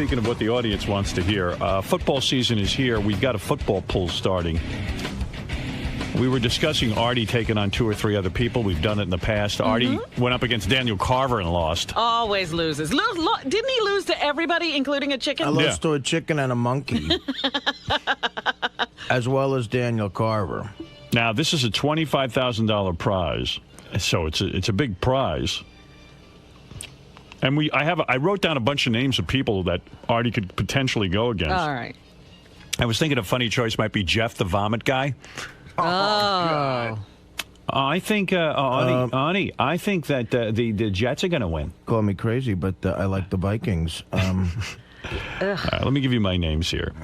Speaking of what the audience wants to hear, football season is here. We've got a football pool starting. We were discussing Artie taking on 2 or 3 other people. We've done it in the past. Artie went up against Daniel Carver and lost. Always loses. Didn't he lose to everybody, including a chicken? I lost to a chicken and a monkey, as well as Daniel Carver. Now, this is a $25,000 prize, so it's a big prize. And I wrote down a bunch of names of people that Artie could potentially go against. All right. I was thinking a funny choice might be Jeff the Vomit Guy. Oh. I think, Artie, I think that the Jets are going to win. Call me crazy, but I like the Vikings. All right, let me give you my names here.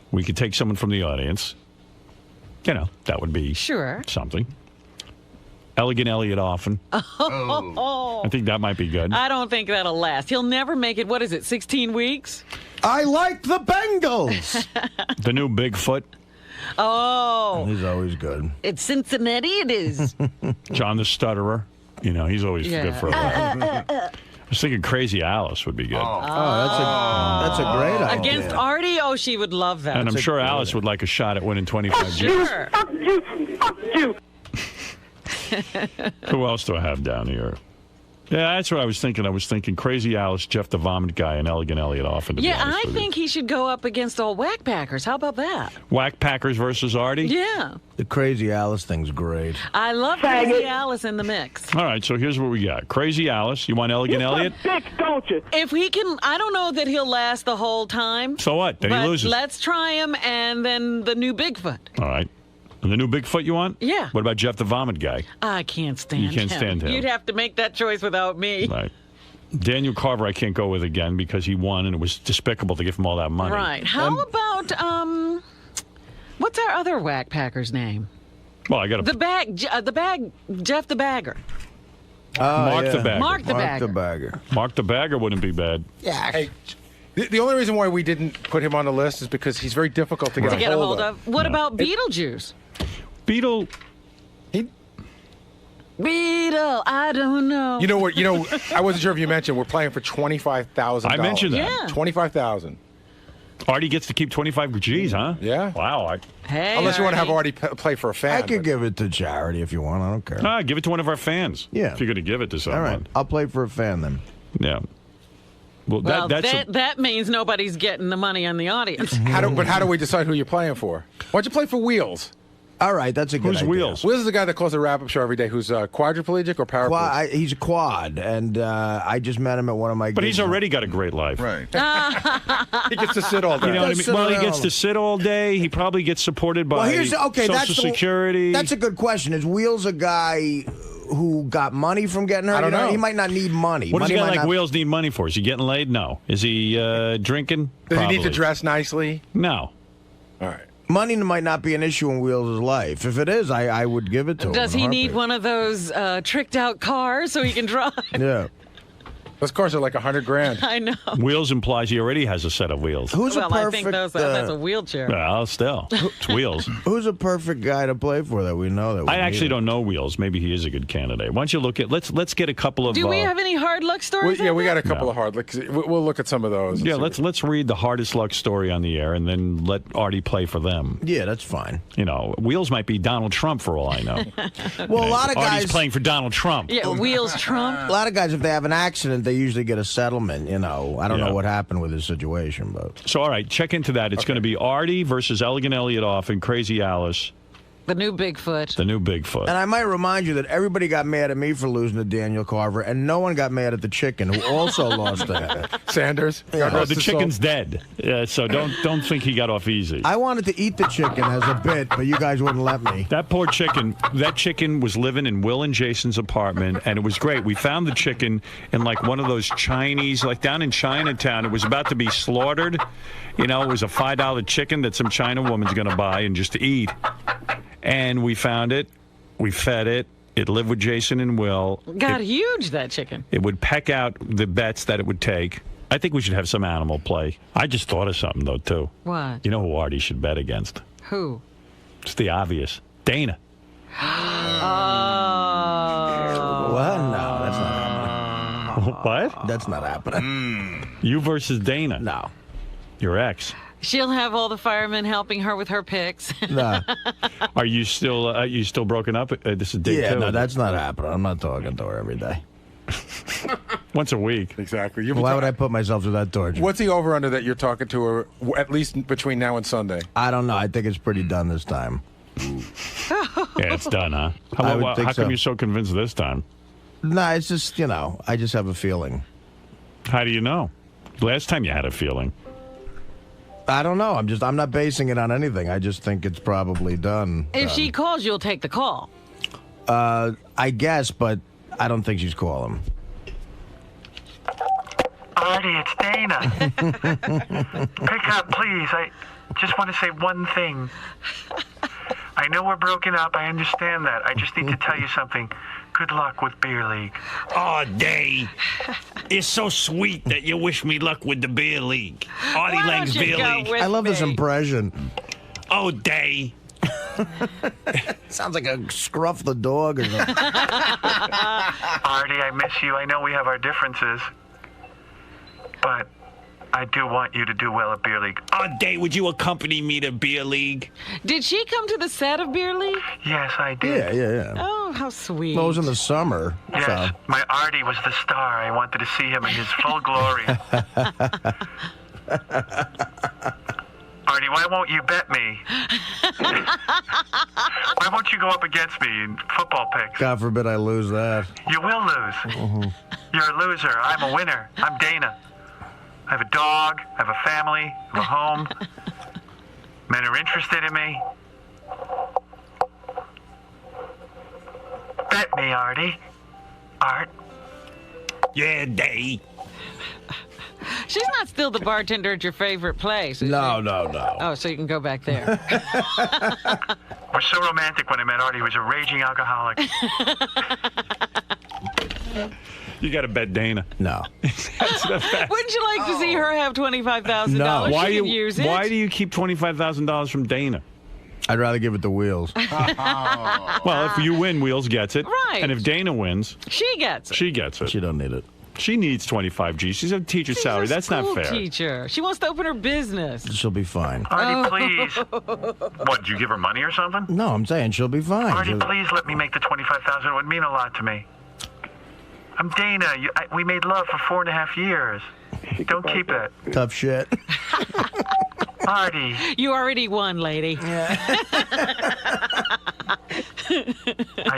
We could take someone from the audience. You know, that would be something. Elegant Elliot Offen. Oh. I think that might be good. I don't think that'll last. He'll never make it, 16 weeks? I like the Bengals. The new Bigfoot. Oh. He's always good. It's Cincinnati, it is. John the Stutterer. You know, he's always good for a while. I was thinking Crazy Alice would be good. That's a great idea. Against Artie? Oh, she would love that. And I'm sure Alice would like a shot at winning 25 G's. Sure. Fuck you. Who else do I have down here? Yeah, that's what I was thinking. I was thinking Crazy Alice, Jeff the Vomit Guy, and Elegant Elliot Offen. Yeah, I think he should go up against all Whack Packers. How about that? Whack Packers versus Artie? Yeah. The Crazy Alice thing's great. I love Crazy Alice in the mix. All right, so here's what we got. Crazy Alice. You want Elegant Elliot? Dick, don't you? If he can, I don't know that he'll last the whole time. So what? Then he loses. Let's try him, and then the new Bigfoot. All right. And the new Bigfoot you want? Yeah. What about Jeff the Vomit Guy? I can't stand him. You can't stand him. You'd have to make that choice without me. Right. Daniel Carver I can't go with again because he won, and it was despicable to give him all that money. Right. How about, what's our other Whack Packer's name? Well, I got Jeff the Bagger. Mark the Bagger. Mark the Bagger. Mark the Bagger wouldn't be bad. Yeah. Hey, the only reason why we didn't put him on the list is because he's very difficult to get a hold of. What about Beetlejuice? Beetle, I don't know. You know what? I wasn't sure if you mentioned we're playing for $25,000. I mentioned that. Yeah. $25,000. Artie gets to keep 25 G's, huh? Yeah. Wow. Hey, Unless you want to have Artie play for a fan. I could give it to charity if you want. I don't care. Give it to one of our fans. Yeah. If you're going to give it to someone. All right. I'll play for a fan then. Yeah. Well, that means nobody's getting the money on the audience. How do we decide who you're playing for? Why don't you play for Wheels? All right, that's a good Who's idea. Wheels? Wheels is the guy that calls a wrap-up show every day who's quadriplegic or paraplegic? He's a quad, and I just met him at one of my gigs. But he's already got a great life. Right. He gets to sit all day. You know what I mean? Well, he gets to sit all day. He probably gets supported by Social Security. That's a good question. Is Wheels a guy who got money from getting hurt? I don't know. He might not need money. What does a guy like Wheels need money for? Is he getting laid? No. Is he drinking? Does Probably. he need to dress nicely? No. All right. Money might not be an issue in Wheels' life. If it is, I would give it to him. Does he need one of those tricked-out cars so he can drive? Yeah. Those cars are like $100,000. I know. Wheels implies he already has a set of wheels. Who's a perfect? I think that's a wheelchair. Well, still, it's Wheels. Who's a perfect guy to play for that we know that? I actually don't know Wheels. Maybe he is a good candidate. Why don't you look at? Let's get a couple of. Do we have any hard luck stories? We got a couple of hard. We'll look at some of those. Yeah, let's read the hardest luck story on the air, and then let Artie play for them. Yeah, that's fine. You know, Wheels might be Donald Trump for all I know. Well, a lot of guys Artie's playing for Donald Trump. Yeah, Wheels Trump. A lot of guys, if they have an accident, they usually get a settlement. You know, I don't know what happened with his situation, but so all right, check into that. It's going to be Artie versus Elegant Elliot Offen, Crazy Alice. The new Bigfoot. The new Bigfoot. And I might remind you that everybody got mad at me for losing to Daniel Carver, and no one got mad at the chicken, who also lost to him. Sanders. Well, the chicken's dead, so don't think he got off easy. I wanted to eat the chicken as a bit, but you guys wouldn't let me. That poor chicken. That chicken was living in Will and Jason's apartment, and it was great. We found the chicken in like one of those Chinese, like down in Chinatown. It was about to be slaughtered. You know, it was a $5 chicken that some China woman's going to buy and just to eat. And we found it. We fed it. It lived with Jason and Will. Got huge, that chicken. It would peck out the bets that it would take. I think we should have some animal play. I just thought of something, though, too. What? You know who Artie should bet against? Who? It's the obvious. Dana. Oh. What? No, that's not happening. What? That's not happening. You versus Dana. No. Your ex. She'll have all the firemen helping her with her picks. No. Are you still broken up? This is day Yeah, two. no, that's not happening. I'm not talking to her every day. Once a week. Exactly. Why would I put myself through that torture? What's the over-under that you're talking to her, at least between now and Sunday? I don't know. I think it's pretty done this time. Yeah, it's done, huh? I would think How come so. you're so convinced this time? No, it's just, I just have a feeling. How do you know? Last time you had a feeling. I don't know. I'm not basing it on anything. I just think it's probably done. If she calls, you'll take the call. I guess, but I don't think she's calling. Artie, it's Dana. Pick up, please. I just want to say one thing. I know we're broken up. I understand that. I just need to tell you something. Good luck with Beer League. Oh, Day. It's so sweet that you wish me luck with the beer league. Artie Why Lange's don't you beer go league. with I love this me? impression. Oh, Day. Sounds like a Scruff the dog or something. Artie, I miss you. I know we have our differences. But I do want you to do well at Beer League. Oh, Day, would you accompany me to beer league? Did she come to the set of Beer League? Yes, I did. Yeah. Oh, how sweet. Well, it was in the summer. Yes, So. my Artie was the star. I wanted to see him in his full glory. Artie, why won't you bet me? Why won't you go up against me in football picks? God forbid I lose that. You will lose. You're a loser. I'm a winner. I'm Dana. I have a dog. I have a family. I have a home. Men are interested in me. Bet me, Artie. Art. Yeah, Day. She's not still the bartender at your favorite place. is No. she? Oh, so you can go back there. We're so romantic when I met Artie. He was a raging alcoholic. You got to bet Dana. No. That's the fact. Wouldn't you like to see her have $25,000? No. Why She do could use it. Why do you keep $25,000 from Dana? I'd rather give it to Wheels. Well, if you win, Wheels gets it. Right. And if Dana wins, She gets it. she gets it. She don't need it. She needs 25 G. She's a teacher's She's salary. a That's not school fair. Teacher. She wants to open her business. She'll be fine. Artie, please. What, did you give her money or something? No, I'm saying she'll be fine. Artie, She'll- please let me make the $25,000. It would mean a lot to me. I'm Dana. We made love for 4.5 years. Don't keep it. Tough shit. Artie, You already won, lady. I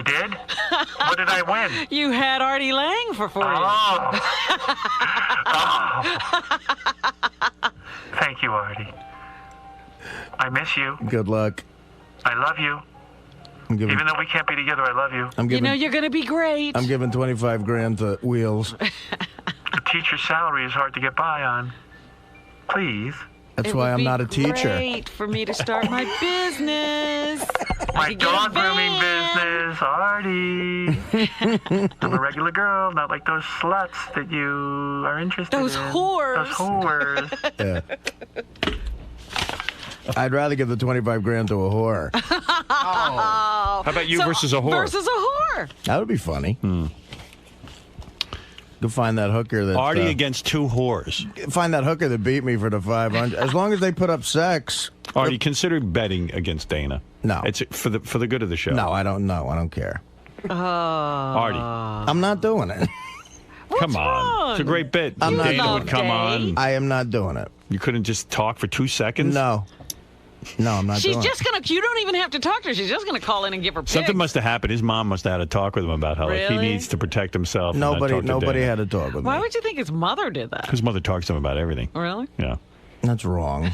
did? What did I win? You had Artie Lange for 4 years. Oh. Thank you, Artie. I miss you. Good luck. I love you. I'm giving. Even though we can't be together, I love you. I'm You giving. know you're going to be great. I'm giving 25 grand to Wheels. A teacher's salary is hard to get by on. Please. That's It why would I'm be not a teacher. Great for me to start my business. My could get a dog grooming van. business, Artie. I'm a regular girl, not like those sluts that you are interested Those in. whores. Those whores. Yeah. I'd rather give the 25 grand to a whore. How about you versus a whore? Versus a whore. That would be funny. Go find that hooker that. Artie against two whores. Find that hooker that beat me for the 500. As long as they put up sex. Artie, consider betting against Dana. No. It's for the good of the show. No, I don't know. I don't care. Artie, I'm not doing it. come on. wrong? It's a great bit. I'm not Dana doing would come it. on. I am not doing it. You couldn't just talk for 2 seconds? No. No, I'm not She's doing just going to, you don't even have to talk to her. She's just going to call in and give her pics. Something must have happened. His mom must have had a talk with him about how like, he Really? needs to protect himself. it. and not talk to Nobody Dana. had to talk with Why me. would you think his mother did that? His mother talks to him about everything. Really? Yeah. That's wrong.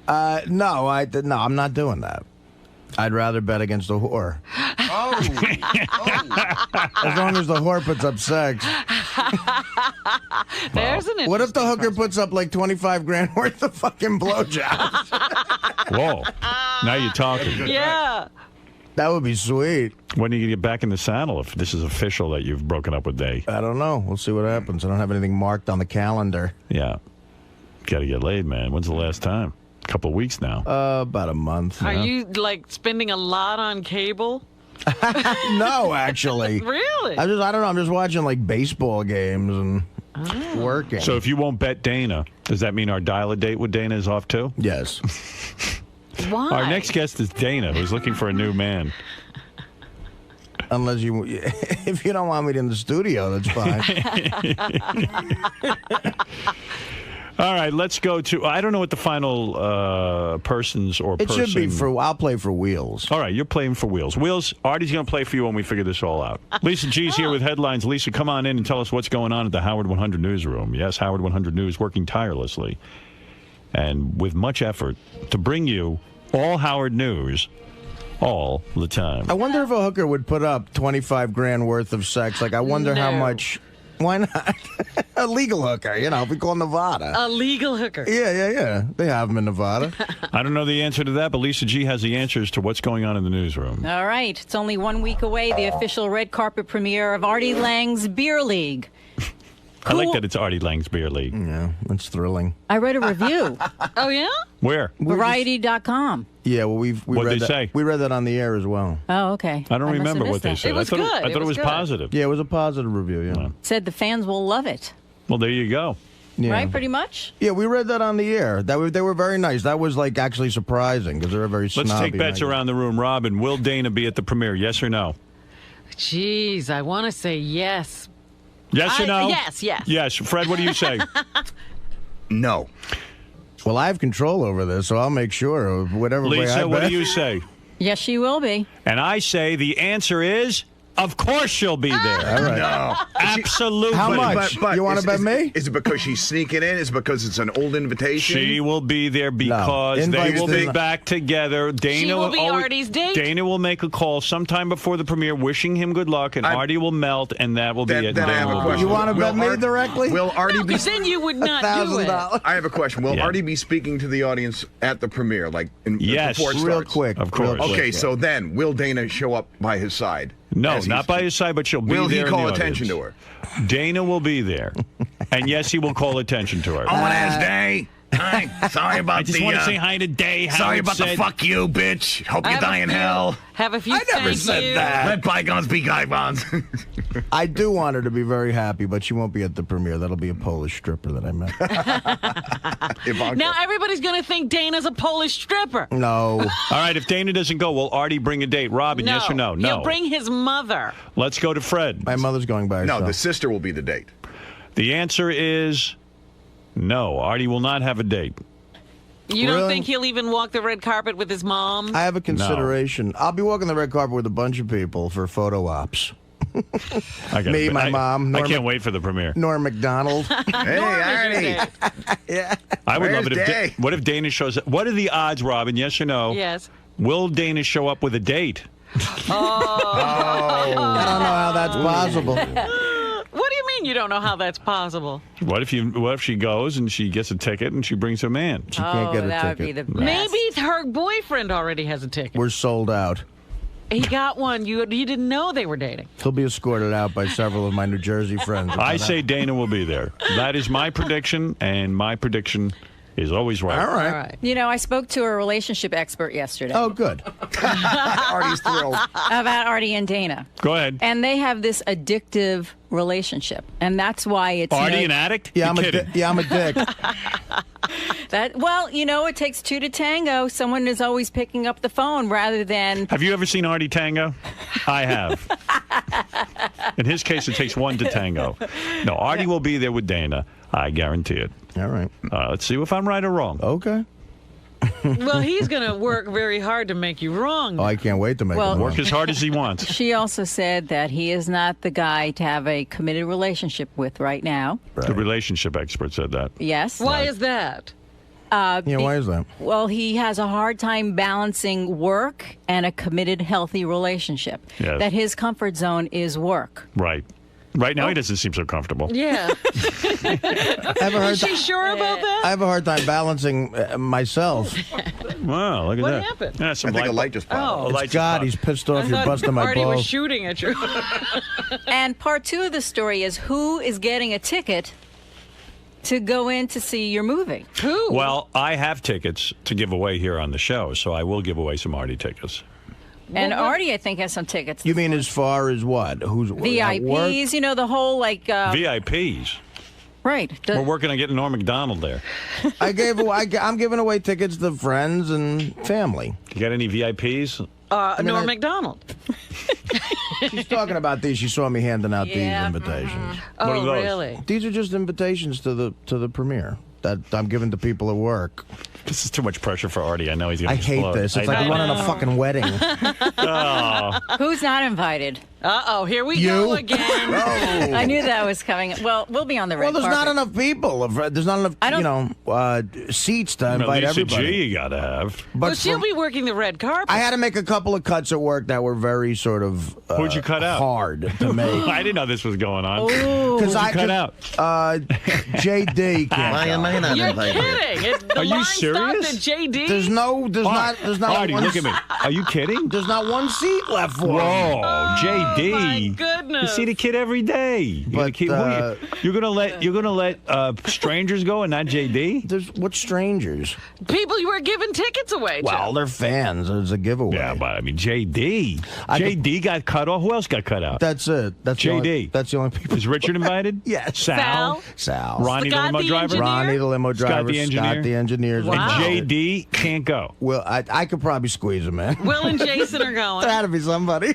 No, I'm not doing that. I'd rather bet against a whore. As long as the whore puts up sex. There's an What if the hooker puts up like 25 grand worth of fucking blowjobs? Whoa. Now you're talking. Yeah. That would be sweet. When are you going to get back in the saddle if this is official that you've broken up with Day? I don't know. We'll see what happens. I don't have anything marked on the calendar. Yeah. Got to get laid, man. When's the last time? A couple of weeks now. About a month. Are you like spending a lot on cable? No, actually. Really? I don't know. I'm just watching like baseball games and working. So if you won't bet Dana, does that mean our dial-a-date with Dana is off too? Yes. Why? Our next guest is Dana, who's looking for a new man. Unless if you don't want me in the studio, that's fine. All right, let's go to. I don't know what the final persons or It person. should be for. I'll play for Wheels. All right, you're playing for Wheels. Wheels, Artie's going to play for you when we figure this all out. Lisa G's here with headlines. Lisa, come on in and tell us what's going on at the Howard 100 newsroom. Yes, Howard 100 News working tirelessly and with much effort to bring you all Howard News all the time. I wonder if a hooker would put up 25 grand worth of sex. Like, I wonder how No. much. Why not? A legal hooker, if we call Nevada. A legal hooker. Yeah. They have them in Nevada. I don't know the answer to that, but Lisa G has the answers to what's going on in the newsroom. All right. It's only 1 week away, the official red carpet premiere of Artie Lange's Beer League. I like that it's Artie Lange's Beer League. Yeah, it's thrilling. I read a review. Oh, yeah? Where? Variety.com. Yeah, well, we What'd read they that. say? We read that on the air as well. Oh, okay. I don't must have remember what missed they that. said. It was I thought good. I thought it was good. positive. Yeah, it was a positive review, yeah. Said the fans will love it. Well, there you go. Yeah. Right, pretty much? Yeah, we read that on the air. They were very nice. That was, like, actually surprising because they're a very snobby. Let's take bets magazine. around the room. Robin, will Dana be at the premiere? Yes or no? Jeez, I want to say yes. Yes or no? Yes. Yes. Fred, what do you say? No. Well, I have control over this, so I'll make sure of whatever way I Lisa, what bet. do you say? Yes, she will be. And I say the answer is, of course she'll be there. All right. No. Absolutely. How much? You wanna bet me? Is it because she's sneaking in? Is it because it's an old invitation? She will be there because they Invites will to be the- back together. Dana She will be always- Artie's date? Dana will make a call sometime before the premiere, wishing him good luck, and Artie will melt, and that will be it. Then I Dana have a will be question. You want to bet me Art- directly? Will Artie be? Because then you would not do it. $1,000. I have a question. Will Yeah. Artie be speaking to the audience at the premiere, Yes. before it starts? Real quick. Of course. real quick, Okay, yeah. so then will Dana show up by his side? No, As not he's- by his side, but she'll be Will there. he in call the attention audience. to her? Dana will be there, and yes, he will call attention to her. On his day. Hi. Sorry about I just want to say hi to Day. Sorry Howard about said, the fuck you, bitch. Hope I you have a die in few- hell. Have a few I never thank said you. that. Let bygones be bygones. I do want her to be very happy, but she won't be at the premiere. That'll be a Polish stripper that I met. Ivanka. Now everybody's going to think Dana's a Polish stripper. No. All right, if Dana doesn't go, will Artie bring a date? Robin, yes or no? No. He'll bring his mother. Let's go to Fred. My mother's going by herself. No, the sister will be the date. The answer is no. Artie will not have a date. You don't Really? think he'll even walk the red carpet with his mom? I have a consideration. I'll be walking the red carpet with a bunch of people for photo ops. I gotta Me, be- my I- mom, I Norma- can't wait for the premiere. Norm McDonald. Hey, Artie. Yeah. I would love Where's it if. Day? What if Dana shows up? What are the odds, Robin? Yes or no? Yes. Will Dana show up with a date? I don't know how that's possible. What do you mean you don't know how that's possible? What if she goes and she gets a ticket and she brings her man? She can't get a that would be ticket. the best. Maybe her boyfriend already has a ticket. We're sold out. He got one. You didn't know they were dating. He'll be escorted out by several of my New Jersey friends. I say Dana will be there. That is my prediction, and my prediction is always right. All right. All right. You know, I spoke to a relationship expert yesterday Oh, good. Artie's thrilled. about Artie and Dana. Go ahead. And they have this addictive relationship. And that's why it's Artie, an addict? Yeah, You're kidding. I'm a dick. well, you know, it takes two to tango. Someone is always picking up the phone rather than Have you ever seen Artie tango? I have. In his case, it takes one to tango. No, Artie will be there with Dana. I guarantee it. All right. Let's see if I'm right or wrong. Okay. Well, he's going to work very hard to make you wrong. Oh, I can't wait to make Well, it. Work as hard as he wants. She also said that he is not the guy to have a committed relationship with right now. The relationship expert said that. Yes. Why is that? Yeah, why is that? Well, he has a hard time balancing work and a committed, healthy relationship. Yes. That his comfort zone is work. Right. Right now, he doesn't seem so comfortable. Yeah. I have a hard Is she sure about that? I have a hard time balancing myself. Wow, look at What that. happened? Yeah, I some think a light just popped. Oh. a light It's God, just he's pissed off. I You're thought busting my Artie was balls. shooting at you. And part two of the story is who is getting a ticket to go in to see your movie. Who? Well, I have tickets to give away here on the show, so I will give away some Artie tickets. And Artie, I think, has some tickets. You mean as far as what? Who's at work? VIPs? You know, the whole like. VIPs. Right. We're working on getting Norm Macdonald there. I'm giving away tickets to friends and family. You got any VIPs? Norm Macdonald. She's talking about these. She saw me handing out these invitations. Mm-hmm. What are those? Really? These are just invitations to the premiere that I'm giving to people at work. This is too much pressure for Artie. I know he's going I to hate explode. this. It's like running a fucking wedding. Oh. Who's not invited? Uh-oh, here we go again. I knew that was coming. Well, we'll be on the red Well, there's carpet. not enough people. There's not enough, seats to invite Lisa everybody. G you got to have. But Well, she'll be working the red carpet. I had to make a couple of cuts at work that were very sort of Who'd you cut out? hard to make. I didn't know this was going on. Because I cut out. JD can't. Why am I not You're invited? kidding. The Are you line serious? stopped at JD. There's not Artie, one, look at me. Are you kidding? There's not one seat left for him. Whoa, JD. my goodness. You see the kid every day. But, You're gonna let strangers go and not JD? There's what strangers? People you were giving tickets away to. Well, they're fans. It's a giveaway. Yeah, but I mean JD. JD got cut off. Who else got cut out? That's it. That's JD. That's the only people. Is Richard invited? Yes. Sal. Ronnie Ronnie the limo the driver. engineer? Ronnie the limo driver. Scott the engineer. Scott the engineer's Wow. And invited. JD can't go. Well, I could probably squeeze him in. Will and Jason are going. There had to be somebody.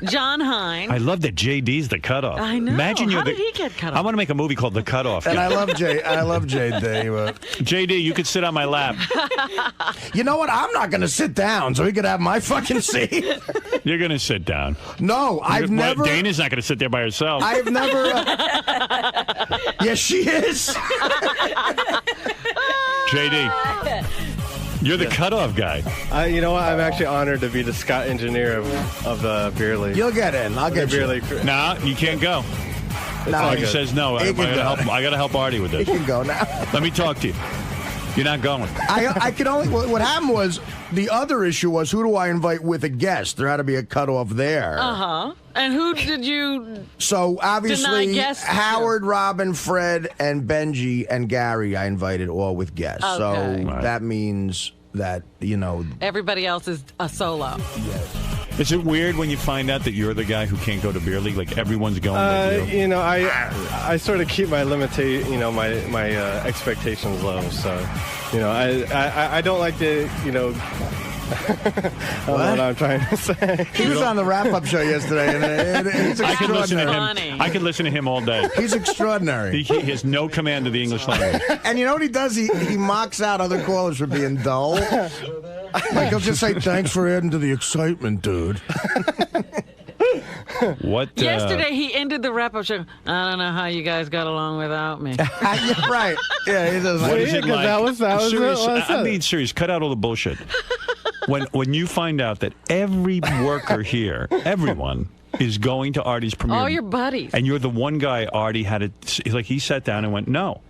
John Hine. I love that JD's the cutoff. I know. Imagine How you're did the. he get cut I off? want to make a movie called The Cutoff. And I love JD. But JD, you could sit on my lap. you know what? I'm not going to sit down, so he could have my fucking seat. You're gonna sit down. No, I've Well, never. Dana's not gonna sit there by herself. I've never. Yes, she is. JD, you're the cutoff guy. You know what? I'm actually honored to be the Scott engineer of the beer league. You'll get in. I'll get beer you. league. Nah, you can't go. No, Artie says no. I He can go. gotta help Artie with He this. can go now. Let me talk to you. You're not going. I could only. What happened was the other issue was who do I invite with a guest? There had to be a cutoff there. Uh-huh. And who did you... So obviously Deny guests to? Howard, Robin, Fred, and Benji and Gary I invited all with guests. Okay. So Right. that means that Everybody else is a solo. Is it weird when you find out that you're the guy who can't go to beer league? Like everyone's going with you. You know, I sort of keep my my expectations low. So, you know, I don't like to, you know. I don't know what I'm trying to say. he was on the wrap-up show yesterday, and he's I could listen to extraordinary. him. I could listen to him all day. He's extraordinary. He has no command of the English language. And you know what he does? He mocks out other callers for being dull. Like he'll just say, "Thanks for adding to the excitement, dude." What? Yesterday, he ended the wrap-up show. I don't know how you guys got along without me. Yeah, right. Yeah, he does. What is it because like? that was serious, what I said. I'm being serious. Cut out all the bullshit. When you find out that every worker here, everyone, is going to Artie's premiere, All your buddies. and you're the one guy Artie had to like. He sat down and went, "No,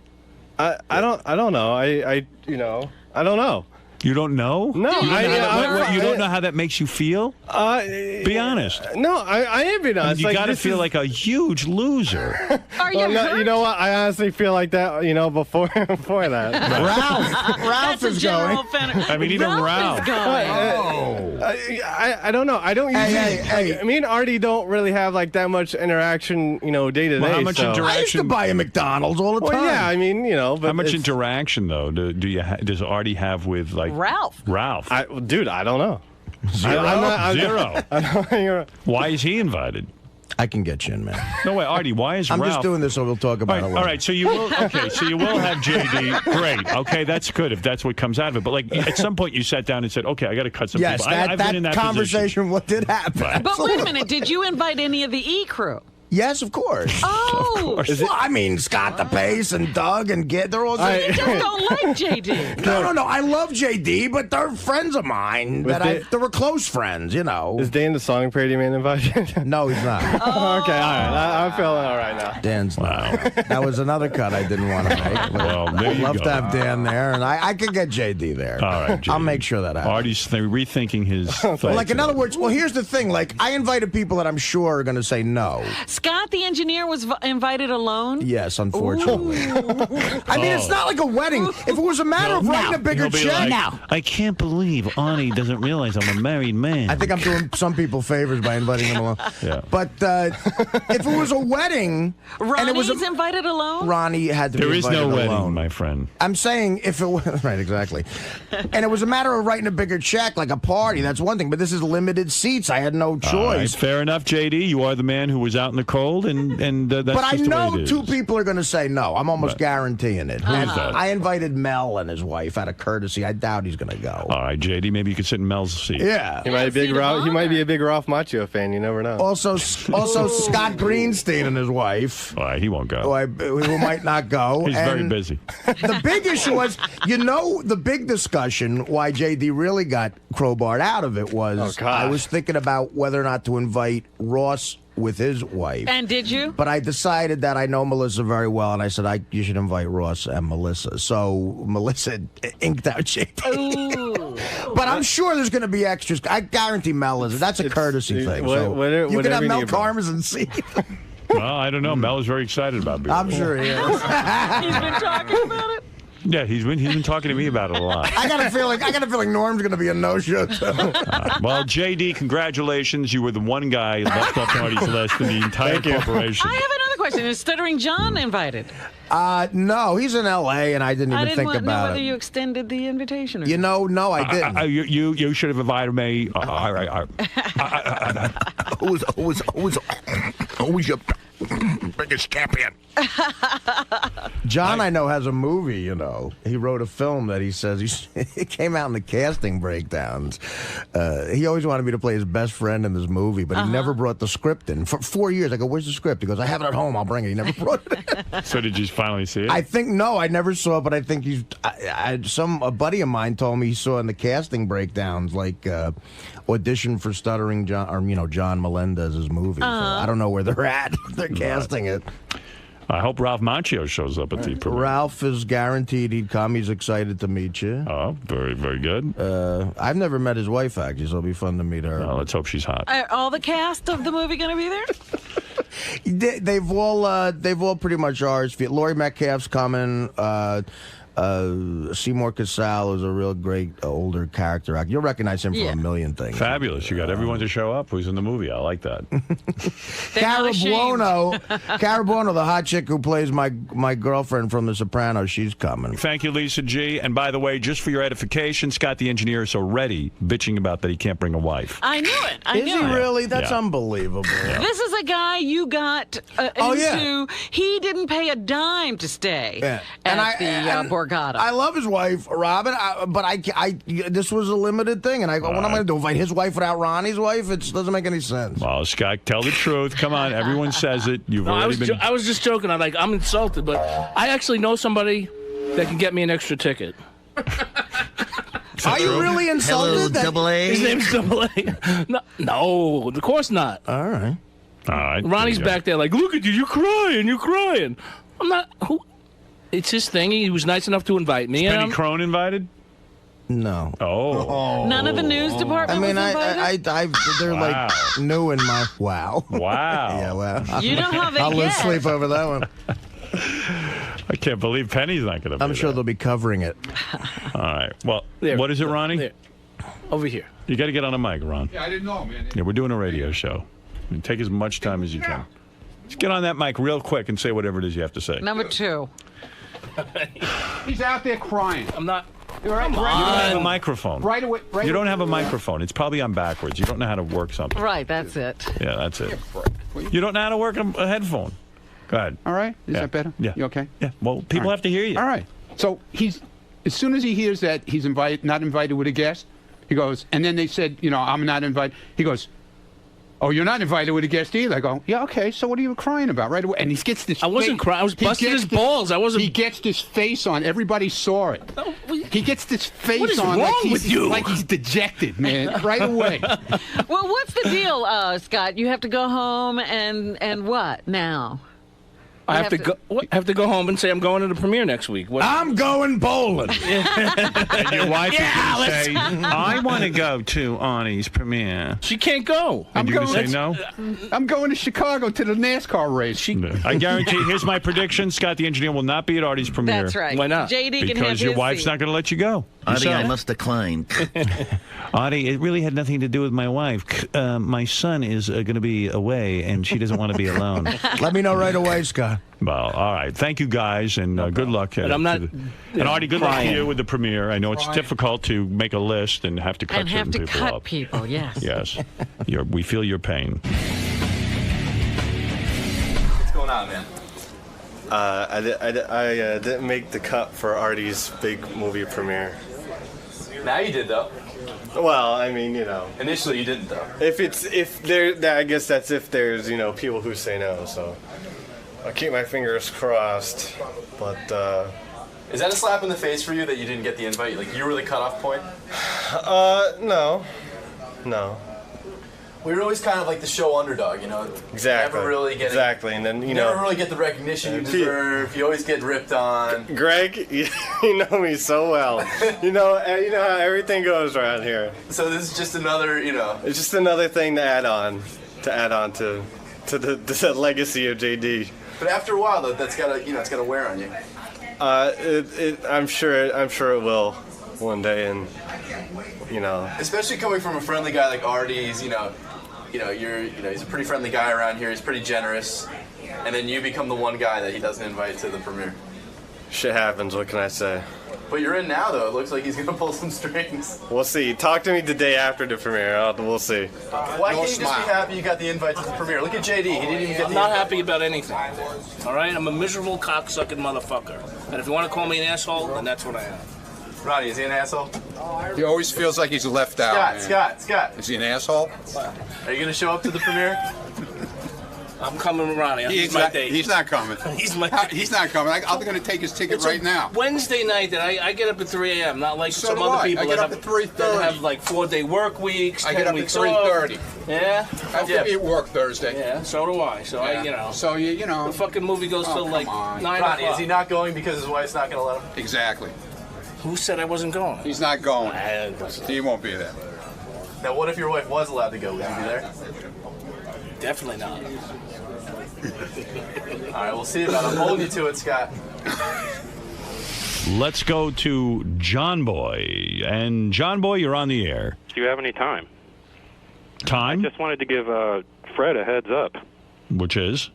I don't know. I you know, I don't know. you don't know. No, You don't know how that makes you feel. Be honest. No, I am being honest. You Like, got to this feel is- like a huge loser. Are you Well, no, hurt? you know what? I honestly feel like that. You know, before that. Ralph That's a is general going. fan. I mean, even Ralph. is going. I don't know. I don't usually. Hey. Me and Artie don't really have like that much interaction. You know, day to day. Well, how much so. interaction? I used to buy a McDonald's all the Well, time. yeah. I mean, you know, but How much it's- interaction though does Artie have with like Ralph. Ralph? Dude, I don't know. Zero. Zero. Why is he invited? I can get you in, man. No way, Artie. Why is I'm Ralph? just doing this so we'll talk about it later. All right, so you will. Okay, so you will have JD. Great. Okay, that's good if that's what comes out of it. But like at some point, you sat down and said, "Okay, I got to cut some Yes, people." I've been in that conversation. position. What did happen? Right. But wait a minute. Did you invite any of the E crew? Yes, of course. Oh. Well, I mean, Scott the Pace and Doug and Gid, they're all. You just don't like JD. No. I love JD, but they're friends of mine. They were close friends, you know. Is Dan the song parody man invited? No, he's not. Okay, all right. I'm feeling all right now. Dan's not. That was another cut I didn't want to make. Well, there I'd you love go. to have Dan there, and I could get JD there. All right, I'll JD. make sure that happens. Artie's rethinking his. Well, like in other words, well, here's the thing. Like I invited people that I'm sure are going to say no. Scott, the engineer, was invited alone? Yes, unfortunately. I mean, it's not like a wedding. If it was a matter of writing a bigger check. I can't believe Arnie doesn't realize I'm a married man. I think I'm doing some people favors by inviting them along. Yeah. But if it was a wedding, and it was invited alone? Ronnie had to be There is invited no wedding, alone. my friend. I'm saying if it was right, exactly, and it was a matter of writing a bigger check, like a party. That's one thing. But this is limited seats. I had no choice. All right, fair enough, JD. You are the man who was out in the cold, and that's But I just the way know it is. two people are going to say no. I'm almost guaranteeing it. Who's that? I invited Mel and his wife out of courtesy. I doubt he's going to go. All right, JD, maybe you could sit in Mel's seat. Yeah. He might be a big Ralph Macchio fan. You never know. Also Scott Greenstein and his wife. All right, he won't go. Who might not go. He's very And busy. The big issue was, the big discussion why JD really got crowbarred out of it was I was thinking about whether or not to invite Ross with his wife. And did you? But I decided that I know Melissa very well, and I said, you should invite Ross and Melissa. So Melissa inked out JD. But I'm sure there's going to be extras. I guarantee Mel is. That's a courtesy thing. So you can have Mel Karmazin see. Well, I don't know. Mel is very excited about being I'm sure he is. He's been talking about it. Yeah, he's been talking to me about it a lot. I got a feeling Norm's going to be a no-show. Well, JD, congratulations. You were the one guy left off Artie's list in the entire corporation. I have another question. Is Stuttering John invited? No, he's in L.A. and I didn't even think know about whether it. you extended the invitation or No, I didn't. You should have invited me. Who's your biggest champion? John, I know, has a movie, He wrote a film that he says it came out in the casting breakdowns. He always wanted me to play his best friend in this movie, but he never brought the script in. For 4 years, I go, where's the script? He goes, I have it at home. I'll bring it. He never brought it in. So did you finally see it? I think, no, I never saw it, but I think a buddy of mine told me he saw in the casting breakdowns, like, audition for Stuttering John, or, John Melendez's movie. So I don't know where they're at. They're casting it. I hope Ralph Macchio shows up at the premiere. Ralph is guaranteed he'd come. He's excited to meet you. Oh, very, very good. I've never met his wife, actually, so it'll be fun to meet her. Well, let's hope she's hot. Are all the cast of the movie going to be there? They've all pretty much ours. Laurie Metcalf's coming. Seymour Cassell is a real great older character actor. You'll recognize him from a million things. Fabulous. You got everyone to show up who's in the movie. I like that. Cara Buono, the hot chick who plays my girlfriend from The Sopranos, she's coming. Thank you, Lisa G. And by the way, just for your edification, Scott the engineer is already bitching about that he can't bring a wife. I knew it. Is he really? That's unbelievable. This is a guy you got into. He didn't pay a dime to stay at the Borgata. I love his wife, Robin, but this was a limited thing, and I go, what am I going to do? Invite his wife without Ronnie's wife? It doesn't make any sense. Well, Scott, tell the truth. Come on, everyone says it. You've already been. I was just joking. I'm insulted, but I actually know somebody that can get me an extra ticket. Are you really insulted? Hello, Double A? His name's Double A. No, of course not. All right. Ronnie's back there like, look at you, you're crying. I'm not. Who? It's his thing. He was nice enough to invite me. Is Penny Crone invited? No. Oh. None of the news department was invited? They're like new in my... Wow. Wow. Yeah, well. You know how they I'll lose get. sleep over that one. I can't believe Penny's not going to be I'm sure they'll be covering it. All right. Well, what is it, Ronnie? There. Over here. You got to get on a mic, Ron. Yeah, I didn't know, man. Yeah, we're doing a radio show. Take as much time as you can. Just get on that mic real quick and say whatever it is you have to say. Number 2. He's out there crying. I'm not. Right, you don't have a microphone. Right away. You don't have a microphone. It's probably on backwards. You don't know how to work something. Right, that's it. Yeah, that's it. You don't know how to work a headphone. Go ahead. All right. Is that better? Yeah. You okay? Yeah. Well, people have to hear you. All right. So as soon as he hears that he's not invited with a guest, he goes, and then they said, I'm not invited. He goes, oh, you're not invited with a guest either. I go, yeah, okay, so what are you crying about right away? And he gets this... I wasn't crying. I was busting his balls. I wasn't... He gets this face on. Everybody saw it. He gets this face what is on wrong with you? Like he's dejected, man, right away. Well, what's the deal, Scott? You have to go home and what now? I have to go. I have to go home and say I'm going to the premiere next week. What? I'm going bowling. And your wife is going to say, I want to go to Artie's premiere. She can't go. And you're going to say no? I'm going to Chicago to the NASCAR race. I guarantee, here's my prediction, Scott the engineer will not be at Artie's premiere. That's right. Why not? JD can have Because your his wife's seat. not going to let you go. Artie, I must decline. Artie, it really had nothing to do with my wife. My son is going to be away, and she doesn't want to be alone. Let me know right away, Scott. Well, all right. Thank you, guys, and good luck. But I'm not. And Artie, good luck to you with the premiere. I know it's difficult to make a list and have to cut certain people cut up. people, yes. Yes. We feel your pain. What's going on, man? I didn't make the cut for Artie's big movie premiere. Now you did, though. Well, I mean, you know. Initially, you didn't, though. I guess that's if there's, people who say no. So I'll keep my fingers crossed. But is that a slap in the face for you that you didn't get the invite? Like you were the cutoff point? No. We were always kind of like the show underdog, Exactly. Never really get exactly, and then never really get the recognition you deserve. You always get ripped on. Greg, you know me so well. you know how everything goes around here. So this is just another, It's just another thing to add on to the legacy of JD. But after a while, though, that's gotta it's gotta wear on you. I'm sure it will one day, and Especially coming from a friendly guy like Artie, he's he's a pretty friendly guy around here. He's pretty generous, and then you become the one guy that he doesn't invite to the premiere. Shit happens. What can I say? But you're in now, though. It looks like he's gonna pull some strings. We'll see. Talk to me the day after the premiere. We'll see. Why can't you just be happy you got the invite to the premiere? Look at JD. He didn't even get I'm not happy about anything. All right? I'm a miserable cocksucking motherfucker. And if you want to call me an asshole, then that's what I am. Ronnie, is he an asshole? He always feels like he's left out. Scott. Is he an asshole? Are you gonna show up to the premiere? I'm coming with Ronnie. He's my not, date. he's not coming. He's my He's not coming. I'm going to take his ticket It's right now. Wednesday night that I get up at 3 a.m. Not like So some do other I. people I get that up at 3:30. have like 4-day work weeks, I 10 get up at weeks off. 3:30. Yeah? I have to be at work Thursday. Yeah, so do I. So Yeah. So you know. the fucking movie goes till like 9 Ronnie, o'clock. is he not going because his wife's not gonna let him? Exactly. Who said I wasn't going? He's not going. He won't be there. Now, what if your wife was allowed to go? Would you be there? Definitely not. All right, we'll see about it. I'm holding you to it, Scott. Let's go to John Boy. And John Boy, you're on the air. Do you have any time? Time? I just wanted to give Fred a heads up. Which is?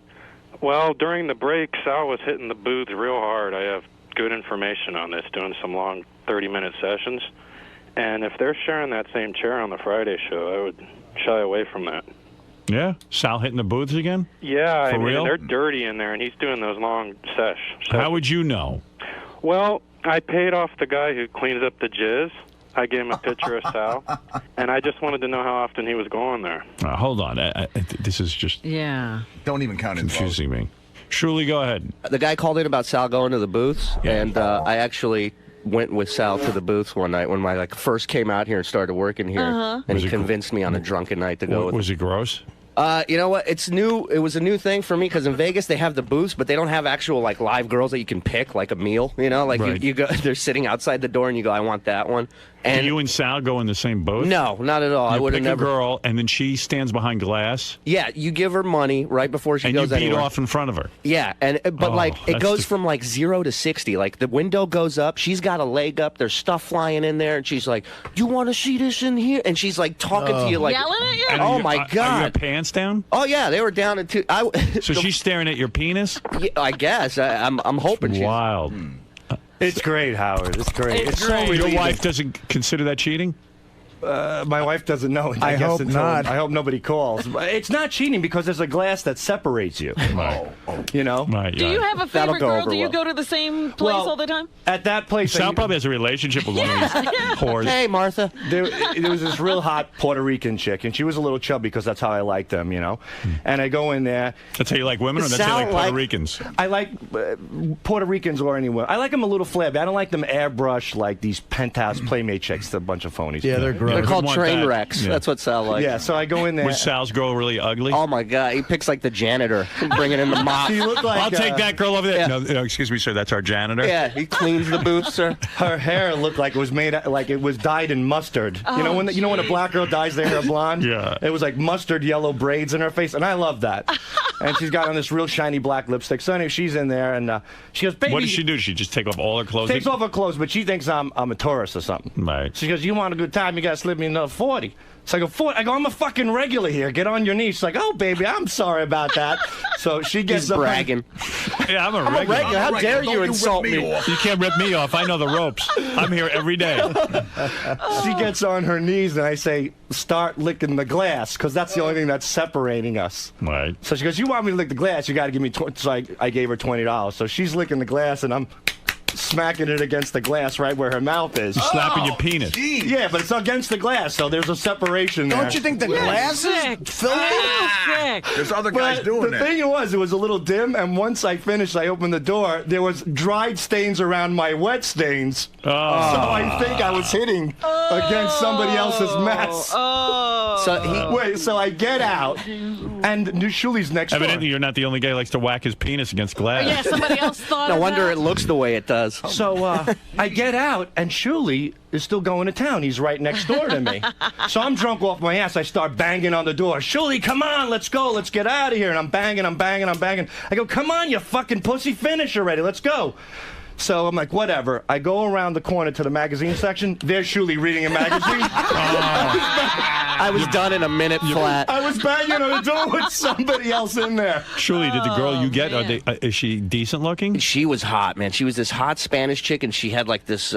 Well, during the break, Sal was hitting the booths real hard. I have good information on this, doing some long 30-minute sessions. And if they're sharing that same chair on the Friday show, I would shy away from that. Yeah? Sal hitting the booths again? Yeah, For I mean, real? they're dirty in there, and he's doing those long sessions. How would you know? Well, I paid off the guy who cleans up the jizz. I gave him a picture of Sal, and I just wanted to know how often he was going there. Hold on. This is just Don't even count it. confusing me. Shuli, go ahead. The guy called in about Sal going to the booths, and I actually went with Sal to the booths one night when I first came out here and started working here, and Was he it convinced me on a drunken night to go with him. Was it gross? You know what? It's new. It was a new thing for me because in Vegas they have the booths, but they don't have actual live girls that you can pick like a meal. Right. you go, they're sitting outside the door and you go, I want that one. And Do you and Sal go in the same booth? No, not at all. I You would have pick never. a girl, and then she stands behind glass, Yeah, you give her money right before she and you goes beat anywhere. off in front of her. Yeah, but Oh, it that's goes from 0 to 60. Like the window goes up, she's got a leg up, there's stuff flying in there, and she's like, "You want to see this in here?" And she's like talking to you like, Yelling at you? And "Oh you- my Are god!" your pants down? Oh yeah, they were down at 2. So she's staring at your penis? Yeah, I guess. I'm hoping she's. Wild. It's great, Howard. It's great. It's so great. Your relieving. wife doesn't consider that cheating? My wife doesn't know. I guess hope until- not. I hope nobody calls. But it's not cheating because there's a glass that separates you. Right. You know? Right. Do you have a That'll favorite go girl? over Do you well. go to the same place Well, all the time? At that place, Sal probably has a relationship with one of these whores. Hey, Martha. there was this real hot Puerto Rican chick, and she was a little chubby because that's how I liked them, you know. And I go in there. That's how you like women, or that's how you like Puerto Ricans? I like Puerto Ricans or anyone. I like them a little flabby. I don't like them airbrushed like these penthouse playmate chicks. They're a bunch of phonies. Yeah, they're great. They're who'd called want train that? wrecks. Yeah. That's what Sal likes. Yeah, so I go in there. Was Sal's girl really ugly? Oh my God, he picks like the janitor, bringing in the mop. She looked like, I'll take that girl over there. Yeah. No, excuse me, sir. That's our janitor. Yeah, he cleans the booth, sir. Her hair looked like it was made like it was dyed in mustard. You know when a black girl dyes their hair blonde? Yeah. It was like mustard yellow braids in her face, and I love that. And she's got on this real shiny black lipstick. So anyway, she's in there, and she goes, "Baby." What does she do? She just take off all her clothes? Takes off her clothes, but she thinks I'm a tourist or something. Right. She goes, "You want a good time? You gotta slip me another 40." So I go, 40. I go, "I'm a fucking regular here. Get on your knees." She's like, "Oh, baby, I'm sorry about that." So she gets He's up bragging. Yeah, I'm a regular. How dare you insult me? You can't rip me off. I know the ropes. I'm here every day. She gets on her knees, and I say, "Start licking the glass," because that's the only thing that's separating us. Right. So she goes, "You want me to lick the glass? You got to give me." So I gave her $20. So she's licking the glass, and I'm smacking it against the glass right where her mouth is. You're slapping your penis. Geez. Yeah, but it's against the glass, so there's a separation there. Don't you think the glass is filthy? There's other guys doing the that. thing was, it was a little dim, and once I finished, I opened the door. There was dried stains around my wet stains. Oh. So I think I was hitting against somebody else's mess. So I get out, and Shuli's next door. Evidently, you're not the only guy who likes to whack his penis against glass. Yeah, somebody else thought. No wonder it looks the way it does. So I get out, and Shuli is still going to town. He's right next door to me. So I'm drunk off my ass. I start banging on the door. "Shuli, come on, let's go. Let's get out of here." And I'm banging. I go, "Come on, you fucking pussy, finish already. Let's go." So I'm like, whatever. I go around the corner to the magazine section. There's Shuli reading a magazine. I was done in a minute flat. I was banging on the door with somebody else in there. Surely, did the girl you get, is she decent looking? She was hot, man. She was this hot Spanish chick, and she had like this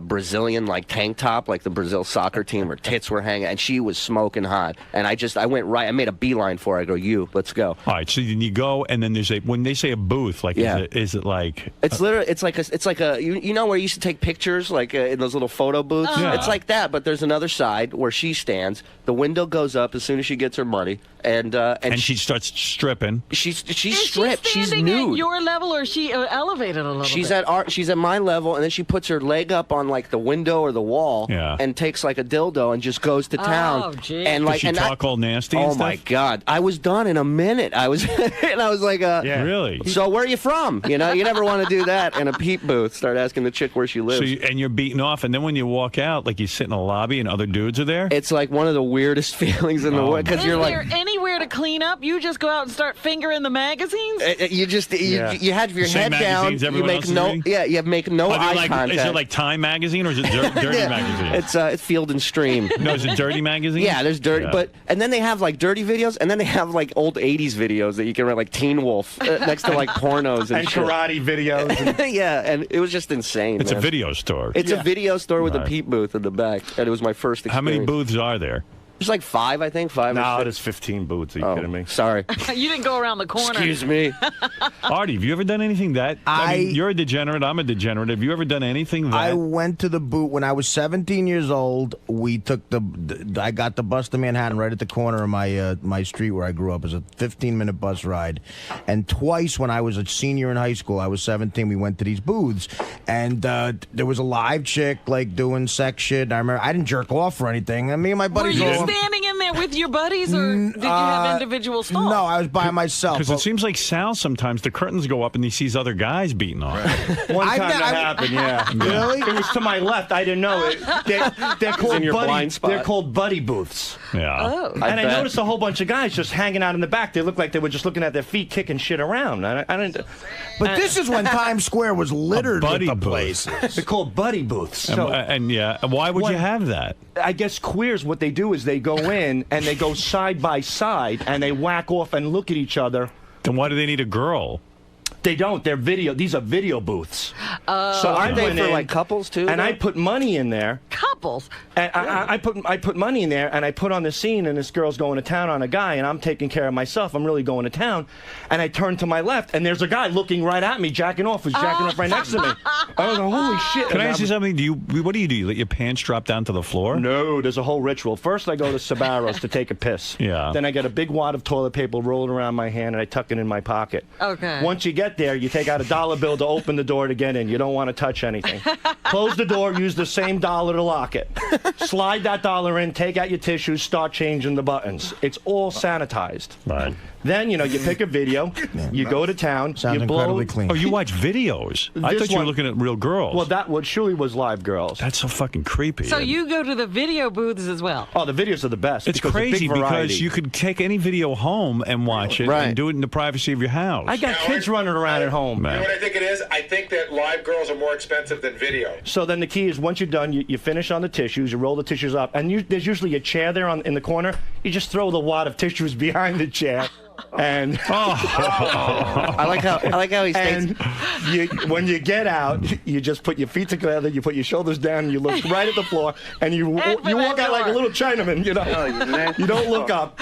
Brazilian like tank top, like the Brazil soccer team. Her tits were hanging, and she was smoking hot. And I went right. I made a beeline for her. I go, let's go. All right, so then you go, and then there's when they say a booth, like, is it like? It's literally, it's like a you know where you used to take pictures, like in those little photo booths. Yeah. It's like that, but there's another side where she stands. The window goes up as soon as she gets her money, and she starts stripping. She's stripped. She's She's nude. at your level, or she elevated a little She's bit? She's at my level, and then she puts her leg up on like the window or the wall, and takes like a dildo and just goes to town. Oh, gee. And like, Does she talk all nasty? Oh and my stuff? God! I was done in a minute. I was, and I was like, really? So where are you from? You know, you never want to do that in a peep booth. Start asking the chick where she lives. So and you're beaten off, and then when you walk out, like you sit in a lobby, and other dudes are there. It's like one of the weirdest feelings in the world because you're like. Is there anywhere to clean up? You just go out and start fingering the magazines? You just you have your Same head down. magazines You everyone make else is no reading? you make no eye contact. Is it like Time magazine or is it Dirty magazine? It's Field and Stream. No, is it Dirty magazine? Yeah, there's dirty, and then they have like dirty videos, and then they have like old '80s videos that you can rent, like Teen Wolf, next to like pornos and shit. Karate videos. Yeah, and it was just insane. It's man. a video store. It's a video store with a Right. peep booth in the back, and it was my first experience. How many booths are there? There's like 5, I think. 5 or No, 6. there's 15 booths. Are you kidding me? Sorry. You didn't go around the corner. Excuse me. Artie, have you ever done anything that? I mean, you're a degenerate. I'm a degenerate. Have you ever done anything that? I went to the boot when I was 17 years old. We took I got the bus to Manhattan right at the corner of my street where I grew up. It was a 15-minute bus ride. And twice when I was a senior in high school, I was 17, we went to these booths. And there was a live chick like doing sex shit. I remember I didn't jerk off or anything. And me and my buddies Were you standing in there with your buddies, or did you have individual stalls? No, I was by myself. Because it seems like Sal sometimes the curtains go up and he sees other guys beating off. One time that happened, yeah. Really? It was to my left. I didn't know it. They're called in your blind spot. They're called buddy booths. Yeah. Oh. And I noticed a whole bunch of guys just hanging out in the back. They looked like they were just looking at their feet, kicking shit around. I didn't. But this is when Times Square was littered with the places. They're called buddy booths. So And why would you have that? I guess queers, what they do is they go in and they go side by side and they whack off and look at each other. Then why do they need a girl? They don't. They're video. These are video booths. So aren't they for like couples too? And I put money in there. Couples. And I put money in there, and I put on the scene, and this girl's going to town on a guy, and I'm taking care of myself. I'm really going to town, and I turn to my left, and there's a guy looking right at me, jacking off. Who's jacking off right next to me? I was like, holy shit! Can I ask you something? What do? You let your pants drop down to the floor? No, there's a whole ritual. First, I go to Sbarro's to take a piss. Yeah. Then I get a big wad of toilet paper rolled around my hand, and I tuck it in my pocket. Okay. Once you get there, you take out a $1 bill to open the door to get in. You don't want to touch anything. Close the door. Use the same dollar to lock pocket. Slide that dollar in, take out your tissues, start changing the buttons. It's all sanitized. Right. Then, you pick a video, you go to town, Sounds you blow. incredibly clean. Oh, you watch videos? I This thought you were one- looking at real girls. Well, that what surely was live girls. That's so fucking creepy. So you go to the video booths as well? Oh, the videos are the best. It's because of big crazy variety. because you could take any video home and watch it and do it in the privacy of your house. I got kids running around at home. Man. I think it is? I think that live girls are more expensive than video. So then the key is once you're done, you finish on the tissues, you roll the tissues up, and there's usually a chair there in the corner. You just throw the wad of tissues behind the chair. And I like how he states. And when you get out, you just put your feet together, you put your shoulders down, and you look right at the floor, and you walk out like a little Chinaman. You don't look up.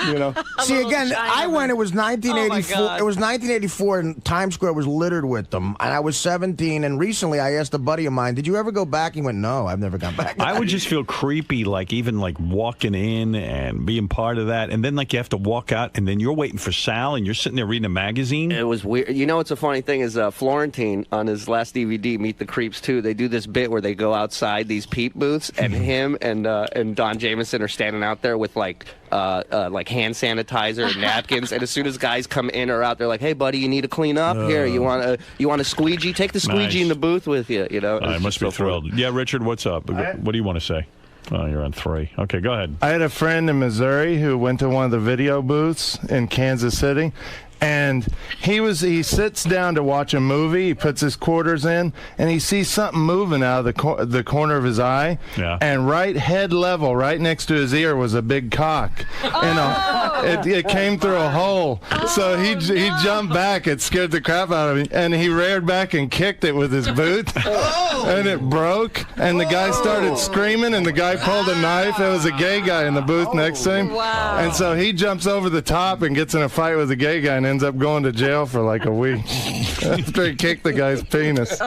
See, again, I went. It was 1984. Oh, my God. It was 1984, and Times Square was littered with them. And I was 17. And recently, I asked a buddy of mine, "Did you ever go back?" He went, "No, I've never gone back." I would just feel creepy, even walking in and being part of that, and then you have to walk out, and then you're waiting for Sal, and you're sitting there reading a magazine. It was weird. What's a funny thing is Florentine on his last DVD, Meet the Creeps 2, they do this bit where they go outside these peep booths, and him and Don Jameson are standing out there with hand sanitizer and napkins, and as soon as guys come in or out, they're like, "Hey, buddy, you need to clean up? Here, you want a squeegee? Take the squeegee in the booth with you." I must be thrilled. Yeah, Richard, what's up? What do you want to say? Oh, you're on 3. Okay, go ahead. I had a friend in Missouri who went to one of the video booths in Kansas City, and he sits down to watch a movie. He puts his quarters in, and he sees something moving out of the corner of his eye. Yeah. And right head level, right next to his ear, was a big cock. It came through a hole. So he jumped back. It scared the crap out of him, and he reared back and kicked it with his boot, and it broke. And the guy started screaming, and the guy pulled a knife. It was a gay guy in the booth next to him. Wow. And so he jumps over the top and gets in a fight with the gay guy and ends up going to jail for like a week after he kicked the guy's penis.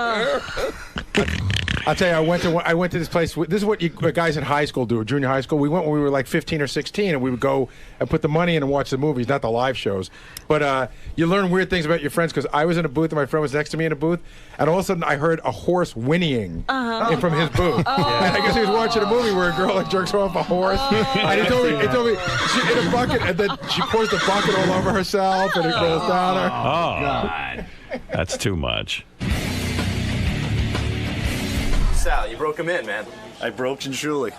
I'll tell you, I went to this place. This is what guys in high school do, junior high school. We went when we were like 15 or 16, and we would go and put the money in and watch the movies, not the live shows. But you learn weird things about your friends, because I was in a booth and my friend was next to me in a booth, and all of a sudden I heard a horse whinnying from his booth. And I guess he was watching a movie where a girl jerks off a horse. And he told me she in a bucket, and then she pours the bucket all over herself, and it rolls down her. Oh, God. That's too much. Sal, you broke him in, man. I broke and Julie.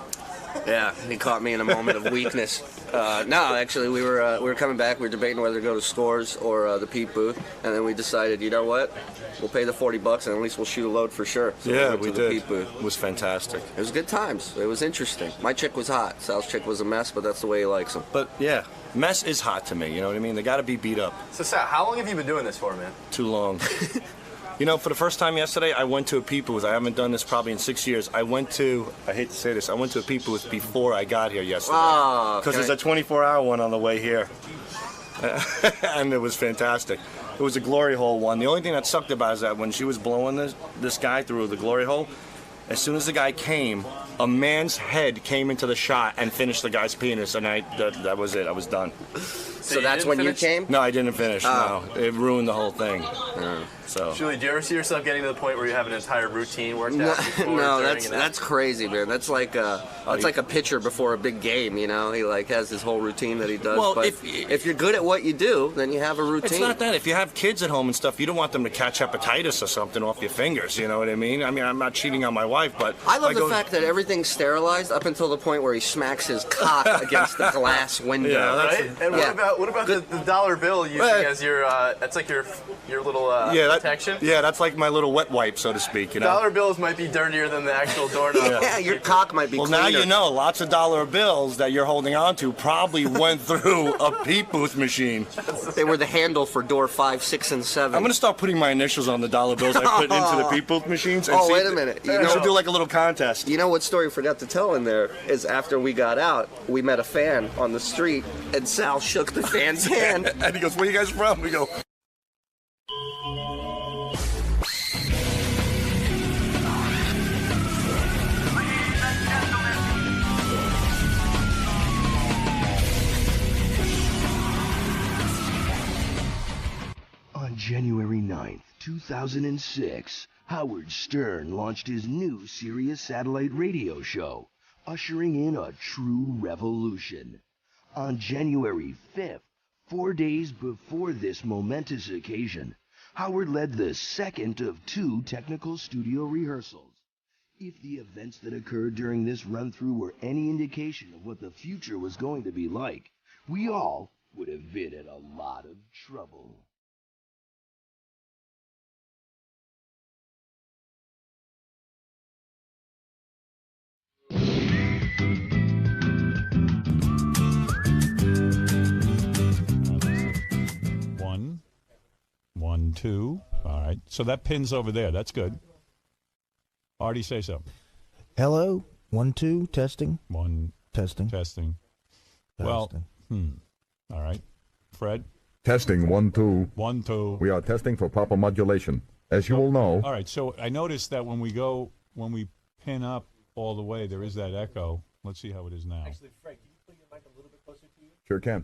Yeah, he caught me in a moment of weakness. No, actually, we were coming back. We were debating whether to go to Scores or the Peep booth, and then we decided, you know what? We'll pay the $40, and at least we'll shoot a load for sure. So Yeah, went we to the did. Peep booth. It was fantastic. It was good times. It was interesting. My chick was hot. Sal's chick was a mess, but that's the way he likes them. But yeah, mess is hot to me. You know what I mean? They got to be beat up. So, Sal, how long have you been doing this for, man? Too long. For the first time yesterday, I went to a peep booth. I haven't done this probably in 6 years. I hate to say this, I went to a peep booth before I got here yesterday. Because there's a 24-hour one on the way here. And it was fantastic. It was a glory hole one. The only thing that sucked about it is that when she was blowing this guy through the glory hole, as soon as the guy came, a man's head came into the shot and finished the guy's penis, and that was it. I was done. So that's when you came? No, I didn't finish. No, it ruined the whole thing. So. Julie, do you ever see yourself getting to the point where you have an entire routine worked out? Before, No, during, that's crazy, man. That's like a pitcher before a big game. He has his whole routine that he does. Well, but if you're good at what you do, then you have a routine. It's not that. If you have kids at home and stuff, you don't want them to catch hepatitis or something off your fingers. You know what I mean? I mean, I'm not cheating on my wife, but I love the fact that everything's sterilized up until the point where he smacks his cock against the glass window. Yeah, right? And what about the dollar bill using as your that's like your little protection? Yeah, that's like my little wet wipe, so to speak. Dollar bills might be dirtier than the actual doorknob. Yeah, your cock might be Well, cleaner. now you know. Lots of dollar bills that you're holding on to probably went through a peep booth machine. They were the handle for door 5, 6, and 7. I'm going to start putting my initials on the dollar bills I put into the peep booth machines. And Wait a minute. You should do like a little contest. You know what story we forgot to tell in there is after we got out, we met a fan on the street, and Sal shook the fan's hand. And he goes, "Where are you guys from?" We go, On January 9th, 2006, Howard Stern launched his new Sirius satellite radio show, ushering in a true revolution. On January 5th, 4 days before this momentous occasion, Howard led the second of 2 technical studio rehearsals. If the events that occurred during this run-through were any indication of what the future was going to be like, we all would have been in a lot of trouble. One, two. All right. So that pin's over there. That's good. Artie, say something. Hello. 1, 2. Testing. 1. Testing. Testing. Well, all right. Fred? Testing 1, 2. 1, 2. We are testing for proper modulation. As you all know. All right. So I noticed that when we pin up all the way, there is that echo. Let's see how it is now. Actually, Fred, can you put your mic a little bit closer to you? Sure can.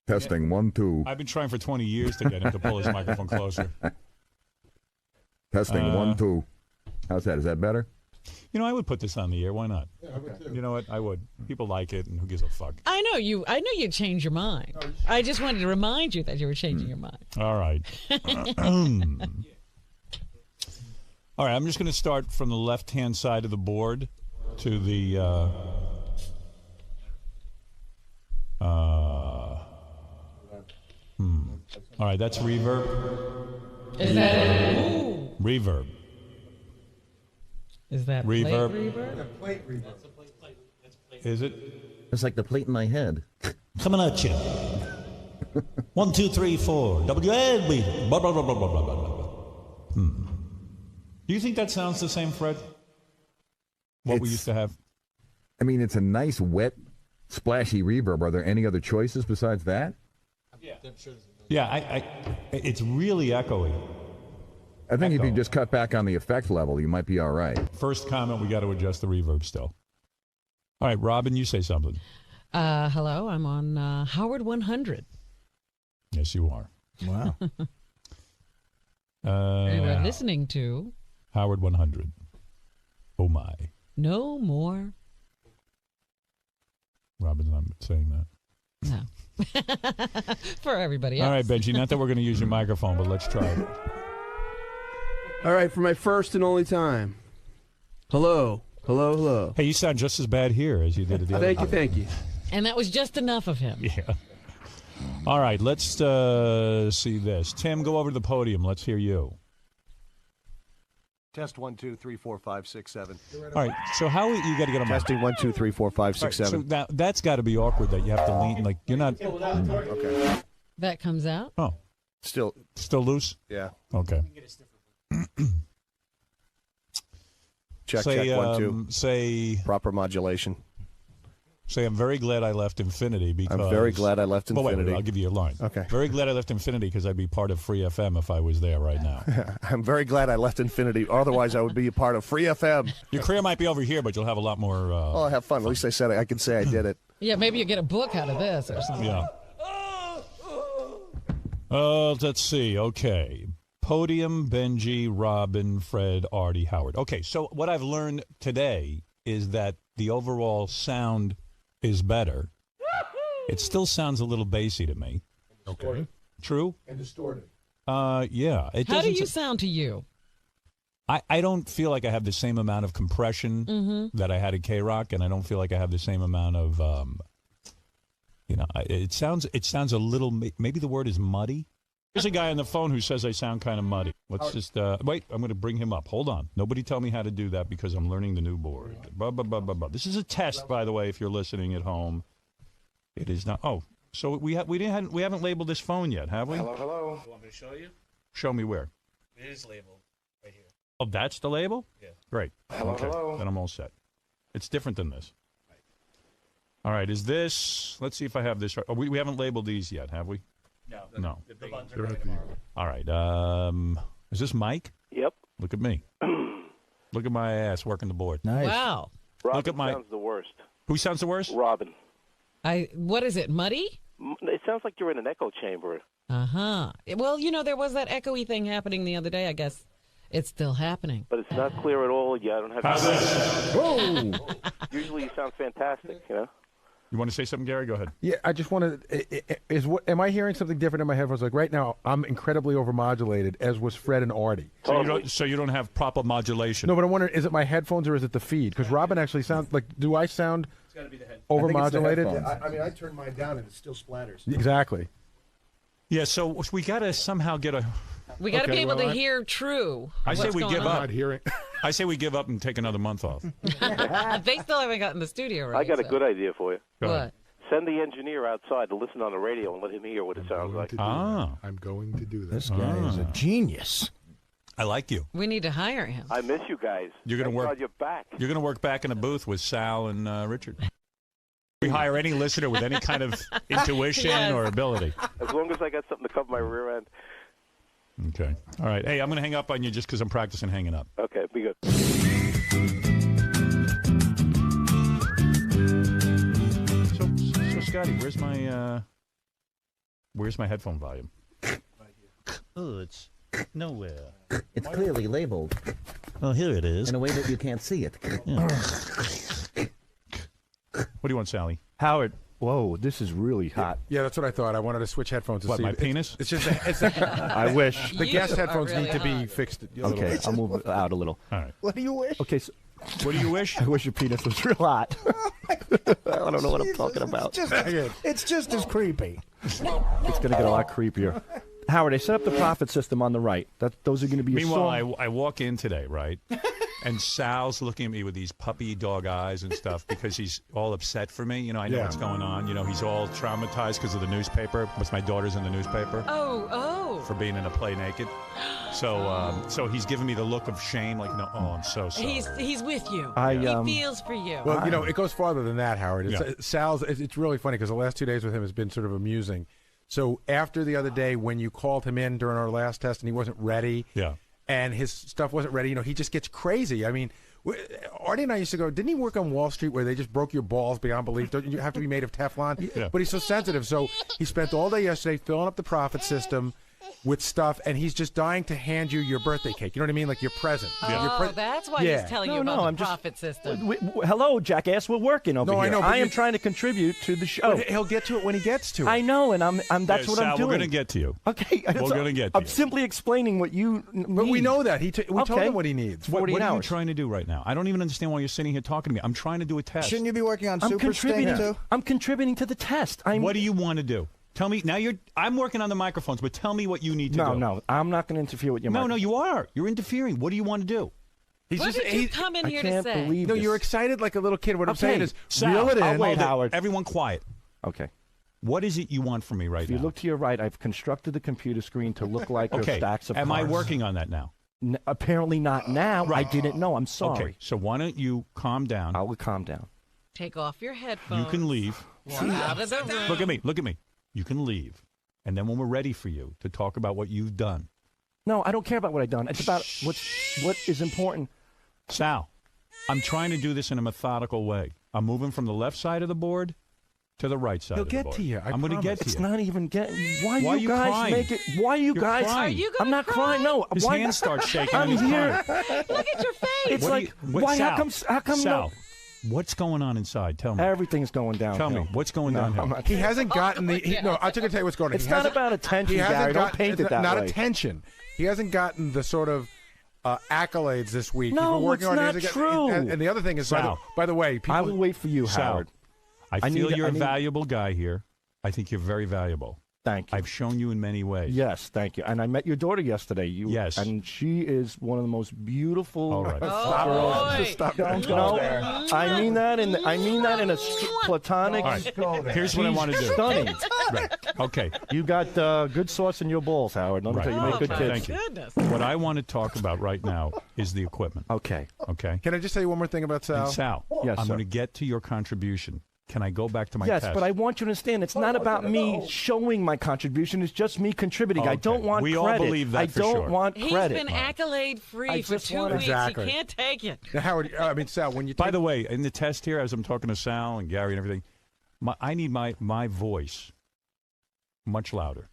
Testing 1, 2. I've been trying for 20 years to get him to pull his microphone closer. Testing 1, 2. How's that? Is that better? You know, I would put this on the air. Why not? Yeah, I would too. You know what? I would. People like it, and who gives a fuck? I know you'd change your mind. I just wanted to remind you that you were changing your mind. All right. All right, I'm just going to start from the left-hand side of the board to the... All right, that's reverb. Is that ooh. Reverb. Is that reverb? Plate reverb. Is it? It's like the plate in my head. Coming at you. 1, 2, 3, 4. WLB. Blah, blah, blah, blah, blah, blah, blah. Do you think that sounds the same, Fred? What we used to have? I mean, it's a nice, wet, splashy reverb. Are there any other choices besides that? Yeah, it's really echoey. I think if you just cut back on the effect level, you might be all right. First comment, we got to adjust the reverb still. All right, Robin, you say something. Hello, I'm on Howard 100. Yes, you are. Wow. And we're listening to Howard 100. Oh, my. No More. Robin's not saying that. No. For everybody else. All right, Benji, not that we're going to use your microphone, but let's try it. All right, for my first and only time. Hello. Hello, hello. Hey, you sound just as bad here as you did at the other time. Thank you. And that was just enough of him. Yeah. All right, let's see this. Tim, go over to the podium. Let's hear you. Test 1, 2, 3, 4, 5, 6, 7. All right, so how you got to get them Testing 1, 2, 3, 4, 5, 6, 7. So that's got to be awkward that you have to lean like you're not. Okay. That comes out. Oh, still loose. Yeah. Okay. Check 1, 2. Say proper modulation. Say, I'm very glad I left Infinity because... I'm very glad I left Infinity. Wait, I'll give you a line. Okay. Very glad I left Infinity because I'd be part of Free FM if I was there right now. I'm very glad I left Infinity. Otherwise, I would be a part of Free FM. Your career might be over here, but you'll have a lot more... I'll have fun. At least I said it. I can say I did it. Yeah, maybe you get a book out of this or something. Yeah. Let's see. Okay. Podium, Benji, Robin, Fred, Artie, Howard. Okay, so what I've learned today is that the overall sound is better. It still sounds a little bassy to me. Okay. True? And distorted. Yeah. How do you sound to you? I don't feel like I have the same amount of compression that I had at K-Rock, and I don't feel like I have the same amount of, it sounds a little, maybe the word is muddy. There's a guy on the phone who says I sound kind of muddy. Let's just, wait, I'm going to bring him up. Hold on. Nobody tell me how to do that because I'm learning the new board. This is a test, by the way, if you're listening at home. It is not, so we haven't labeled this phone yet, have we? Hello, hello. You want me to show you? Show me where. It is labeled right here. Oh, that's the label? Yeah. Great. Hello, okay. hello. Then I'm all set. It's different than this. All right, is this, let's see if I have this right. Oh, we haven't labeled these yet, have we? No. No. All right. Is this Mike? Yep. Look at me. Look at my ass working the board. Nice. Wow. Robin Look at my. sounds the worst. Who sounds the worst? Robin. What is it, muddy? It sounds like you're in an echo chamber. Uh-huh. Well, there was that echoey thing happening the other day, I guess. It's still happening. But it's not clear at all. Yeah, I don't have. How's this? Whoa! Usually you sound fantastic, you know. You want to say something, Gary? Go ahead. Yeah, I just want to. Am I hearing something different in my headphones? Like right now, I'm incredibly overmodulated, as was Fred and Artie. So you don't have proper modulation. No, but I'm wondering, is it my headphones or is it the feed? Because Robin actually sounds like. Do I sound overmodulated? I mean, I turned mine down and it still splatters. Exactly. Yeah, so we got to somehow get a. We got to be able to hear true. I say we give up. Not hearing. I say we give up and take another month off. They still haven't gotten the studio right. I got a good idea for you. What? Send the engineer outside to listen on the radio and let him hear what it sounds like. I'm going to do that. This guy is a genius. I like you. We need to hire him. I miss you guys. You're going to work. God you're back. You're going to work back in a booth with Sal and Richard. We hire any listener with any kind of intuition or ability. As long as I got something to cover my rear end. Okay. All right. Hey, I'm going to hang up on you just because I'm practicing hanging up. Okay, be good. So Scotty, where's my headphone volume? Oh, it's nowhere. It's clearly labeled. Oh, here it is. In a way that you can't see it. Yeah. What do you want, Sally? Howard, whoa, this is really hot. Yeah, that's what I thought. I wanted to switch headphones. To What, see my if penis? It's just. I wish. The guest headphones really need to be hot. fixed. Okay, I'll move it out a little. All right. What do you wish? Okay, so What do you wish? I wish your penis was real hot. I don't know what I'm talking about. It's just as creepy. It's going to get a lot creepier. Howard, I set up the profit system on the right. Those are going to be your Meanwhile, I walk in today, right? And Sal's looking at me with these puppy dog eyes and stuff because he's all upset for me. You know, I know what's going on. You know, he's all traumatized because of the newspaper. Because my daughter's in the newspaper. Oh. For being in a play naked. So he's giving me the look of shame, like, no, oh, I'm so sorry. He's with you. He feels for you. Well, you know, it goes farther than that, Howard. It's, Yeah. Sal's. It's really funny because the last 2 days with him has been sort of amusing. So after the other day when you called him in during our last test and he wasn't ready, and his stuff wasn't ready, you know, he just gets crazy. I mean, Artie and I used to go, didn't he work on Wall Street where they just broke your balls beyond belief? Don't you have to be made of Teflon? Yeah. But he's so sensitive. So he spent all day yesterday filling up the profit system with stuff, and he's just dying to hand you your birthday cake. You know what I mean? Like your present. Oh, that's why he's telling you about the profit system. Hello, jackass. We're working over here. I know. I am trying to contribute to the show. But he'll get to it when he gets to it. I know, and that's what Sal, I'm doing. we're going to get to you. Okay. We're going to get to I'm you. simply explaining what you need. But we know that. We told him what he needs. What are you hours. trying to do right now? I don't even understand why you're sitting here talking to me. I'm trying to do a test. Shouldn't you be working on I'm Super Sting contributing. too? I'm contributing to the test. What do you want to do? Tell me now. I'm working on the microphones, but tell me what you need to do. No, I'm not going to interfere with your. No, you are. You're interfering. What do you want to do? What did you come in here to say? No, you're excited like a little kid. What I'm saying is, Sal, reel it in. I'll wait, Howard. Everyone quiet. Okay. What is it you want from me right If now? you look to your right, I've constructed the computer screen to look like okay. stacks of Am I cards. working on that now? Apparently not now. I didn't know. I'm sorry. Okay, so why don't you calm down? I will calm down. Take off your headphones. You can leave. Walk out of the room. Look at me. You can leave. And then when we're ready for you to talk about what you've done. No, I don't care about what I've done. It's about what is important. Sal, I'm trying to do this in a methodical way. I'm moving from the left side of the board to the right side He'll of the get board. to you. I'm going to get to It's you. not even getting. Why Why are you you guys crying? make it? Why you You're guys? crying. Are you I'm gonna not cry? crying. No. His why hands start shaking. I'm and he's here. crying. Look at your face. It's What like do you- why? Sal, How come? Sal, No? what's going on inside? Tell me. Everything's going down. Tell me. What's going downhill? He hasn't gotten the. No, I'll tell you what's going on. It's He not hasn't- about attention, he hasn't Gary. Don't gotten- paint it that not way. attention. He hasn't gotten the sort of accolades this week. No, He's been working it's on not he hasn't true. And the other thing is, Sal. by the way, people, I will wait for you, Sal, Howard. I feel you're a need- valuable guy here. I think you're very valuable. Thank you. I've shown you in many ways. Yes, thank you. And I met your daughter yesterday. Yes. And she is one of the most beautiful All right. girls. Stop. Don't Go know. there. I mean that in a platonic. All right. Here's what I want to do. Stunning. Right. Okay. You got good sauce in your balls, Howard. Let me Right. tell you, you make good my kids. Thank you. goodness. What I want to talk about right now is the equipment. Okay. Okay. Can I just tell you one more thing about Sal? And Sal, Yes, I'm sir. going to get to your contribution. Can I go back to my Yes, test? but I want you to understand it's not about me showing my contribution. It's just me contributing. I Okay. don't want We credit. all believe that I for don't sure. want He's credit. been accolade I free for just 2 want- weeks. Exactly. He can't take it. Now, Howard, I mean, Sal, when you By the way, in the test here, as I'm talking to Sal and Gary and everything, I need my voice much louder.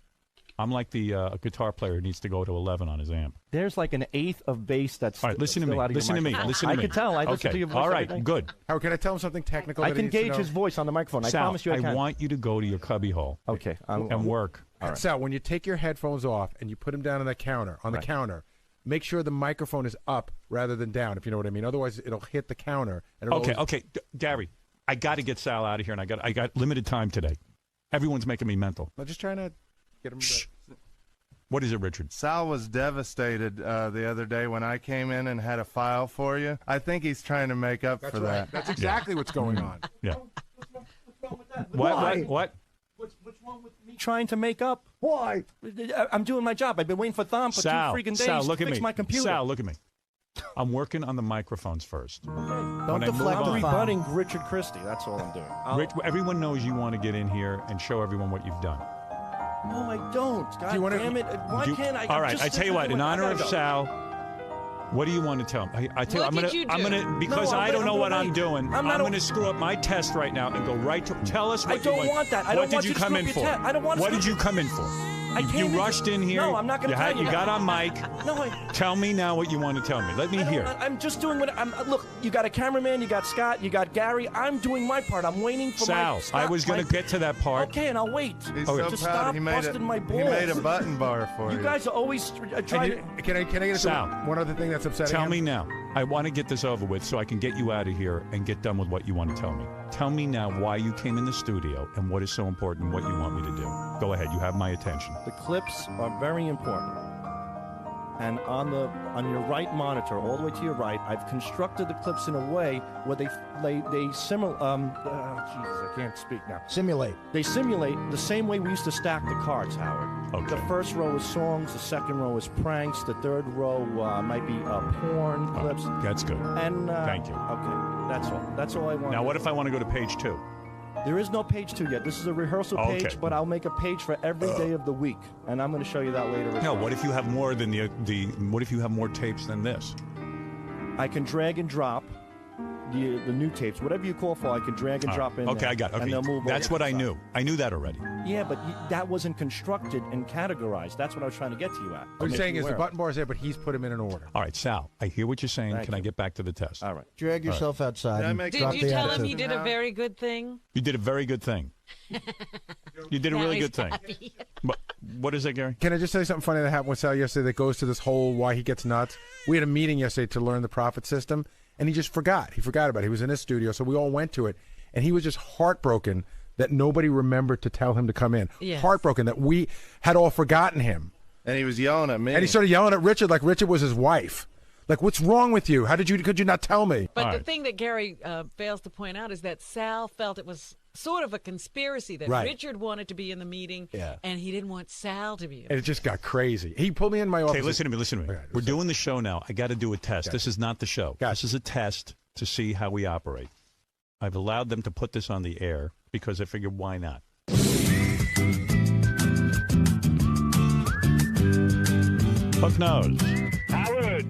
I'm like the guitar player who needs to go to 11 on his amp. There's like an eighth of bass that's. All right, listen to me. Listen to me. Listen to me. I can tell. I listen to your voice. All every right, day. good. Howard, can I tell him something technical? I that he can needs to gauge know? his voice on the microphone. Sal, I promise you I can. want you to go to your cubbyhole. Okay. And work. All right. Sal, when you take your headphones off and you put them down on the counter, make sure the microphone is up rather than down, if you know what I mean. Otherwise, it'll hit the counter. And Okay. Gary, I got to get Sal out of here, and I got limited time today. Everyone's making me mental. I'm just trying to get him. What is it, Richard? Sal was devastated the other day when I came in and had a file for you. I think he's trying to make up for that. That's exactly what's going on. Yeah. Why? What? What's wrong with me trying to make up? Why? I'm doing my job. I've been waiting for Thom for 2 freaking days Sal, look to at fix me. my computer. Sal, look at me. I'm working on the microphones first. Don't deflect. I'm rebutting Richard Christie. That's all I'm doing. Everyone knows you want to get in here and show everyone what you've done. No, I don't. God damn it. Why can't I? All right, I tell you what. In honor of Sal, what do you want to tell me? I tell What you, did you do? I'm gonna because No, I don't know what I'm I'm doing. I'm going to screw up my test right now and go right to. Tell us what I don't want that. I what don't did want you you to come screw in up for? your test. I don't want to What screw did you up- come in for? You rushed in here. No, I'm not going to tell you. You got on mic. No, Tell me now what you want to tell me. Let me hear. I'm just doing what I'm. Look, you got a cameraman, you got Scott, you got Gary. I'm doing my part. I'm waiting for Sal, my. I was going to get to that part. Okay, and I'll wait. He's Okay. so Just proud. stop He made busting my balls. He made a button bar for you. You guys are always trying to. Can I get into Sal, one other thing that's upsetting Tell him? me now. I want to get this over with so I can get you out of here and get done with what you want to tell me. Tell me now why you came in the studio and what is so important and what you want me to do. Go ahead. You have my attention. The clips are very important. And on your right monitor, all the way to your right, I've constructed the clips in a way where they simulate. Jesus, I can't speak now. Simulate. They simulate the same way we used to stack the cards, Howard. Okay. The first row is songs, the second row is pranks, the third row might be porn clips. That's good. And Thank you. Okay, that's all. That's all I want. Now, what if I want to go to page 2? There is no page 2 yet. This is a rehearsal page, Okay. but I'll make a page for every day of the week, and I'm going to show you that later. as No, well. what if you have more than the what if you have more tapes than this? I can drag and drop the new tapes, whatever you call for. I can drag and All drop right. in. Okay, there, I got it. And Okay. they'll move That's over what to I the knew. I knew that already. side. Yeah, but that wasn't constructed and categorized. That's what I was trying to get to you at. What Make he's saying you is the aware. button bar is there, but he's put them in an order. All right, Sal, I hear what you're saying. Thank Can I you. get back to the test? All right. Drag yourself outside. And Did drop you the tell him attitude. he did a very good thing? You did a very good thing. You did a Now really he's good thing. happy. What is that, Gary? Can I just tell you something funny that happened with Sal yesterday that goes to this whole why he gets nuts? We had a meeting yesterday to learn the profit system, and he just forgot. He forgot about it. He was in his studio, so we all went to it, and he was just heartbroken that nobody remembered to tell him to come in. Yes. Heartbroken that we had all forgotten him. And he was yelling at me. And he started yelling at Richard like Richard was his wife. Like, what's wrong with you? Could you not tell me? But the thing that Gary fails to point out is that Sal felt it was sort of a conspiracy that Right. Richard wanted to be in the meeting, Yeah. and he didn't want Sal to be in And it just got crazy. He pulled me in my office. Okay, listen to me. Okay, We're doing the show now. I got to do a test. This is not the show. This is a test to see how we operate. I've allowed them to put this on the air because I figured, why not? Hook nose. Howard.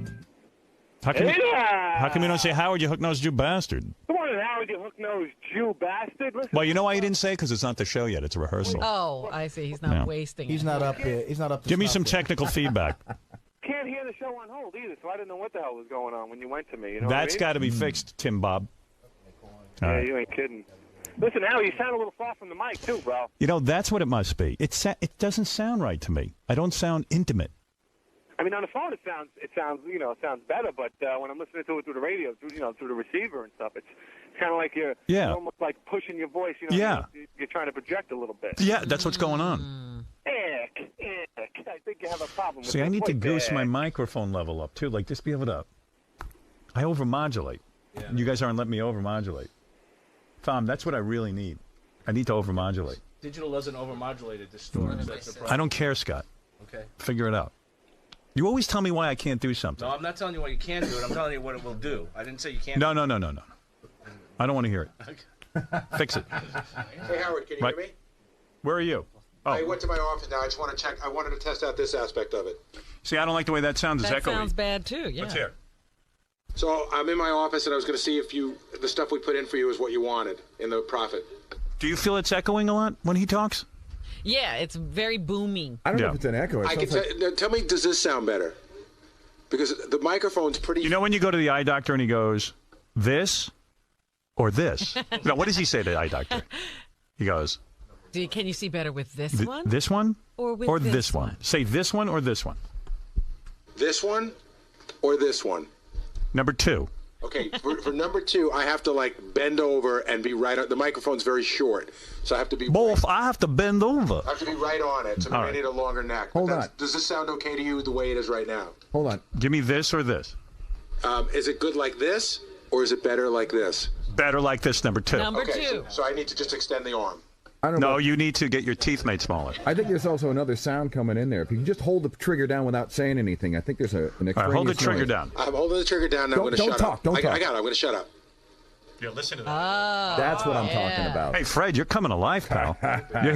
How come, Hey there. how come you don't say Howard, you hook-nosed Jew bastard? Come on, Howard, you hook-nosed Jew bastard. Listen. Well, you know why you didn't say? Because it's not the show yet. It's a rehearsal. Oh, I see. He's not Yeah. wasting He's it. not up here. He's not up to Give me snuff some yet. technical feedback. Can't hear the show on hold either, so I didn't know what the hell was going on when you went to me. You know That's what got to be fixed, Tim Bob. All Yeah, right. you ain't kidding. Listen, Howard, you sound a little far from the mic too, bro. You know, that's what it must be. It doesn't sound right to me. I don't sound intimate. I mean, on the phone it sounds better, but when I'm listening to it through the radio, through the receiver and stuff, it's kind of like you're almost like pushing your voice. Yeah. You're trying to project a little bit. Yeah, that's what's going on. Ick. I think you have a problem with See, I your need to voice. goose my microphone level up, too. Like, just be able to... I overmodulate. You guys aren't letting me overmodulate. Tom, that's what I really need. I need to overmodulate. Digital doesn't overmodulate, it distorts. That's the problem. I don't care, Scott. Okay. Figure it out. You always tell me why I can't do something. No, I'm not telling you what you can't do it. I'm telling you what it will do. I didn't say you can't. No. I don't want to hear it. Fix it. Hey, Howard, can you Right. hear me? Where are you? I went to my office now. I just want to check. I wanted to test out this aspect of it. See, I don't like the way that sounds. That It's echoey. sounds bad too. Yeah. Let's hear. So I'm in my office, and I was going to see if the stuff we put in for you is what you wanted in the profit. Do you feel it's echoing a lot when he talks? Yeah, it's very booming. I don't know if it's an echo. I can tell me, does this sound better? Because the microphone's pretty. You know when you go to the eye doctor and he goes, this or this? No, what does he say to the eye doctor? He goes, Can you see better with this one? This one? Or with this one? Say this one or this one? This one or this one? Number 2. Okay, for number 2, I have to like bend over and be right on. The microphone's very short, so I have to be. Both, I have to bend over. I have to be right on it, so maybe I need a longer neck. Hold on. Does this sound okay to you the way it is right now? Hold on. Give me this or this. Is it good like this, or is it better like this? Better like this, number 2. Number 2. So I need to just extend the arm. I don't know. No, you need to get your teeth made smaller. I think there's also another sound coming in there. If you can just hold the trigger down without saying anything, I think there's an extraneous All right, hold the trigger noise. down. I'm holding the trigger down. Now I'm going to shut up. Don't talk. I got it. I'm going to shut up. Yeah, listen to that. Oh, That's what I'm talking about. Hey, Fred, you're coming alive, pal.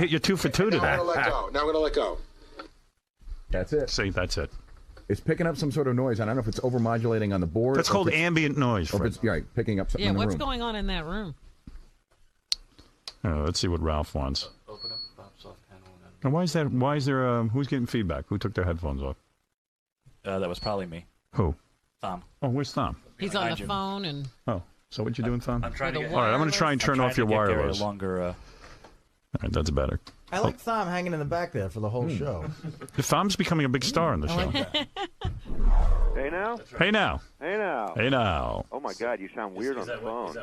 You're 2 for 2 today. Now I'm going to let go. Now I'm going to let go. That's it. See, that's it. It's picking up some sort of noise. I don't know if it's overmodulating on the board. That's called ambient noise, Or Fred. if it's picking up something in the what's room. going on in that room? Let's see what Ralph wants. And why is there who's getting feedback? Who took their headphones off? That was probably me. Who? Thom. Oh, where's Thom? He's on the phone and. Oh, so what you doing, Thom? I'm trying to get. All right, I'm going to try and turn off your wireless. Longer. All right, that's better. I like Thom hanging in the back there for the whole show. Thom's becoming a big star on the show. Hey now. Hey now. Hey now. Hey now. Oh my God, you sound weird on the phone.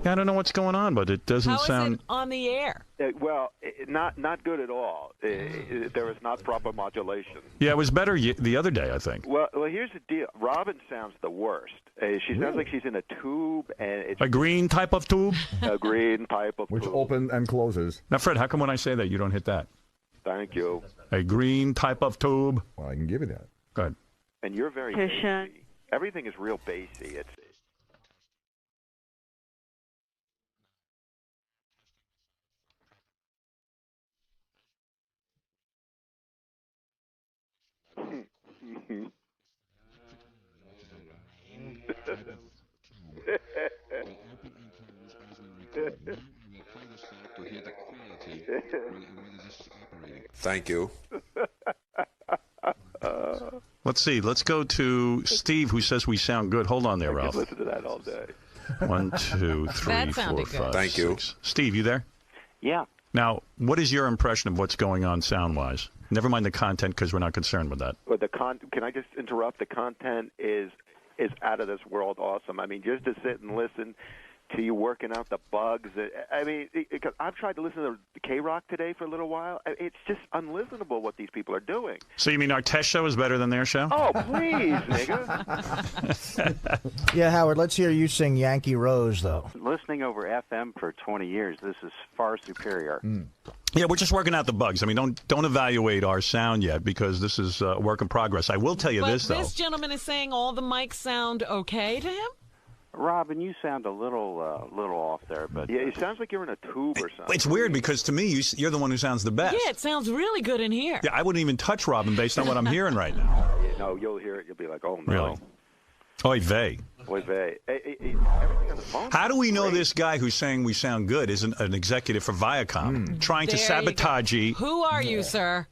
Yeah, I don't know what's going on, but it doesn't How is sound. it on the air? Well, not good at all. There is not proper modulation. Yeah, it was better the other day, I think. Well, here's the deal. Robin sounds the worst. She sounds like she's in a tube, and it's A green type of tube? a green type of Which tube. opens and closes. Now, Fred, how come when I say that you don't hit that? Thank you. A green type of tube? Well, I can give you that. Go ahead. And you're very bassy. Everything is real bassy. It's Thank you. Let's see. Let's go to Steve, who says we sound good. Hold on there, I Ralph. could listen to that all day. 1, 2, 3, That 4, sounded 5, good. Thank you. 6. Steve, you there? Yeah. Now, what is your impression of what's going on sound-wise? Never mind the content, because we're not concerned with that. But can I just interrupt? The content is out of this world awesome. I mean, just to sit and listen to you working out the bugs. I mean, because I've tried to listen to K-Rock today for a little while. It's just unlistenable what these people are doing. So you mean our test show is better than their show? Oh, please, nigga. Yeah, Howard, let's hear you sing Yankee Rose, though. Listening over FM for 20 years, this is far superior. Yeah, we're just working out the bugs. I mean, don't evaluate our sound yet, because this is a work in progress. I will tell you But this, though. this gentleman is saying all the mics sound okay to him? Robin, you sound a little off there, but Yeah, it sounds like you're in a tube or something. It's weird, because to me, you're the one who sounds the best. Yeah, it sounds really good in here. Yeah, I wouldn't even touch Robin based on what I'm hearing right now. No, you'll hear it. You'll be like, oh, no. Really? Oy vey. Oy vey. Everything on the phone. How do we know this guy who's saying we sound good isn't an executive for Viacom trying to There you sabotage you? Who are you, sir?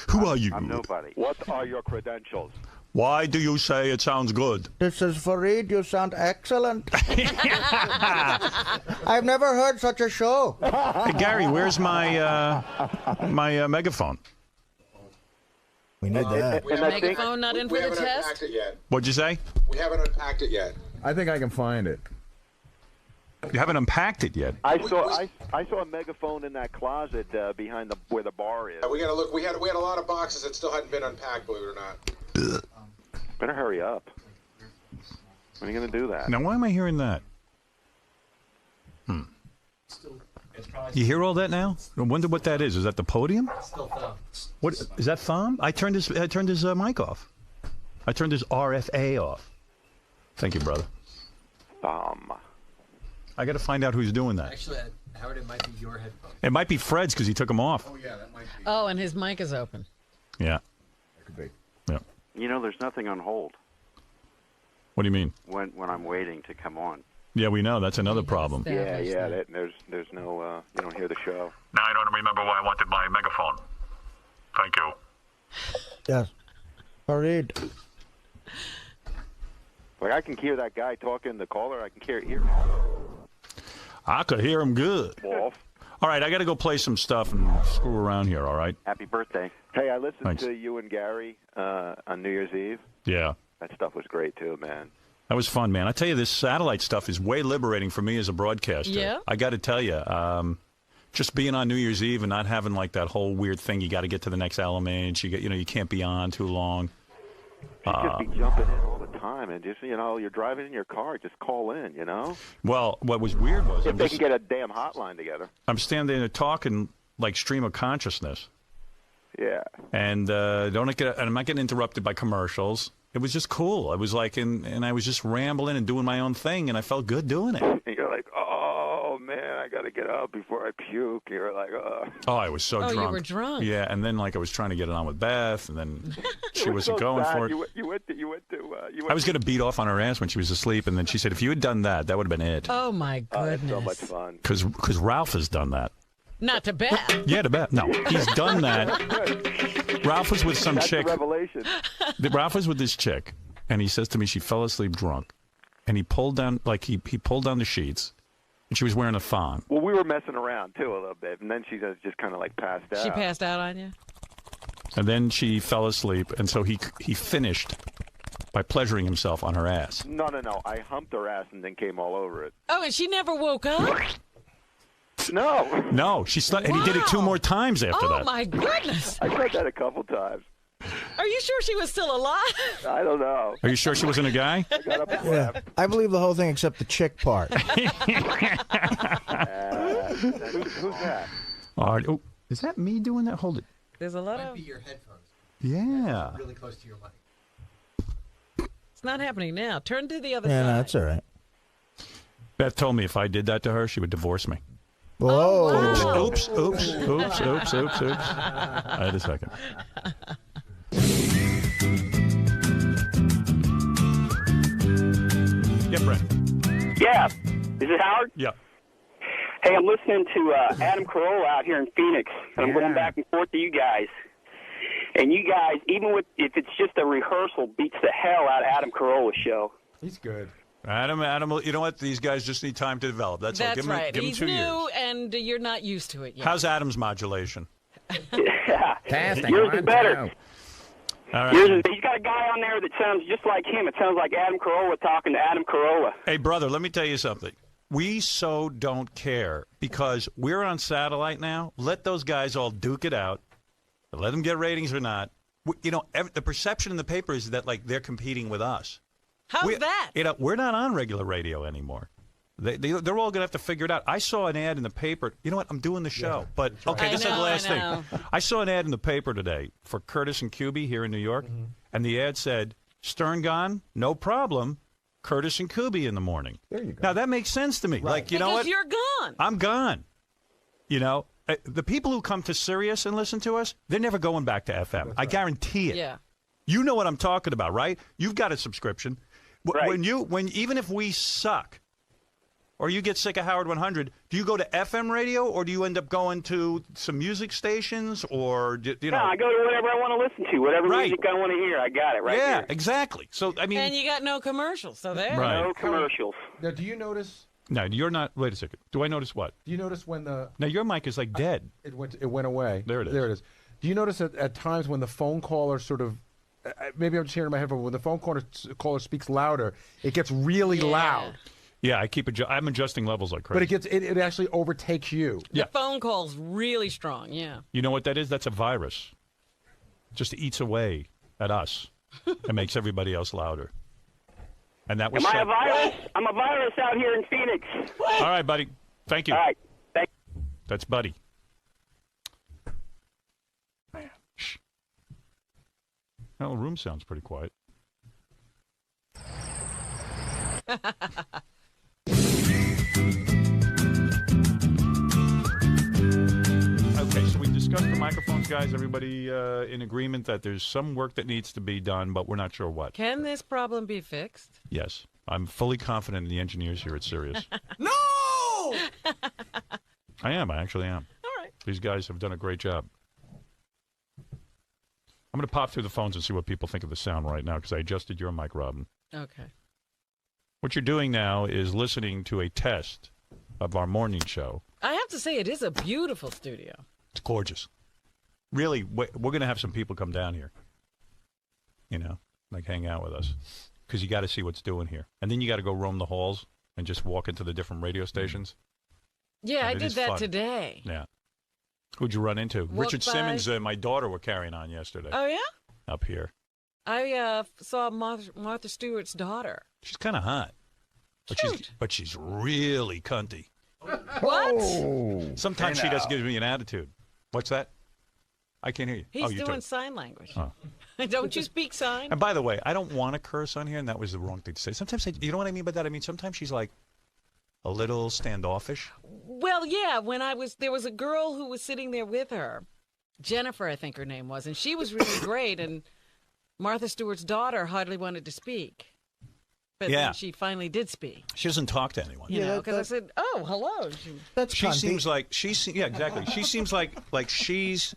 Who are you? I'm nobody. What are your credentials? Why do you say it sounds good? This is Fareed. You sound excellent. I've never heard such a show. Hey, Gary, where's my megaphone? We need that. Megaphone not in for the haven't test? unpacked it yet. What'd you say? We haven't unpacked it yet. I think I can find it. You haven't unpacked it yet. I saw a megaphone in that closet behind where the bar is. We gotta look. We had a lot of boxes that still hadn't been unpacked. Believe it or not. Better hurry up. When are you going to do that? Now, why am I hearing that? You hear all that now? I wonder what that is. Is that the podium? Still Thom. What is that? Thom? I turned his mic off. I turned his RFA off. Thank you, brother. Thom. I got to find out who's doing that. Actually, Howard, it might be your headphones. It might be Fred's because he took them off. Oh yeah, that might be. Oh, and his mic is open. Yeah. That could be. Yeah. You know, there's nothing on hold What do you mean? when I'm waiting to come on. Yeah, we know. That's another problem. Yeah. There's no. You don't hear the show. Now I don't remember why I wanted my megaphone. Thank you. Yes. Farid. Like, I can hear that guy talking, the caller. I can hear him. I could hear him good. Wolf. All right, I got to go play some stuff and screw around here, all right? Happy birthday. Hey, I listened Thanks. to you and Gary on New Year's Eve. Yeah. That stuff was great, too, man. That was fun, man. I tell you, this satellite stuff is way liberating for me as a broadcaster. Yeah. I got to tell you, just being on New Year's Eve and not having like that whole weird thing. You got to get to the next element. You can't be on too long. You just be jumping in all the time, and just you're driving in your car, just call in. Well, what was weird was if they can get a damn hotline together. I'm standing there talking like stream of consciousness. Yeah. And I'm not getting interrupted by commercials. It was just cool. I was like, and I was just rambling and doing my own thing, and I felt good doing it. And you're like, oh man, I got to get up before I puke. You're like, oh. Oh, I was so drunk. Oh, you were drunk. Yeah, and then like I was trying to get it on with Beth, and then she wasn't so going sad. for it. You went to. I was going to beat off on her ass when she was asleep, and then she said, if you had done that, that would have been it. Oh my goodness. That's so much fun. Because Ralph has done that. Not to Beth. Yeah, to Beth. No, he's done that. Ralph was with some That's chick. A revelation. Ralph was with this chick, and he says to me she fell asleep drunk, and he pulled down he pulled down the sheets, and she was wearing a thong. Well, we were messing around too a little bit, and then she just kind of like passed out. She passed out on you? And then she fell asleep, and so he finished by pleasuring himself on her ass. No. I humped her ass and then came all over it. Oh, and she never woke up? No, she slept, and he did it 2 more times after that. Oh my goodness! I tried that a couple times. Are you sure she was still alive? I don't know. Are you sure she wasn't a guy? I got up and Yeah, left. I believe the whole thing except the chick part. Who's that? Oh, is that me doing that? Hold it. There's a lot of. Might be your headphones. Yeah. Really close to your mic. It's not happening now. Turn to the other Yeah, side. no, that's all right. Beth told me if I did that to her, she would divorce me. Whoa. wow. Oops. Wait a second. Yeah, Brent. Yeah. Is it Howard? Yeah. Hey, I'm listening to Adam Carolla out here in Phoenix, and I'm going back and forth to you guys. And you guys, even if it's just a rehearsal, beats the hell out of Adam Carolla's show. He's good. Adam, you know what? These guys just need time to develop. That's all. Give right. Give He's him 2 new, years. and you're not used to it yet. How's Adam's modulation? Testing. Yours is 1, better. 2. All right. He's got a guy on there that sounds just like him. It sounds like Adam Carolla talking to Adam Carolla. Hey, brother, let me tell you something. We so don't care because we're on satellite now. Let those guys all duke it out. Let them get ratings or not. The perception in the paper is that like they're competing with us. How's that? We're not on regular radio anymore. They're all going to have to figure it out. I saw an ad in the paper. You know what? I'm doing the show. But, okay, this is the last thing. I saw an ad in the paper today for Curtis and Kuby here in New York, and the ad said, Stern gone? No problem. Curtis and Kuby in the morning. There you go. Now, that makes sense to me. Right. Like, you know what? Because you're gone. I'm gone. The people who come to Sirius and listen to us, they're never going back to FM. I guarantee it. Yeah. You know what I'm talking about, right? You've got a subscription. Right. Even if we suck, or you get sick of Howard 100, do you go to FM radio, or do you end up going to some music stations, or No, I go to whatever I want to listen to, whatever music I want to hear. I got it right Yeah, here. exactly. So I mean, And you got no commercials, so there. Right. No commercials. Now, do you notice? No, you're not. Wait a second. Do I notice what? Do you notice when the? Now your mic is like dead. It went away. There it is. There it is. Do you notice at times when the phone caller sort of, maybe I'm just hearing in my head, but when the phone caller speaks louder, it gets really loud. Yeah, I'm adjusting levels like crazy. But it actually overtakes you. The phone call's really strong, yeah. You know what that is? That's a virus. It just eats away at us and makes everybody else louder. And that was. Am I a virus? I'm a virus out here in Phoenix. All right, buddy. Thank you. All right. Thank you. That's Buddy. Man, shh. Well, the room sounds pretty quiet. Okay, so we discussed the microphones, guys. Everybody in agreement that there's some work that needs to be done, but we're not sure what. Can this problem be fixed? Yes. I'm fully confident in the engineers here at Sirius. No! I am. I actually am. All right. These guys have done a great job. I'm going to pop through the phones and see what people think of the sound right now because I adjusted your mic, Robin. Okay. What you're doing now is listening to a test of our morning show. I have to say, it is a beautiful studio. It's gorgeous. Really, we're going to have some people come down here, you know, like hang out with us because you got to see what's doing here. And then you got to go roam the halls and just walk into the different radio stations. Yeah, I And it did is that fun. today. Yeah. Who'd you run into? Walked Richard by- Simmons and my daughter were carrying on yesterday. Oh, yeah? Up here. I saw Martha Stewart's daughter. She's kind of hot. But she's really cunty. What? Sometimes Hey, she does now. give me an attitude. What's that? I can't hear you. He's oh, you're doing talking. sign language. Oh. Don't you speak sign? And by the way, I don't want to curse on here, and that was the wrong thing to say. Sometimes, you know what I mean by that? I mean, sometimes she's like a little standoffish. Well, yeah, there was a girl who was sitting there with her. Jennifer, I think her name was, and she was really great, and Martha Stewart's daughter hardly wanted to speak. But Yeah. then she finally did speak. She doesn't talk to anyone. You know, because I said, "Oh, hello." She seems like yeah, exactly. She seems like she's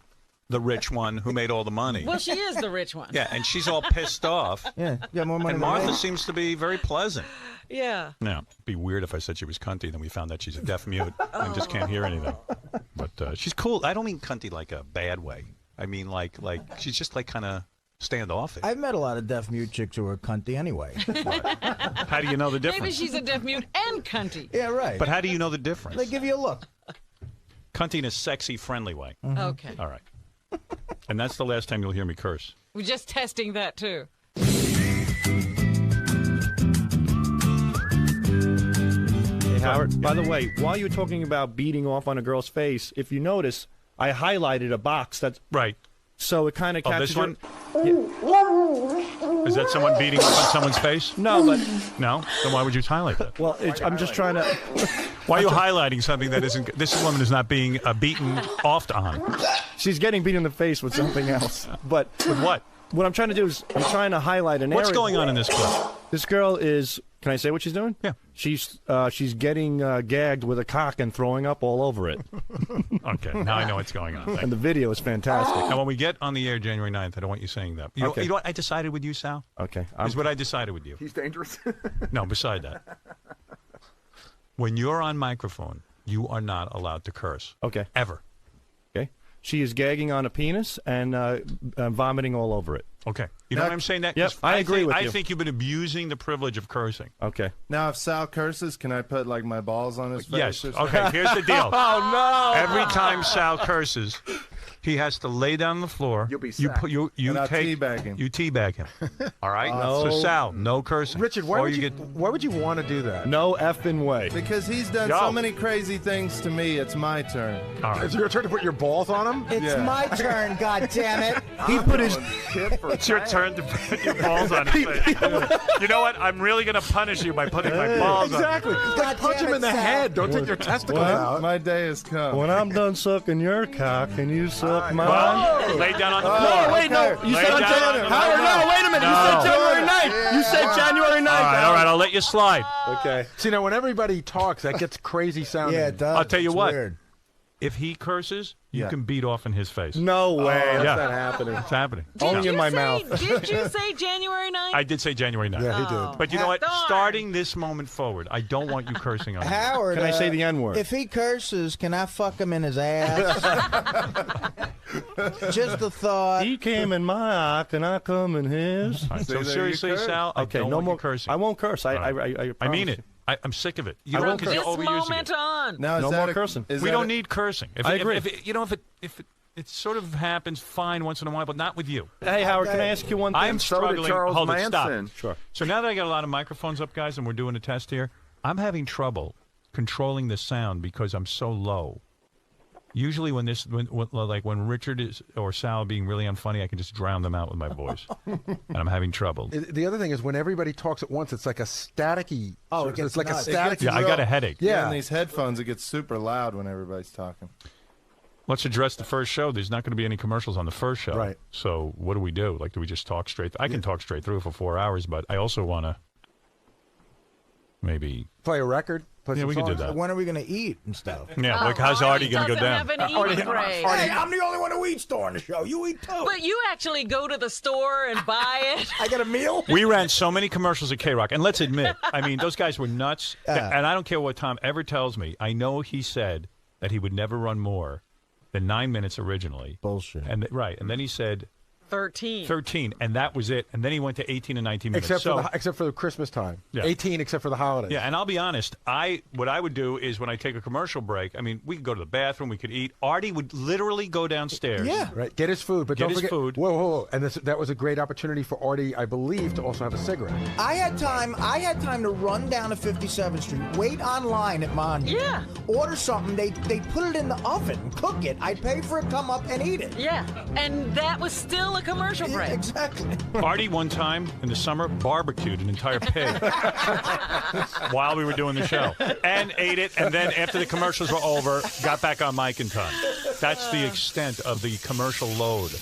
the rich one who made all the money. Well, she is the rich one. Yeah, and she's all pissed off. Yeah, yeah, more money. And than Martha me. seems to be very pleasant. Yeah. Now, it'd be weird if I said she was cunty, then we found out she's a deaf mute and just can't hear anything. But she's cool. I don't mean cunty like a bad way. I mean like she's just like kind of standoffish. I've met a lot of deaf mute chicks who are cunty anyway. How do you know the Maybe difference? she's a deaf mute and cunty. Yeah, right. But how do you know the difference? They give you a look. Cunty in a sexy, friendly way. Okay. All right. And that's the last time you'll hear me curse. We're just testing that, too. Hey, Howard, by the way, while you were talking about beating off on a girl's face, if you notice, I highlighted a box that's... Right. So it kind of Oh, catches this one? Yeah. Is that someone beating up on someone's face? No, but... No? Then why would you highlight that? Well, I'm just trying to... Why are you highlighting something that isn't... This woman is not being beaten off on. She's getting beat in the face with something else. But... With what? What I'm trying to do is I'm trying to highlight an area. What's going on in this clip? This girl is... Can I say what she's doing? Yeah. She's getting gagged with a cock and throwing up all over it. Okay, now I know what's going on. And the video is fantastic. Now, when we get on the air January 9th, I don't want you saying that. You, Okay. know, you know what I decided with you, Sal? Okay. Is what I decided with you. He's dangerous. No, beside that. When you're on microphone, you are not allowed to curse. Okay. Ever. Okay. She is gagging on a penis and vomiting all over it. Okay. You know what I'm saying? That Yep, I agree with you. I think you've been abusing the privilege of cursing. Okay. Now, if Sal curses, can I put like my balls on his face? Yes. or something? Okay, here's the deal. Oh, no. Every time Sal curses, he has to lay down on the floor. You'll be you sacked. put you And I'll take teabag him. You teabag him. All right. No. So Sal, no cursing. Richard, why Or would you you, get why would you want to do that? No effing way. Because he's done Yo. so many crazy things to me, it's my turn. all right. Is it your turn to put your balls on him? It's Yeah. my turn, God damn it! He put his... It's your turn to put your balls on his face. You know what? I'm really going to punish you by putting my balls on. Exactly. Like, punch him in the head. Don't take your testicles out. My day has come. When I'm done sucking your cock, can you suck mine? Well, lay down on the floor. No, wait, no. You Lay said on down January. on the Howard, floor. no, wait a minute. You said No. January 9th. You said January 9th. All right, I'll let you slide. Okay. See, now, when everybody talks, that gets crazy sounding. Yeah, it does. I'll tell you It's what. Weird. If he curses, you Yeah. can beat off in his face. No way. That's Yeah. not happening. It's happening. Only in my mouth. Did you say January 9th? I did say January 9th. Yeah, he Oh. did. But you know what? Darn. Starting this moment forward, I don't want you cursing on me. Howard, Can I say the N-word? If he curses, can I fuck him in his ass? Just a thought. He came in my eye, and I come in his. All right, See, so there you seriously, curse. Sal, I Okay, don't no want more you cursing. I won't curse. I mean promise it. I'm sick of it. You I know, won't because This you're overusing moment it. on. Now, is No that more a- cursing. is We that don't a- need cursing. If I it- agree. If it sort of happens, fine once in a while, but not with you. Hey, Howard, can I ask you one thing? I'm So did struggling. Charles Hold it, Manson. stop. Sure. So now that I got a lot of microphones up, guys, and we're doing a test here, I'm having trouble controlling the sound because I'm so low. Usually when Richard is or Sal being really unfunny, I can just drown them out with my voice. And I'm having trouble. The other thing is when everybody talks at once, it's like a staticky. Oh, it it's gets like nuts. a static. Yeah, I got a headache. Yeah, Yeah. in these headphones, it gets super loud when everybody's talking. Let's address the first show. There's not going to be any commercials on the first show. Right. So what do we do? Like, do we just talk straight? I can talk straight through for 4 hours, but I also want to maybe. Play a record. Play Yeah, some we could do songs. that. When are we going to eat and stuff? Yeah, like how's Artie going to go down? Doesn't have an eating break. Hey, I'm the only one who eats during the show. You eat too. But you actually go to the store and buy it. I get a meal. We ran so many commercials at K-Rock, and let's admit, I mean, those guys were nuts. And I don't care what Tom ever tells me. I know he said that he would never run more than 9 minutes originally. Bullshit. And and then he said 13, and that was it. And then he went to 18 and 19 minutes. Except for the Christmas time. Yeah. 18 except for the holidays. Yeah, and I'll be honest. What I would do is when I take a commercial break, I mean, we could go to the bathroom, we could eat. Artie would literally go downstairs. Yeah, right. Get his food, but Get don't his forget. food. Whoa. And that was a great opportunity for Artie, I believe, to also have a cigarette. I had time to run down to 57th Street, wait online at Monument. Yeah. Order something. They put it in the oven, cook it. I'd pay for it, come up and eat it. Yeah, and that was still a commercial break. Exactly. Artie one time in the summer barbecued an entire pig while we were doing the show and ate it, and then after the commercials were over, got back on mic in time. That's the extent of the commercial load.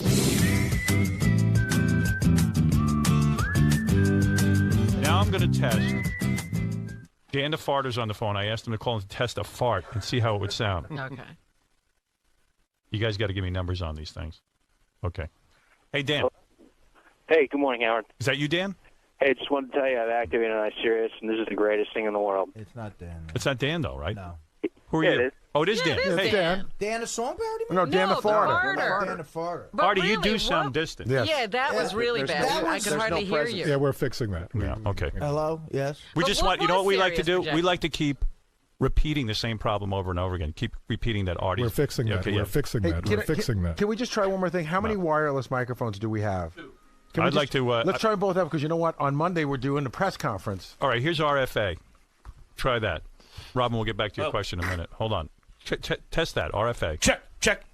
Now I'm going to test. Dan the farter's on the phone. I asked him to call and test a fart and see how it would sound. Okay. You guys got to give me numbers on these things. Okay. Hey, Dan. Hey, good morning, Howard. Is that you, Dan? Hey, just wanted to tell you I've activated on Sirius, and this is the greatest thing in the world. It's not Dan. It's not Dan, though, right? No. Who are Yeah, you? it is. Oh, it is Dan. It is Hey, Dan. Dan the song parody? No, Dan the farter. Dan the farter. But Artie, you really, do sound distant. Yes. Yeah, that was really bad. I could hardly hear you. Yeah, we're fixing that. Yeah, okay. Hello? Yes? We But just what want, you know was what we like to Sirius do? We project? like to keep repeating the same problem over and over again. Keep repeating that Artie. We're fixing that. Okay, We're yeah. fixing Hey, that. can We're I- fixing that. Can we just try one more thing? How many wireless microphones do we have? Can we I'd like to, let's try them both out because you know what? On Monday we're doing the press conference. All right, here's RFA. Try that. Robin, we'll get back to your question in a minute. Hold on. Test that, RFA. Check.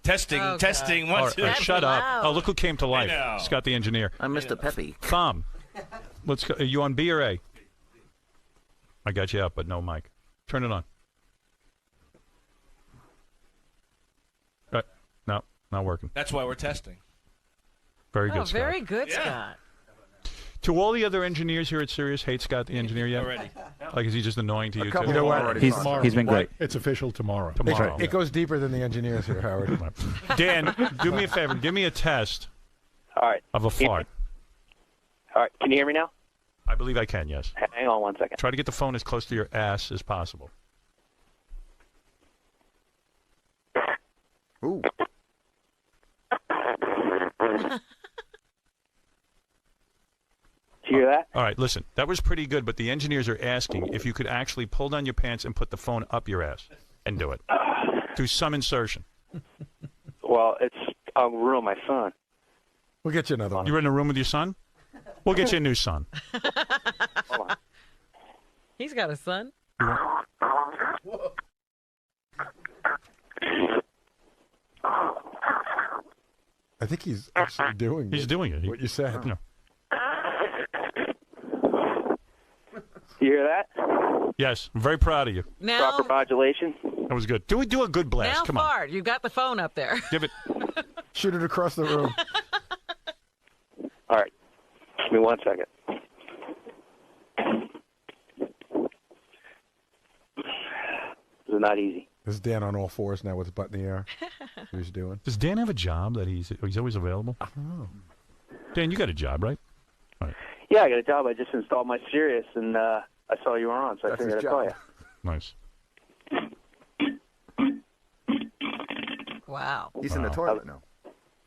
Testing. Oh, testing. God. One, two. Shut up. Oh, look who came to life. know. Scott the engineer. I'm Mr. Peppy. Thumb. Let's go. Are you on B or A? I got you up, but no mic. Turn it on. No, not working. That's why we're testing. Very good, Oh, Scott. very good, Scott. To all the other engineers here at Sirius, hate Scott the engineer yet? Already. Like, is he just annoying to you couple too? You know what? Already He's- tomorrow. he's been great. It's official tomorrow. Tomorrow. It goes deeper than the engineers here, Howard. Dan, do me a favor. Give me a test All right. of a fart. All right. Can you hear me now? I believe I can, yes. Hang on 1 second. Try to get the phone as close to your ass as possible. Ooh. Did you hear that? All right, listen. That was pretty good, but the engineers are asking if you could actually pull down your pants and put the phone up your ass and do it. Do some insertion. Well, I'll ruin my phone. We'll get you another one. You're in a room with your son? We'll get you a new son. Hold on. He's got a son. I think he's actually doing He's doing it. what you said. No. You hear that? Yes, I'm very proud of you. Now, Proper modulation. That was good. Do a good blast. now Come on. fart. You got the phone up there. Give it. Shoot it across the room. All right. Give me 1 second. This is not easy. This is Dan on all fours now with his butt in the air. What he's doing. Does Dan have a job that he's always available? I don't know. Dan, you got a job, right? Yeah, I got a job. I just installed my Sirius, and I saw you were on, so That's I figured his I'd call job. you. Nice. Wow. He's in the toilet now.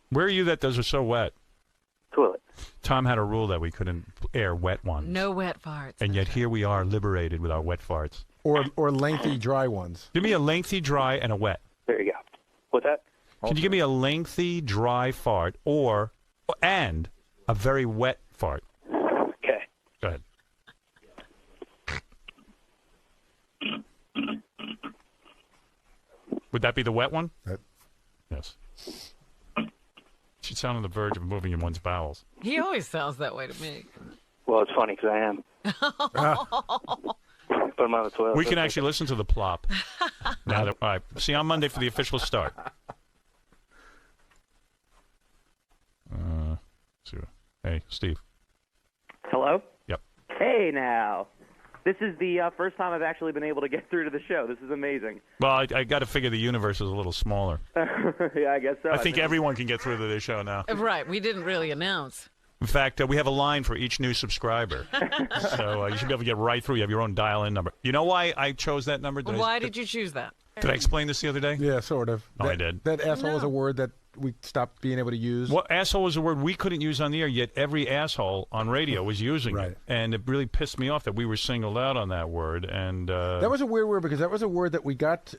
Where are you that those are so wet? Toilet. Tom had a rule that we couldn't air wet ones. No wet farts. And yet here we are liberated with our wet farts. Or lengthy dry ones. Give me a lengthy, dry, and a wet. There you go. What's that? Can you give me a lengthy, dry fart and a very wet fart? Okay. Go ahead. Would that be the wet one? Yes. Should sound on the verge of moving in one's bowels. He always sounds that way to me. Well, it's funny because I am. Put him on the toilet. We can actually listen to the plop. Now that, all right. See you on Monday for the official start. See what- Hey, Steve. Hello? Yep. Hey now. This is the first time I've actually been able to get through to the show. This is amazing. Well, I got to figure the universe is a little smaller. Yeah, I guess so. I think everyone can get through to this show now. Right. We didn't really announce. In fact, we have a line for each new subscriber. So you should be able to get right through. You have your own dial-in number. You know why I chose that number? Why did you choose that? Did I explain this the other day? Yeah, sort of. Oh, I did. That asshole is a word that we stopped being able to use. Well, asshole was a word we couldn't use on the air, yet every asshole on radio was using it. And it really pissed me off that we were singled out on that word. And that was a weird word because that was a word that we got...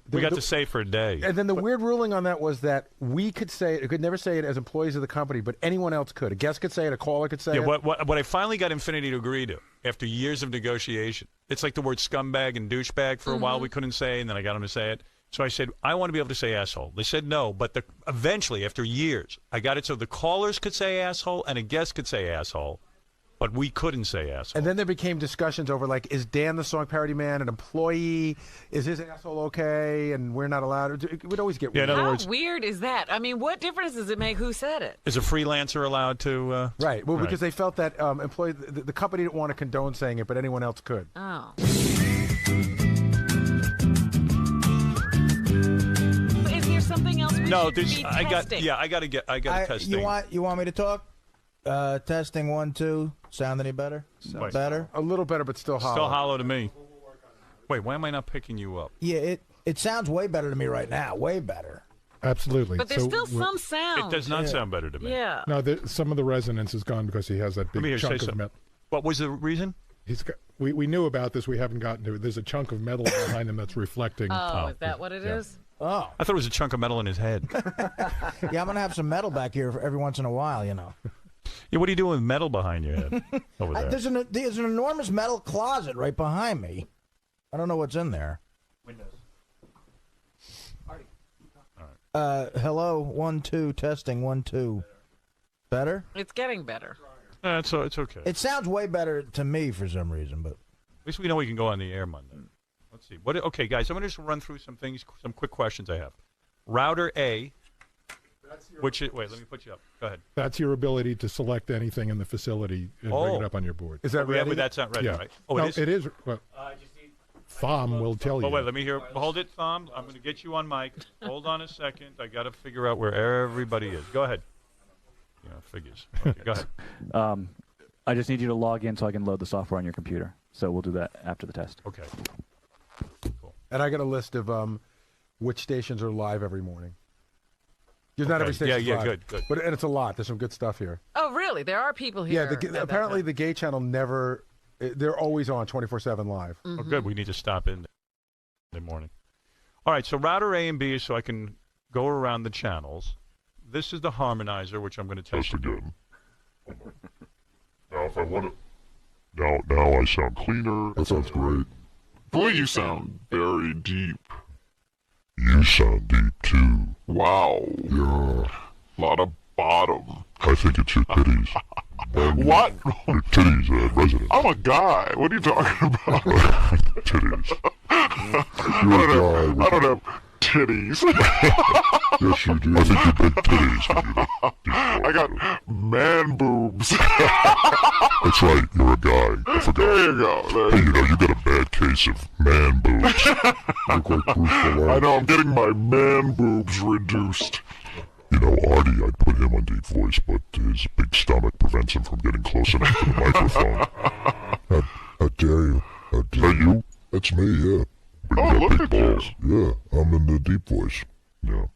we got to say for a day. And then the weird ruling on that was that we could say it, could never say it as employees of the company, but anyone else could. A guest could say it, a caller could say it. What I finally got Infinity to agree to, after years of negotiation, it's like the word scumbag and douchebag for a while we couldn't say, and then I got them to say it. So I said, I want to be able to say asshole. They said no, but eventually, after years, I got it so the callers could say asshole and a guest could say asshole, but we couldn't say asshole. And then there became discussions over, like, is Dan the song parody man an employee? Is his asshole okay? And we're not allowed. It would always get weird. in other How words, weird is that? I mean, what difference does it make who said it? is a freelancer allowed to? Right. Well, because they felt that the company didn't want to condone saying it, but anyone else could. Oh. Is there something else we should be testing? I got to test You want me to talk? Testing 1 2. Sound any better? Better? A little better, but still hollow. Still hollow to me. Wait, why am I not picking you up? Yeah, it sounds way better to me right now. Way better. Absolutely. But there's still some sound. It does not sound better to me. Yeah. No, some of the resonance is gone because he has that big chunk of metal. What was the reason? We knew about this. We haven't gotten to it. There's a chunk of metal behind him that's reflecting. Oh, is that what it is? Oh. I thought it was a chunk of metal in his head. Yeah, I'm going to have some metal back here every once in a while, you know. Yeah, what are you doing with metal behind your head over there? There's an enormous metal closet right behind me. I don't know what's in there. Windows. Hello, 1 2, testing 1 2. Better? It's getting better. It's okay. It sounds way better to me for some reason, but at least we know we can go on the air Monday. Let's see. Okay, guys, I'm going to just run through some things, some quick questions I have. Router A. Wait, let me put you up. Go ahead. That's your ability to select anything in the facility and bring it up on your board. Is that ready? That's not ready, right? Oh, no, it is? It is. Well, Thom will tell you. Oh, wait, let me hear. Hold it, Thom. I'm going to get you on mic. Hold on a second. I got to figure out where everybody is. Go ahead. Yeah, figures. Okay, go ahead. I just need you to log in so I can load the software on your computer. So we'll do that after the test. Okay. Cool. And I got a list of which stations are live every morning. There's not every station. Yeah, live, good. And it's a lot. There's some good stuff here. Oh, really? There are people here. Yeah, apparently the gay channel never. They're always on 24/7 live. Mm-hmm. Oh, good. We need to stop in the morning. All right, so router A and B is so I can go around the channels. This is the harmonizer, which I'm going to test again. Now, if I want to, now I sound cleaner. That sounds great. Boy, you sound very deep. You sound deep too. Wow. Yeah. Lot of bottom. I think it's your titties. What? Your titties, resident. I'm a guy. What are you talking about? Titties. I don't have titties. Yes, you do. I think you're big titties. I got man boobs. That's right. You're a guy. I forgot. There you go. Hey, you got a bad case of man boobs. Look like Bruce Valanche. I know. I'm getting my man boobs reduced. You know, Artie, I'd put him on deep voice, but his big stomach prevents him from getting close enough to the microphone. How dare you? How dare you? That's me, yeah. But you got big balls. Yeah, I'm in the deep voice. Yeah.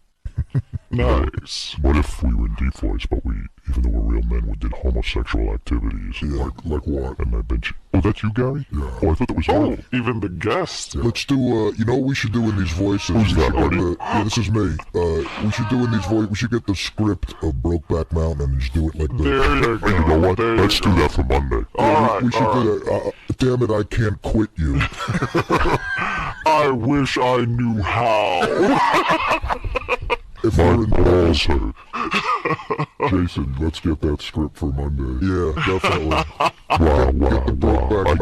Nice. What if we were in deep voice, but even though we're real men, we did homosexual activities? Yeah. Like what? And I bet you... Oh, that's you, Gary? Yeah. Oh, I thought that was you. Even the guest. Yeah. Let's do, you know what we should do in these voices? Who's that, Artie? Yeah, this is me. We should do in these voices... We should get the script of Brokeback Mountain and just do it like this. There you go. You know what? Let's do that for Monday. Alright, we should do that. Damn it, I can't quit you. I wish I knew how. If my balls hurt. Jason, let's get that script for Monday. Yeah, definitely. Wow. I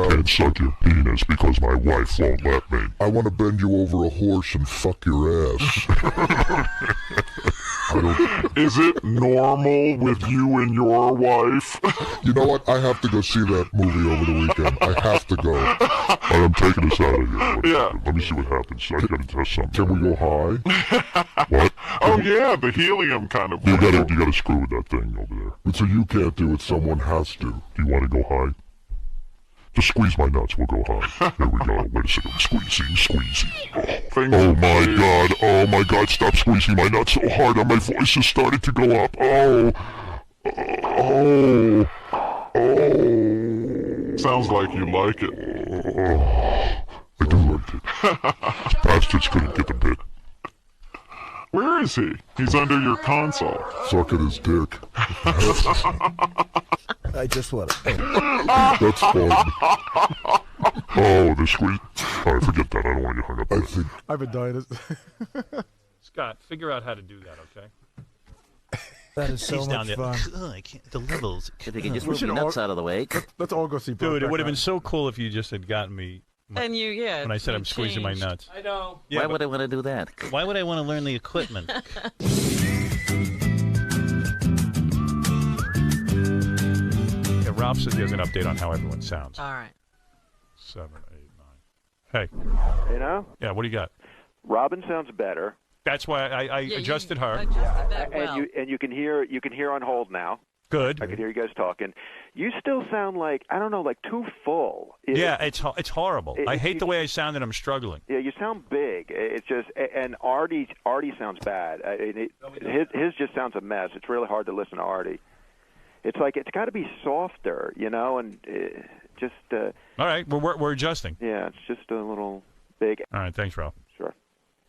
can't suck your penis because my wife won't let me. I want to bend you over a horse and fuck your ass. Is it normal with you and your wife? You know what? I have to go see that movie over the weekend. I have to go. All right, I'm taking us out of here. Yeah. Let me see what happens. I gotta test something. Can we go high? What? Oh yeah, the helium kind of. You gotta screw with that thing over there. So you can't do it. Someone has to. Do you want to go high? Just squeeze my nuts. We'll go high. There we go. Wait a second. Squeezing. Oh my God. Stop squeezing my nuts so hard. My voice is starting to go up. Oh. Sounds like you like it. I do like it. Bastards couldn't get the bit. Where is he? He's under your console. Suck at his dick. I just want to. That's fun. Oh, the squeeze. All right, forget that. I don't want you hung up. I've been dying. Scott, figure out how to do that, okay? That is so He's down much there. fun. Ugh, I can't, the levels. If they can just move your nuts out of the way. Let's all go see. Dude, it would have been so cool if you just had gotten me. And you, yeah. When I said you I'm squeezing my changed. nuts. I know. Yeah, Why would I want to do that? Why would I want to learn the equipment? Yeah, Ralph says he has an update on how everyone sounds. All right. 7, 8, 9. Hey. You know? Yeah, what do you got? Robin sounds better. That's why I adjusted her. Adjusted that well. And you can hear on hold now. Good. I can hear you guys talking. You still sound like, I don't know, like too full. Yeah, it's horrible. I hate the way I sound and I'm struggling. Yeah, you sound big. It's just, and Artie sounds bad. His just sounds a mess. It's really hard to listen to Artie. It's like it's got to be softer, you know, and just. All right, we're adjusting. Yeah, it's just a little big. All right, thanks, Ralph. Sure.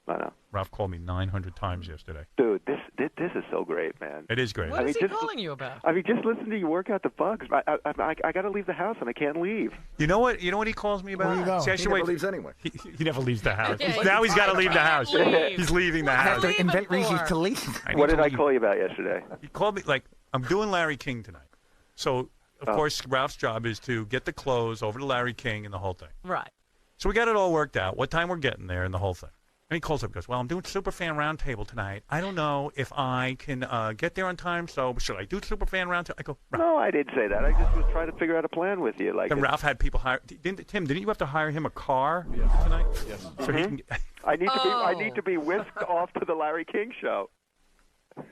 I know. Ralph called me 900 times yesterday. Dude, this is so great, man. It is great. What is he calling you about? I mean, just listen to you work out the bugs. I got to leave the house and I can't leave. You know what? You know what he calls me about? Where you go? See, He never leaves anyway. He never leaves the house. Yeah, Now he's got to leave the house. leave. He's leaving the I have house. to invent reasons to leave. What did I call you about yesterday? He called me like, I'm doing Larry King tonight. So, of course, Ralph's job is to get the clothes over to Larry King and the whole thing. Right. So we got it all worked out, what time we're getting there and the whole thing. And he calls up and goes, well, I'm doing Superfan Roundtable tonight. I don't know if I can get there on time, so should I do Superfan Roundtable? I go, Ralph. No, I didn't say that. I just was trying to figure out a plan with you. Like, And Ralph had people hire. Tim, didn't you have to hire him a car tonight? Yes. So he can, I need to be whisked off to the Larry King show.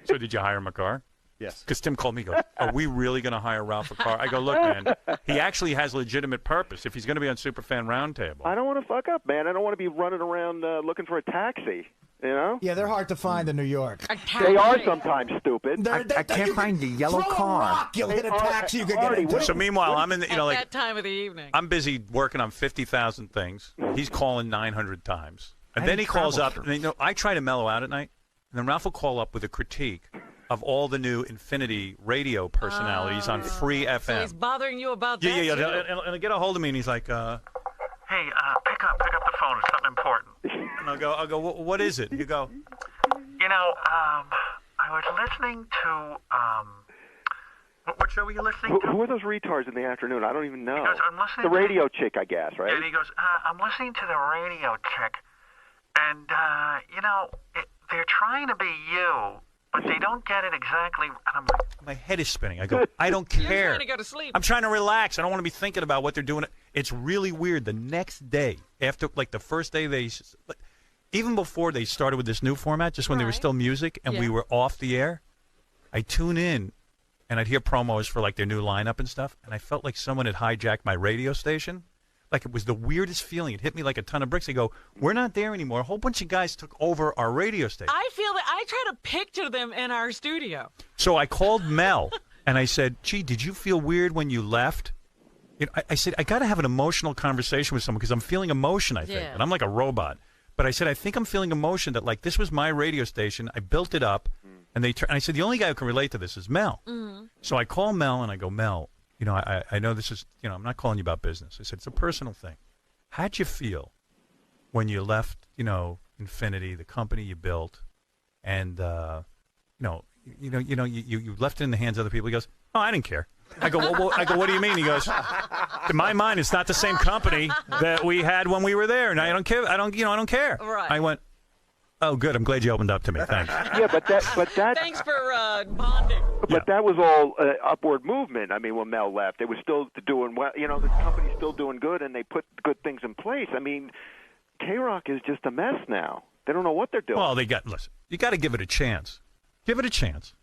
So did you hire him a car? Yes. Because Tim called me and goes, are we really going to hire Ralph a car? I go, look, man, he actually has legitimate purpose if he's going to be on Superfan Roundtable. I don't want to fuck up, man. I don't want to be running around looking for a taxi, you know? Yeah, they're hard to find in New York. They are sometimes stupid. I can't find the yellow throw car. A rock, you'll hit a taxi, you could get into. So meanwhile, I'm in the, At like that time of the evening. I'm busy working on 50,000 things. He's calling 900 times. And then he calls up. And, I try to mellow out at night. And then Ralph will call up with a critique of all the new Infinity radio personalities on Free FM. So he's bothering you about that? Yeah. too? And I get a hold of me, and he's like, hey, pick up the phone. It's something important. And I'll go, what is it? You go, I was listening to, what show were you listening to? Who are those retards in the afternoon? I don't even know. He goes, I'm listening the to radio chick, I guess, right? And he goes, I'm listening to the radio chick, and, they're trying to be you, but they don't get it exactly. And I'm like, my head is spinning. I go, I don't care. You're trying to go to sleep. I'm trying to relax. I don't want to be thinking about what they're doing. It's really weird. The next day, after, like, the first day even before they started with this new format, just when they were still music and we were off the air, I tune in, and I'd hear promos for, like, their new lineup and stuff, and I felt like someone had hijacked my radio station. Like, it was the weirdest feeling. It hit me like a ton of bricks. They go, we're not there anymore. A whole bunch of guys took over our radio station. I feel that I try to picture them in our studio. So I called Mel, and I said, gee, did you feel weird when you left? I said, I got to have an emotional conversation with someone because I'm feeling emotion, I think. Yeah. And I'm like a robot. But I said, I think I'm feeling emotion that, like, this was my radio station. I built it up. And I said, the only guy who can relate to this is Mel. Mm-hmm. So I call Mel, and I go, Mel, I know this is, I'm not calling you about business. I said, it's a personal thing. How'd you feel when you left, Infinity, the company you built, and, you left it in the hands of other people? He goes, oh, I didn't care. I go, what do you mean? He goes, in my mind, it's not the same company that we had when we were there, and I don't care. I don't care. Right. I went, Oh, good. I'm glad you opened up to me. Thanks. Yeah, but that. Thanks for bonding. But that was all upward movement. I mean, when Mel left, they were still doing well. You know, the company's still doing good, and they put good things in place. I mean, K-Rock is just a mess now. They don't know what they're doing. Well, listen. You got to give it a chance. Give it a chance.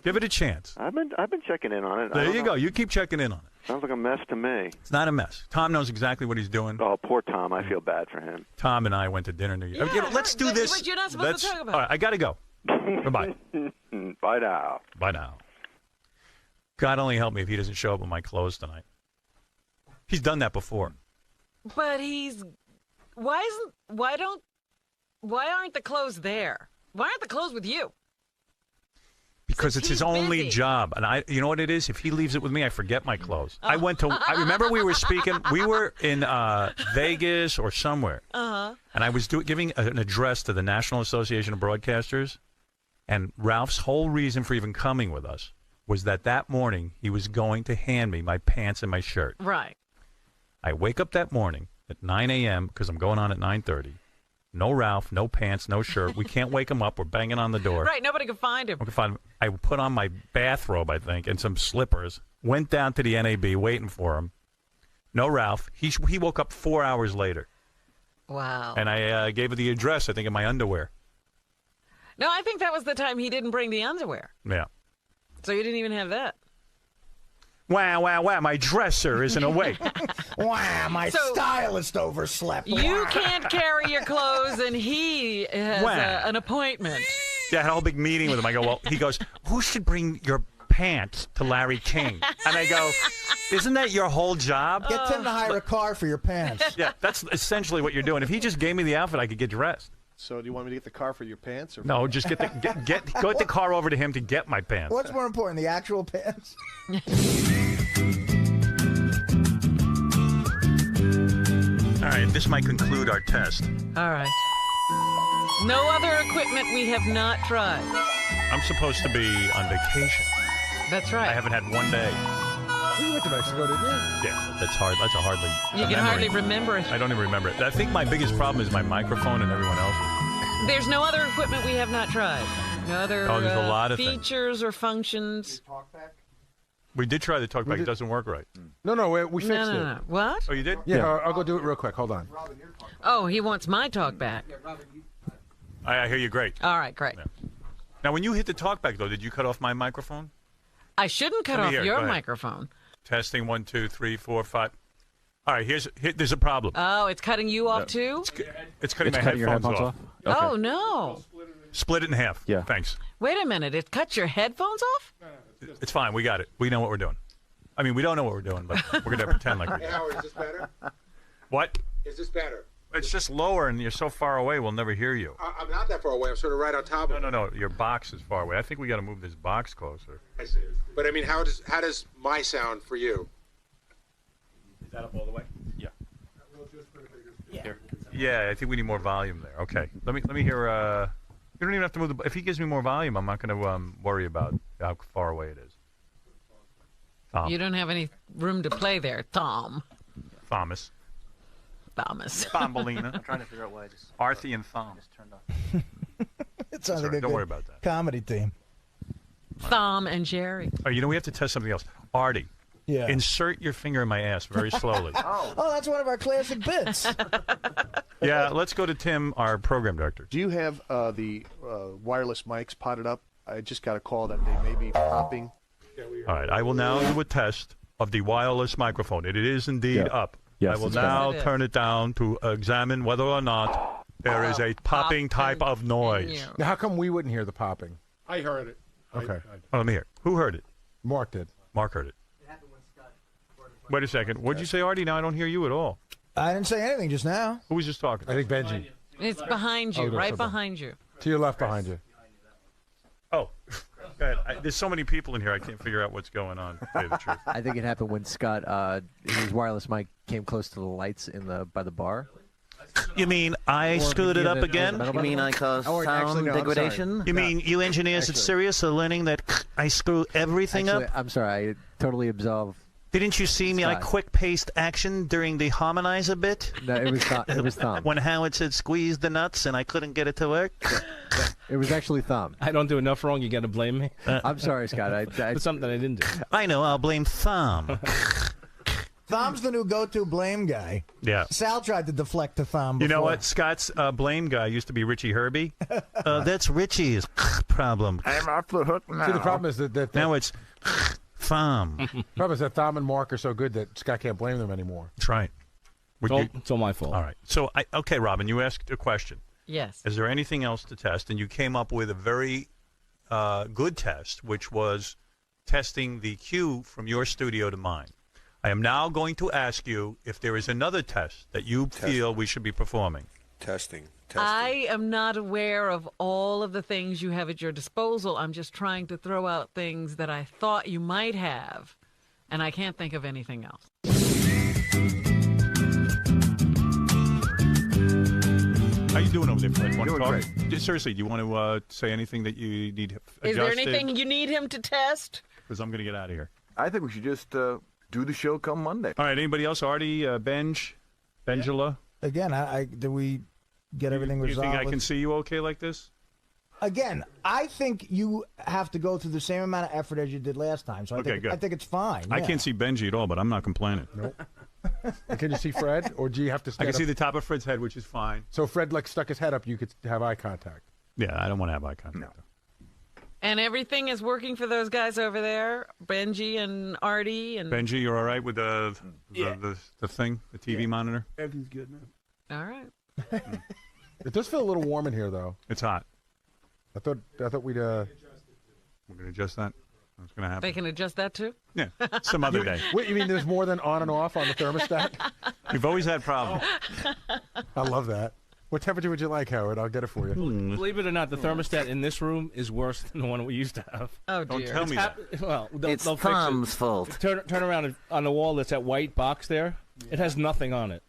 Give it a chance. I've been checking in on it. There you go. You keep checking in on it. Sounds like a mess to me. It's not a mess. Tom knows exactly what he's doing. Oh, poor Tom. I feel bad for him. Tom and I went to dinner New Year. Yeah, let's do this. But you're not supposed to talk about All right, I got to go. Bye-bye. Bye now. Bye now. God only help me if he doesn't show up with my clothes tonight. He's done that before. But why aren't the clothes there? Why aren't the clothes with you? Because it's his only job. And you know what it is? If he leaves it with me, I forget my clothes. I remember we were speaking, we were in Vegas or somewhere. Uh-huh. And I was giving an address to the National Association of Broadcasters. And Ralph's whole reason for even coming with us was that morning he was going to hand me my pants and my shirt. Right. I wake up that morning at 9 a.m. because I'm going on at 9:30. No Ralph, no pants, no shirt. We can't wake him up. We're banging on the door. Right, nobody can find him. I put on my bathrobe, I think, and some slippers. Went down to the NAB waiting for him. No Ralph. He woke up 4 hours later. Wow. And I gave her the address, I think, in my underwear. No, I think that was the time he didn't bring the underwear. Yeah. So you didn't even have that. Wow, my dresser isn't awake. Wow, my stylist overslept. You can't carry your clothes, and he has an appointment. Yeah, I had a whole big meeting with him. I go, well, he goes, who should bring your pants to Larry King? And I go, isn't that your whole job? Get Tim to hire a car for your pants. Yeah, that's essentially what you're doing. If he just gave me the outfit, I could get dressed. So do you want me to get the car for your pants? Or No, just go get the car over to him to get my pants. What's more important, the actual pants? All right, this might conclude our test. All right. No other equipment we have not tried. I'm supposed to be on vacation. That's right. I haven't had one day. We went to Mexico, didn't you? Yeah, that's hard. That's a hardly. You can hardly remember it. I don't even remember it. I think my biggest problem is my microphone and everyone else. There's no other equipment we have not tried. No other there's a lot of features or functions. We did try the talkback. It doesn't work right. No, we fixed it. No. What? Oh, you did? Yeah, I'll go do it real quick. Hold on. Oh, he wants my talk back. I hear you great. All right, great. Yeah. Now, when you hit the talkback, though, did you cut off my microphone? I shouldn't cut off your microphone. Testing 1, 2, 3, 4, 5. All right, there's a problem. Oh, it's cutting you off too? It's cutting my headphones off. Okay. Oh no! Split it in half. Yeah. Thanks. Wait a minute. It cuts your headphones off? It's fine. We got it. We know what we're doing. I mean, we don't know what we're doing, but we're gonna pretend like we do. Hey, Howard, is this better? What? Is this better? It's just lower, and you're so far away, we'll never hear you. I'm not that far away. I'm sort of right on top of it. No. Your box is far away. I think we got to move this box closer. I see. But I mean, how does my sound for you? Is that up all the way? Yeah. Yeah, I think we need more volume there. Okay. Let me hear. You don't even have to move the. If he gives me more volume, I'm not going to worry about how far away it is. Tom. You don't have any room to play there, Tom. Thomas. Thumbelina. I'm trying to figure out why I just. Artie and Thom. Just turned off. It sounds like a don't good worry about that. comedy team. Thom and Jerry. Oh, we have to test something else. Artie. Yeah. Insert your finger in my ass very slowly. Oh, that's one of our classic bits. Yeah, let's go to Tim, our program director. Do you have the wireless mics potted up? I just got a call that they may be popping. All right, I will now do a test of the wireless microphone. It is indeed up. Yes, I will now turn it down to examine whether or not there is a popping type of noise. Now, how come we wouldn't hear the popping? I heard it. Okay. Let me hear. Who heard it? Mark did. Mark heard it. Wait a second. What'd you say, Artie? Now I don't hear you at all. I didn't say anything just now. Who was just talking? I think Benji. It's behind you, right behind you. To your left behind you. Oh. Go ahead. There's so many people in here, I can't figure out what's going on, to tell you the truth. I think it happened when Scott, his wireless mic came close to the lights by the bar. You mean I screwed it up again? You mean I caused sound degradation? You mean you engineers at Sirius are learning that I screw everything up? I'm sorry. I totally absolve Didn't you see me? I Scott. quick-paced action during the harmonizer bit. No, it was Thumb. It was Thumb. When Howard said squeeze the nuts and I couldn't get it to work. It was actually Thumb. I don't do enough wrong. You got to blame me. I'm sorry, Scott. It's something that I didn't do. I know. I'll blame Thumb. Thumb's the new go-to blame guy. Yeah. Sal tried to deflect to Thumb before. You know what? Scott's blame guy used to be Richie Herbie. That's Richie's problem. I'm off the hook now. See, the problem is that now it's Thumb. The problem is that Thom and Mark are so good that Scott can't blame them anymore. That's right. It's all my fault. All right. So, okay, Robin, you asked a question. Yes. Is there anything else to test? And you came up with a very good test, which was testing the cue from your studio to mine. I am now going to ask you if there is another test that you feel we should be performing. Testing. I am not aware of all of the things you have at your disposal. I'm just trying to throw out things that I thought you might have, and I can't think of anything else. How you doing over there, Fred? Want to Doing talk? great. Seriously, do you want to say anything that you need adjusted? Is there anything you need him to test? Because I'm going to get out of here. I think we should just do the show come Monday. All right, anybody else? Artie, Bengula? Again, did we get everything Do you resolved? think I can see you okay like this? Again, I think you have to go through the same amount of effort as you did last time. So Okay, good. I think it's fine. I yeah. can't see Benji at all, but I'm not complaining. Nope. Can you see Fred, or do you have to I stand can see up? the top of Fred's head, which is fine. So Fred stuck his head up. You could have eye contact. Yeah, I don't want to have eye contact. No. And everything is working for those guys over there, Benji and Artie and. Benji, you're all right with the thing, the TV monitor? Everything's good now. All right. It does feel a little warm in here, though. It's hot. I thought we'd. We're going to adjust that. What's going to happen? They can adjust that too? Yeah, some other day. Wait, you mean there's more than on and off on the thermostat? We've always had problems. I love that. What temperature would you like, Howard? I'll get it for you. Believe it or not, the thermostat in this room is worse than the one we used to have. Oh, Don't dear. tell me that. Well, It's they'll fix it. Tom's fault. Turn around on the wall. That's that white box there. It has nothing on it.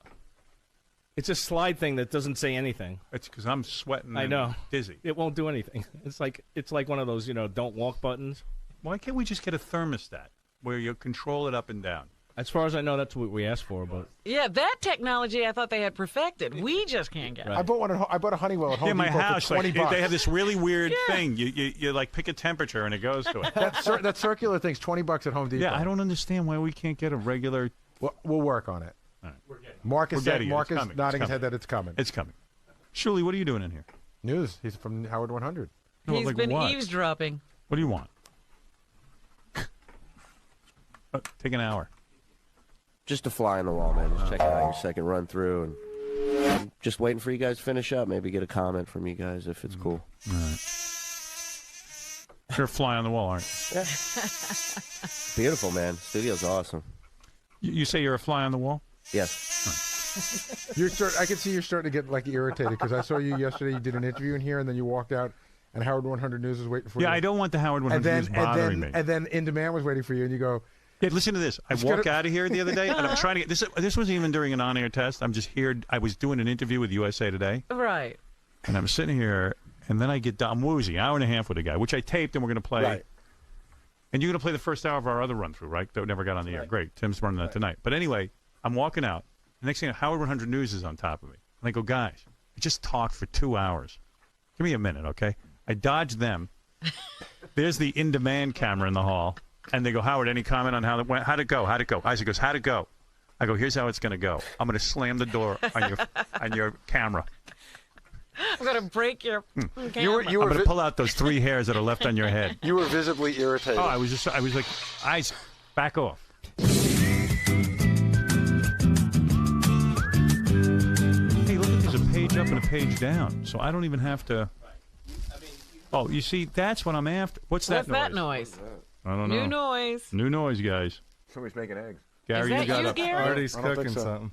It's a slide thing that doesn't say anything. It's because I'm sweating. I know. Dizzy. It won't do anything. It's like one of those don't walk buttons. Why can't we just get a thermostat where you control it up and down? As far as I know, that's what we asked for. But Yeah, that technology I thought they had perfected. We just can't get it. I bought a Honeywell at Home In my Depot house, for $20. they have this really weird thing. You like pick a temperature and it goes to it. That circular thing's $20 at Home Depot. Yeah, I don't understand why we can't get a regular. We'll work on it. All right. Mark is We're getting it. Mark It's is coming. nodding It's his head coming. that it's coming. It's coming. Shirley, what are you doing in here? News. He's from Howard 100. No, He's like been what? eavesdropping. What do you want? Take an hour. Just a fly on the wall, man. Just checking out your second run through and just waiting for you guys to finish up. Maybe get a comment from you guys if it's cool. All right. You're a fly on the wall, aren't you? Yeah. Beautiful, man. Studio's awesome. You say you're a fly on the wall? Yes. I can see you're starting to get irritated because I saw you yesterday. You did an interview in here, and then you walked out, and Howard 100 News was waiting for you. Yeah, I don't want the Howard 100 News bothering me. And then In Demand was waiting for you, and you go. Yeah, listen to this. I walk out of here the other day, and I'm trying to get this. This wasn't even during an on-air test. I'm just here. I was doing an interview with USA Today, Right. and I'm sitting here, and then I get done. I'm woozy, hour and a half with a guy, which I taped, and we're going to play. Right. And you're going to play the first hour of our other run-through, right? That never got on the air. Great. Tim's running that tonight. But anyway, I'm walking out. The next thing, Howard 100 News is on top of me. And I go, guys, I just talked for 2 hours. Give me a minute, okay? I dodge them. There's the in-demand camera in the hall. And they go, Howard, any comment on how it went? How'd it go? How'd it go? Isaac goes, how'd it go? I go, here's how it's going to go. I'm going to slam the door on your camera. I'm going to break your camera. I'm going to pull out those 3 hairs that are left on your head. You were visibly irritated. Oh, I was like, Isaac, back off. Hey, look, there's a page up and a page down, so I don't even have to. Oh, you see, that's what I'm after. What's that What's noise? that noise? I don't know. New noise. New noise, guys. Somebody's making eggs. Gary, Is that you got you, up. Gary? Artie's cooking something.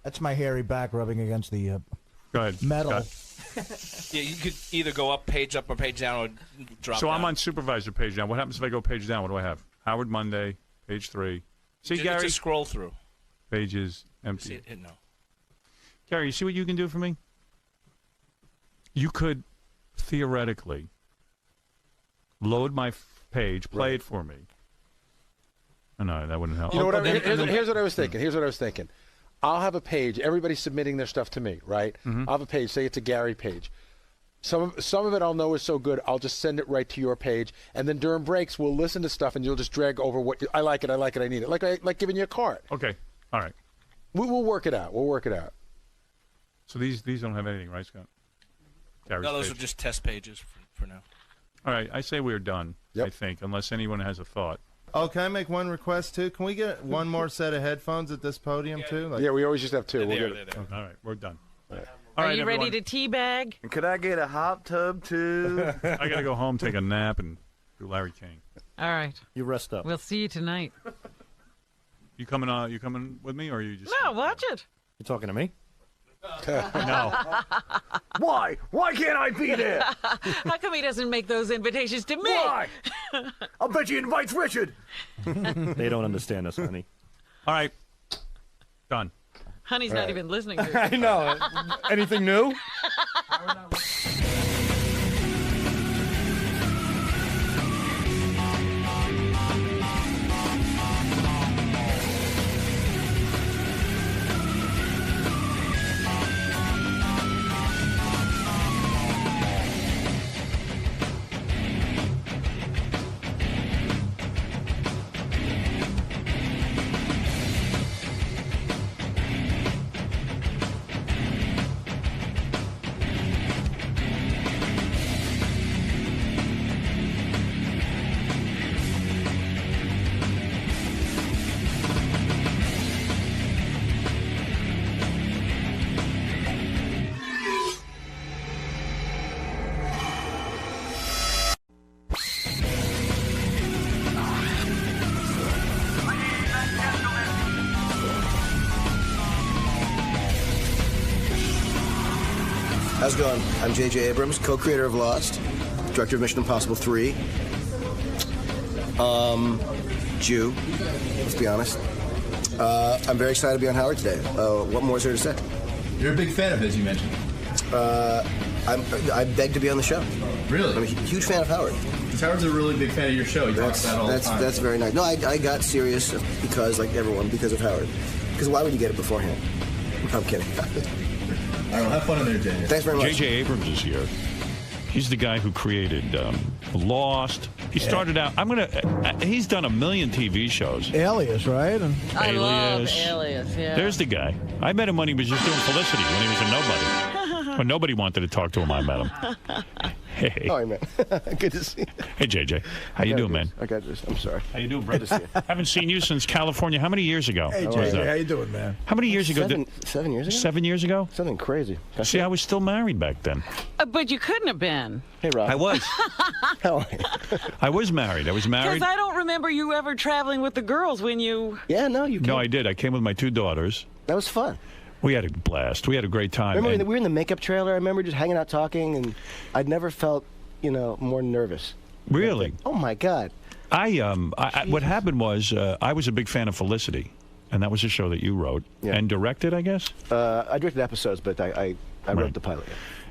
That's my hairy back rubbing against the Go ahead. metal. Scott. yeah, you could either go up, page up, or page down, or drop. So down. I'm on supervisor page down. What happens if I go page down? What do I have? Howard Monday, page 3. See, It's Gary? a scroll through. Pages See empty. it? No. Gary, you see what you can do for me? You could theoretically load my page, play it for me, No, that wouldn't help. You know what? Here's what I was thinking. I'll have a page. Everybody's submitting their stuff to me, right? Mm-hmm. I'll have a page. Say it's a Gary page. Some of it I'll know is so good. I'll just send it right to your page, and then during breaks we'll listen to stuff, and you'll just drag over what I like it. I need it. Like giving you a card. Okay. All right. We'll work it out. So these don't have anything, right, Scott? Gary's No, those page. are just test pages for now. All right. I say we're done. I think, unless anyone has a thought. Oh, can I make one request too? Can we get one more set of headphones at this podium too? Yeah, we always just have two. We'll get it. All right, we're done. Are right, you everyone. ready to teabag? And could I get a hot tub too? I gotta go home, take a nap, and do Larry King. All right. You rest up. We'll see you tonight. You coming? You coming with me, or are you just? No, watch it. You talking to me? No. Why? Why can't I be there? How come he doesn't make those invitations to me? Why? I'll bet he invites Richard. They don't understand us, honey. All right. Done. Honey's not even listening to I know. Anything new? How's it going? I'm J.J. Abrams, co-creator of Lost, director of Mission Impossible 3. Jew, let's be honest. I'm very excited to be on Howard today. What more is there to say? You're a big fan of his, you mentioned. I begged to be on the show. Really? I'm a huge fan of Howard. Because Howard's a really big fan of your show. He talks about it all the time. That's very nice. No, I got serious because, like everyone, because of Howard. Because why would you get it beforehand? I'm kidding. All right, well, have fun in there, Jay. Thanks very much. J.J. Abrams is here. He's the guy who created Lost. He started out. He's done a million TV shows. Alias, right? I love Alias. Alias, yeah. There's the guy. I met him when he was just doing Felicity, when he was a nobody. When nobody wanted to talk to him, I met him. Hey. All right, man. Good to see you. Hey, JJ. How you doing, man? I got this. I'm sorry. How you doing, brother? Haven't seen you since California. How many years ago? Hey, was JJ, that? how you doing, man? How many years ago? 7 years ago? 7 years ago? Something crazy. See, I was still married back then. But you couldn't have been. Hey, Rob. I was. How are you? I was married. Because I don't remember you ever traveling with the girls when you... Yeah, no, you No, I did. I came with my 2 daughters. That was fun. We had a blast. We had a great time. Remember, And we were in the makeup trailer. I remember just hanging out talking, and I'd never felt, more nervous. Really? Oh, my God. What happened was I was a big fan of Felicity, and that was a show that you wrote and directed, I guess? I directed episodes, but I wrote the pilot.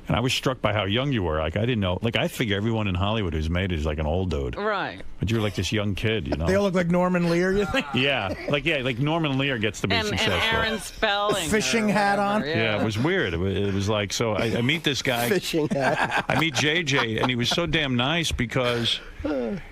And I was struck by how young you were. Like, I didn't know. Like, I figure everyone in Hollywood who's made it is like an old dude. Right. But you're like this young kid, They all look like Norman Lear, you think? Yeah. Like Norman Lear gets to be successful. And Aaron Spelling. Fishing hat on. Yeah, it was weird. It was like, so I meet this guy. Fishing hat. I meet JJ, and he was so damn nice because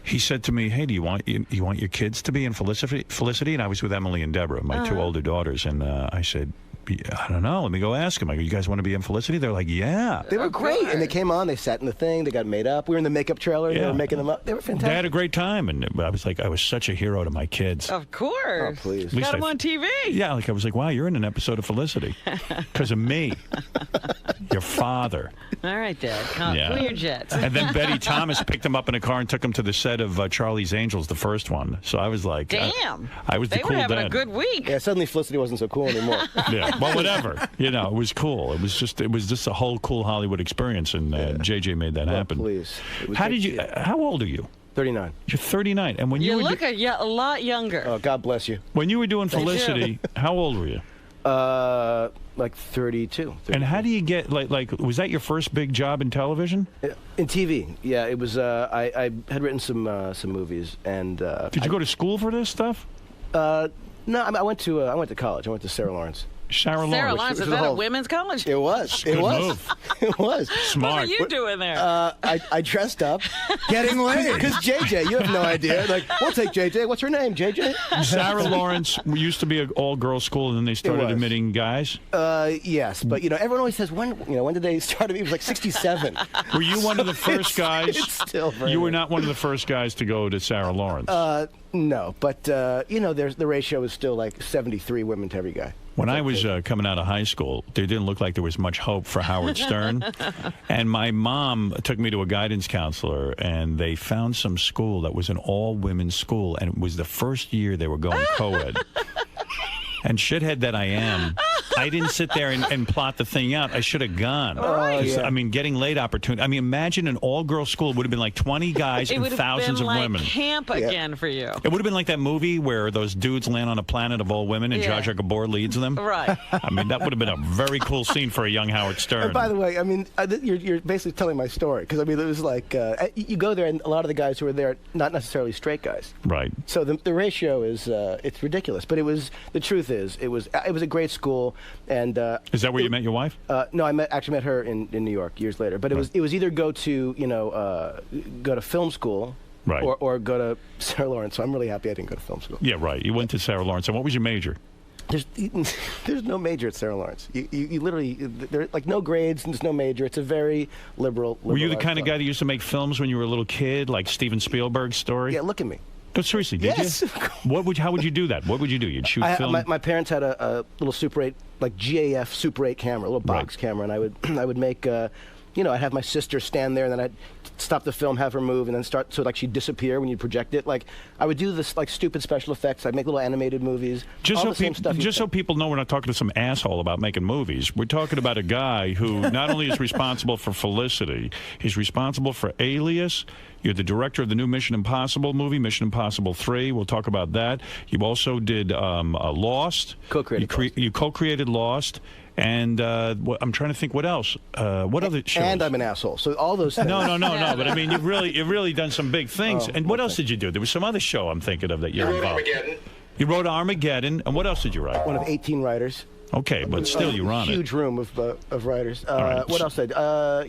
he said to me, hey, do you want your kids to be in Felicity? And I was with Emily and Deborah, my 2 older daughters. And I said, I don't know. Let me go ask him. I go, you guys want to be in Felicity? They're like, yeah. They were great. And they came on. They sat in the thing. They got made up. We were in the makeup trailer. They were making them up. They were fantastic. They had a great time. And I was like, I was such a hero to my kids. Of course. Oh, please. Got them on TV. Yeah, like I was like, wow, you're in an episode of Felicity. Because of me. Your father. All right, Dad. Cool your jets. And then Betty Thomas picked him up in a car and took him to the set of Charlie's Angels, the first one. So I was like, damn. I was the cool dad. They were having a good week. Yeah, suddenly Felicity wasn't so cool anymore. Yeah, well, whatever. It was cool. It was just a whole cool Hollywood experience, and JJ made that happen. Please. How old are you? 39. You're 39, and when you look a lot younger. Oh, God bless you. When you were doing Felicity, how old were you? Like 32. And how do you get like was that your first big job in television? In TV, yeah. It was. I had written some movies, and did you go to school for this stuff? No, I went to college. I went to Sarah Lawrence. Sarah Lawrence, is that a women's college? It was. Good It was. move. It was. Smart. What were you doing there? I dressed up. Getting laid. Because JJ, you have no idea. Like, we'll take JJ. What's her name? JJ? Sarah Lawrence used to be an all-girls school, and then they started admitting guys. Yes, but everyone always says when did they start? It was like '67. Were you one of the first guys? It's still very you were not one of the first guys to go to Sarah Lawrence. No, but the ratio is still like 73 women to every guy. When I was coming out of high school, there didn't look like there was much hope for Howard Stern. And my mom took me to a guidance counselor, and they found some school that was an all-women's school, and it was the first year they were going co-ed. And shithead that I am, I didn't sit there and plot the thing out. I should have gone. Right. I mean, getting laid opportunity. I mean, imagine an all-girls school. It would have been like 20 guys and thousands of women. It would have been like camp again for you. It would have been like that movie where those dudes land on a planet of all women and Zsa Zsa Gabor leads them. Right. I mean, that would have been a very cool scene for a young Howard Stern. And by the way, I mean, you're basically telling my story. Because, I mean, it was like, you go there, and a lot of the guys who were there, not necessarily straight guys. Right. So the ratio is, it's ridiculous. But the truth is, it was a great school. And is that where you met your wife? No, I actually met her in New York years later. But it was either go to go to film school, right, or go to Sarah Lawrence. So I'm really happy I didn't go to film school. Yeah, right. You went to Sarah Lawrence. And what was your major? There's no major at Sarah Lawrence. You literally, there's like no grades and there's no major. It's a very liberal. Were you the kind of guy that used to make films when you were a little kid, like Steven Spielberg's story? Yeah, look at me. No, seriously, did you? How would you do that? What would you do? You'd shoot film? My parents had a little Super 8, like GAF Super 8 camera, a little box camera, and I would make, I'd have my sister stand there, and then I'd stop the film, have her move, and then start, so like she'd disappear when you project it. Like, I would do this like stupid special effects. I'd make little animated movies. Just so so people know, we're not talking to some asshole about making movies. We're talking about a guy who not only is responsible for Felicity, he's responsible for Alias. You're the director of the new Mission Impossible movie, Mission Impossible 3. We'll talk about that. You also did Lost. You co-created Lost. And I'm trying to think what else. What other shows? And I'm an asshole. So all those things. No. But I mean, you've really done some big things. And what else did you do? There was some other show I'm thinking of that you're involved. You wrote Armageddon. And what else did you write? One of 18 writers. Okay, but still you run it. Huge room of writers. Right. What else did I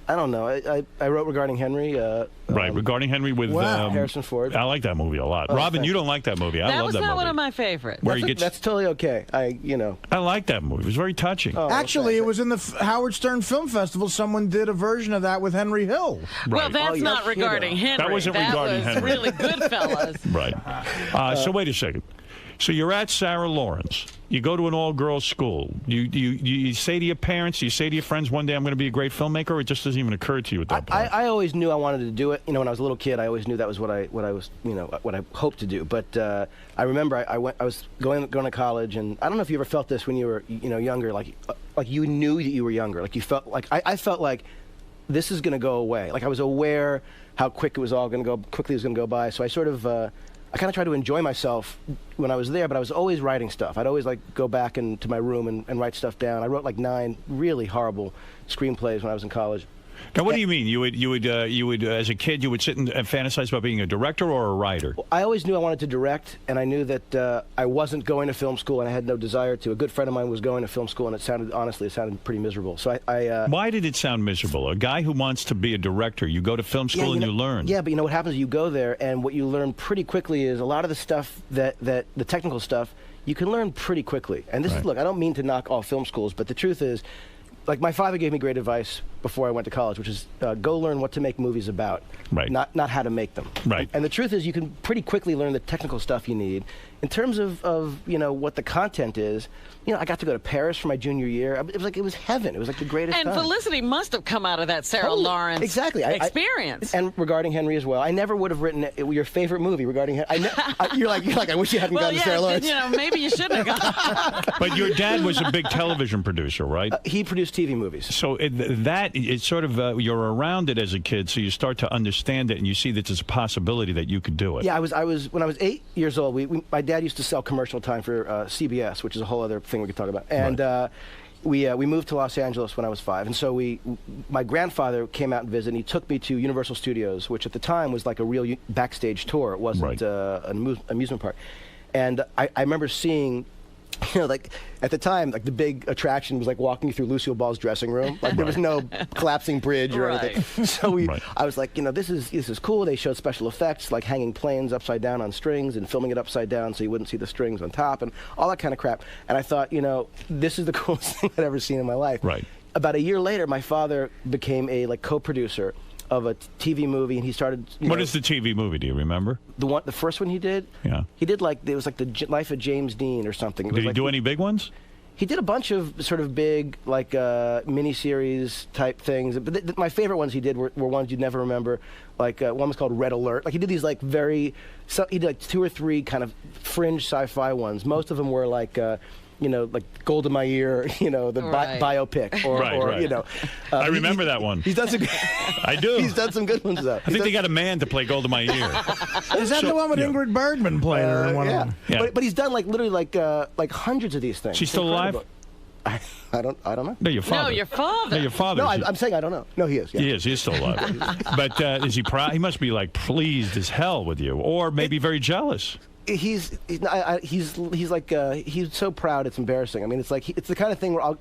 don't know. I wrote Regarding Henry. Right, Regarding Henry with Harrison Ford. I like that movie a lot. Robin, you don't like that movie. I love that movie. That was not one of my favorites. That's totally okay. I like that movie. It was very touching. Actually, it was in the Howard Stern Film Festival. Someone did a version of that with Henry Hill. Right. Well, that's not Regarding Henry. That wasn't Regarding Henry. Really Goodfellas. Right. So wait a second. So you're at Sarah Lawrence. You go to an all-girls school. You say to your parents, you say to your friends, one day I'm going to be a great filmmaker, or it just doesn't even occur to you at that point? I always knew I wanted to do it. When I was a little kid, I always knew that was what I was, what I hoped to do. But I remember I was going to college, and I don't know if you ever felt this when you were, younger, like you knew that you were younger. Like you felt like I felt like this is going to go away. Like I was aware how quickly it was going to go by. So I sort of I kind of tried to enjoy myself when I was there, but I was always writing stuff. I'd always go back into my room and write stuff down. I wrote 9 really horrible screenplays when I was in college. Now, what do you mean? You would as a kid, you would sit and fantasize about being a director or a writer? Well, I always knew I wanted to direct, and I knew that I wasn't going to film school, and I had no desire to. A good friend of mine was going to film school, and it sounded pretty miserable. So Why did it sound miserable? A guy who wants to be a director, you go to film school and you learn. Yeah, but what happens is you go there, and what you learn pretty quickly is a lot of the stuff the technical stuff, you can learn pretty quickly. And this is, look, I don't mean to knock all film schools, but the truth is, like my father gave me great advice before I went to college, which is go learn what to make movies about, not how to make them. Right. And the truth is, you can pretty quickly learn the technical stuff you need. In terms of what the content is, I got to go to Paris for my junior year. It was heaven. It was like the greatest And time. Felicity must have come out of that Sarah Lawrence experience. And Regarding Henry as well. I never would have written your favorite movie, Regarding Henry. You're like, I wish you hadn't gone to Sarah Lawrence. Maybe you shouldn't have gone. But your dad was a big television producer, right? He produced TV movies. So it's sort of you're around it as a kid, so you start to understand it, and you see that there's a possibility that you could do it. Yeah, I was when I was 8 years old. My dad used to sell commercial time for CBS, which is a whole other thing we could talk about. And we moved to Los Angeles when I was 5, and so my grandfather came out and visited, and he took me to Universal Studios, which at the time was like a real backstage tour. It wasn't an amusement park. And I remember seeing, like at the time, like the big attraction was like walking through Lucille Ball's dressing room. Like there was no collapsing bridge or anything. So I was like, this is cool. They showed special effects, like hanging planes upside down on strings and filming it upside down so you wouldn't see the strings on top and all that kind of crap. And I thought, this is the coolest thing I'd ever seen in my life. Right. About a year later, my father became a co-producer of a TV movie, and he started. What is the TV movie? Do you remember? The first one he did. Yeah. He did it was like the Life of James Dean or something. Did he do any big ones? He did a bunch of sort of big miniseries type things. But my favorite ones he did were ones you'd never remember. Like one was called Red Alert. Like he did these he did like 2 or 3 kind of fringe sci-fi ones. Most of them were like Gold in My Ear, the biopic, or I remember that one. He's done some. I do. He's done some good ones though. I think they got a man to play Gold in My Ear. Is that the one with Ingrid Bergman playing her in one of them? Yeah. But he's done like hundreds of these things. She's still alive? I don't know. No, your father. No, your father. No, your father. No, I'm saying I don't know. No, he is. Yeah. He is. He's still alive. But is he proud? He must be pleased as hell with you, or maybe very jealous. He's so proud it's embarrassing. I mean, it's like it's the kind of thing where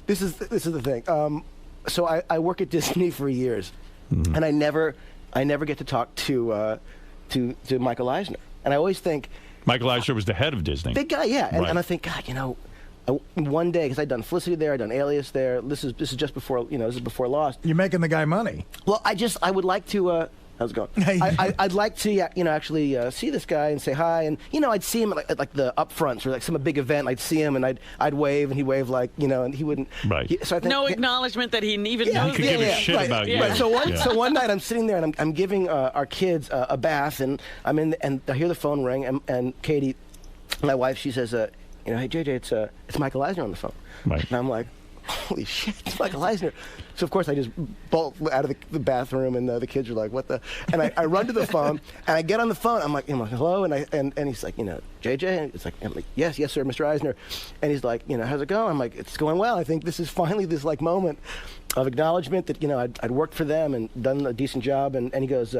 this is the thing. So I work at Disney for years, and I never get to talk to Michael Eisner, and I always think Michael Eisner was the head of Disney. Big guy, yeah, Right. and I think God, one day, because I'd done Felicity there, I'd done Alias there. This is just before this is before Lost. You're making the guy money. Well, I would like to. How's it going? I'd like to, actually see this guy and say hi, and I'd see him at like the upfronts or like some big event. I'd see him and I'd wave, and he'd wave and he wouldn't. Right. So I think, no acknowledgement that he even knows. He could give a shit about you. Right. So one night I'm sitting there and I'm giving our kids a bath, and I'm in, and I hear the phone ring, and Katie, my wife, she says, hey JJ, it's Michael Eisner on the phone. Right. And I'm like, holy shit, it's Michael Eisner. So, of course, I just bolt out of the bathroom, and the kids are like, what the? And I run to the phone, and I get on the phone. I'm like, hello? And he's like, JJ? And it's like, I'm like, yes, sir, Mr. Eisner. And he's like, how's it going? I'm like, it's going well. I think this is finally this, moment of acknowledgement that, I'd worked for them and done a decent job. And he goes,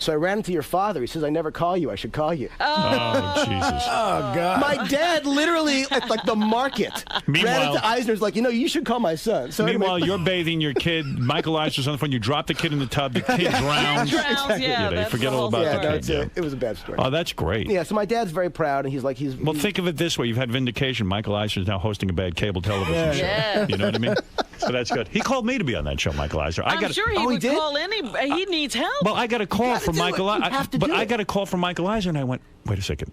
so I ran into your father. He says, I never call you. I should call you. Oh, Jesus. Oh, God. My dad literally, at the market, ran into Eisner's like, you should call my son. So meanwhile, you're bathing your kid. Michael Eisner's on the phone. You drop the kid in the tub. The kid drowns. Exactly. They forget all about the kid. It was a bad story. Oh, that's great. Yeah, so my dad's very proud, and he's Well, think of it this way. You've had vindication. Michael Eisner's now hosting a bad cable television show. Yeah. You know what I mean? So that's good. He called me to be on that show, Michael Eisner. I'm sure he would call anybody. He needs help. Well, I got a call from Michael Eisner. But I got a call from Michael Eisner, and I went, wait a second.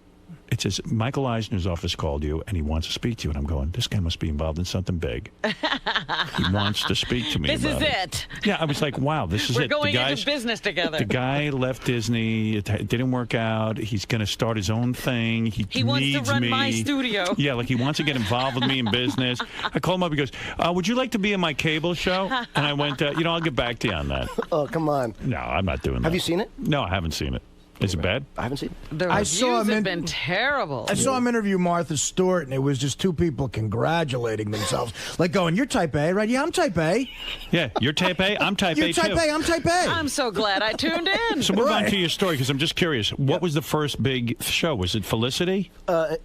It says, Michael Eisner's office called you, and he wants to speak to you. And I'm going, this guy must be involved in something big. He wants to speak to me This about is it. it. Yeah, I was like, wow, this is We're it. going into business together. The guy left Disney. It didn't work out. He's going to start his own thing. He wants to needs run me. my studio. Yeah, like he wants to get involved with me in business. I called him up. He goes, would you like to be in my cable show? And I went, I'll get back to you on that. Oh, come on. No, I'm not doing that. Have you seen it? No, I haven't seen it. Is it bad? I haven't seen it. The reviews have been terrible. I saw him interview Martha Stewart, and it was just 2 people congratulating themselves, like going, "You're Type A, right? Yeah, I'm Type A. Yeah, you're Type A. I'm Type A You're Type too. A. I'm Type A. I'm so glad I tuned in. So move on to your story, because I'm just curious. What was the first big show? Was it Felicity?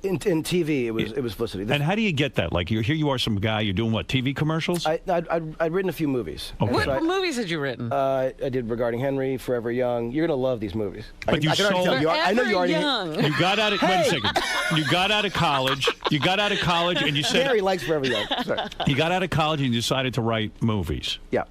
In TV, it was Felicity. And how do you get that? Like, here you are, some guy. You're doing what? TV commercials? I'd written a few movies. Okay. What movies had you written? I did Regarding Henry, Forever Young. You're gonna love these movies. But you sold. I know you already. You got out of. Wait a second. You got out of college. And you said. Gary likes Forever Young. Sorry. You got out of college and you decided to write movies. Yeah.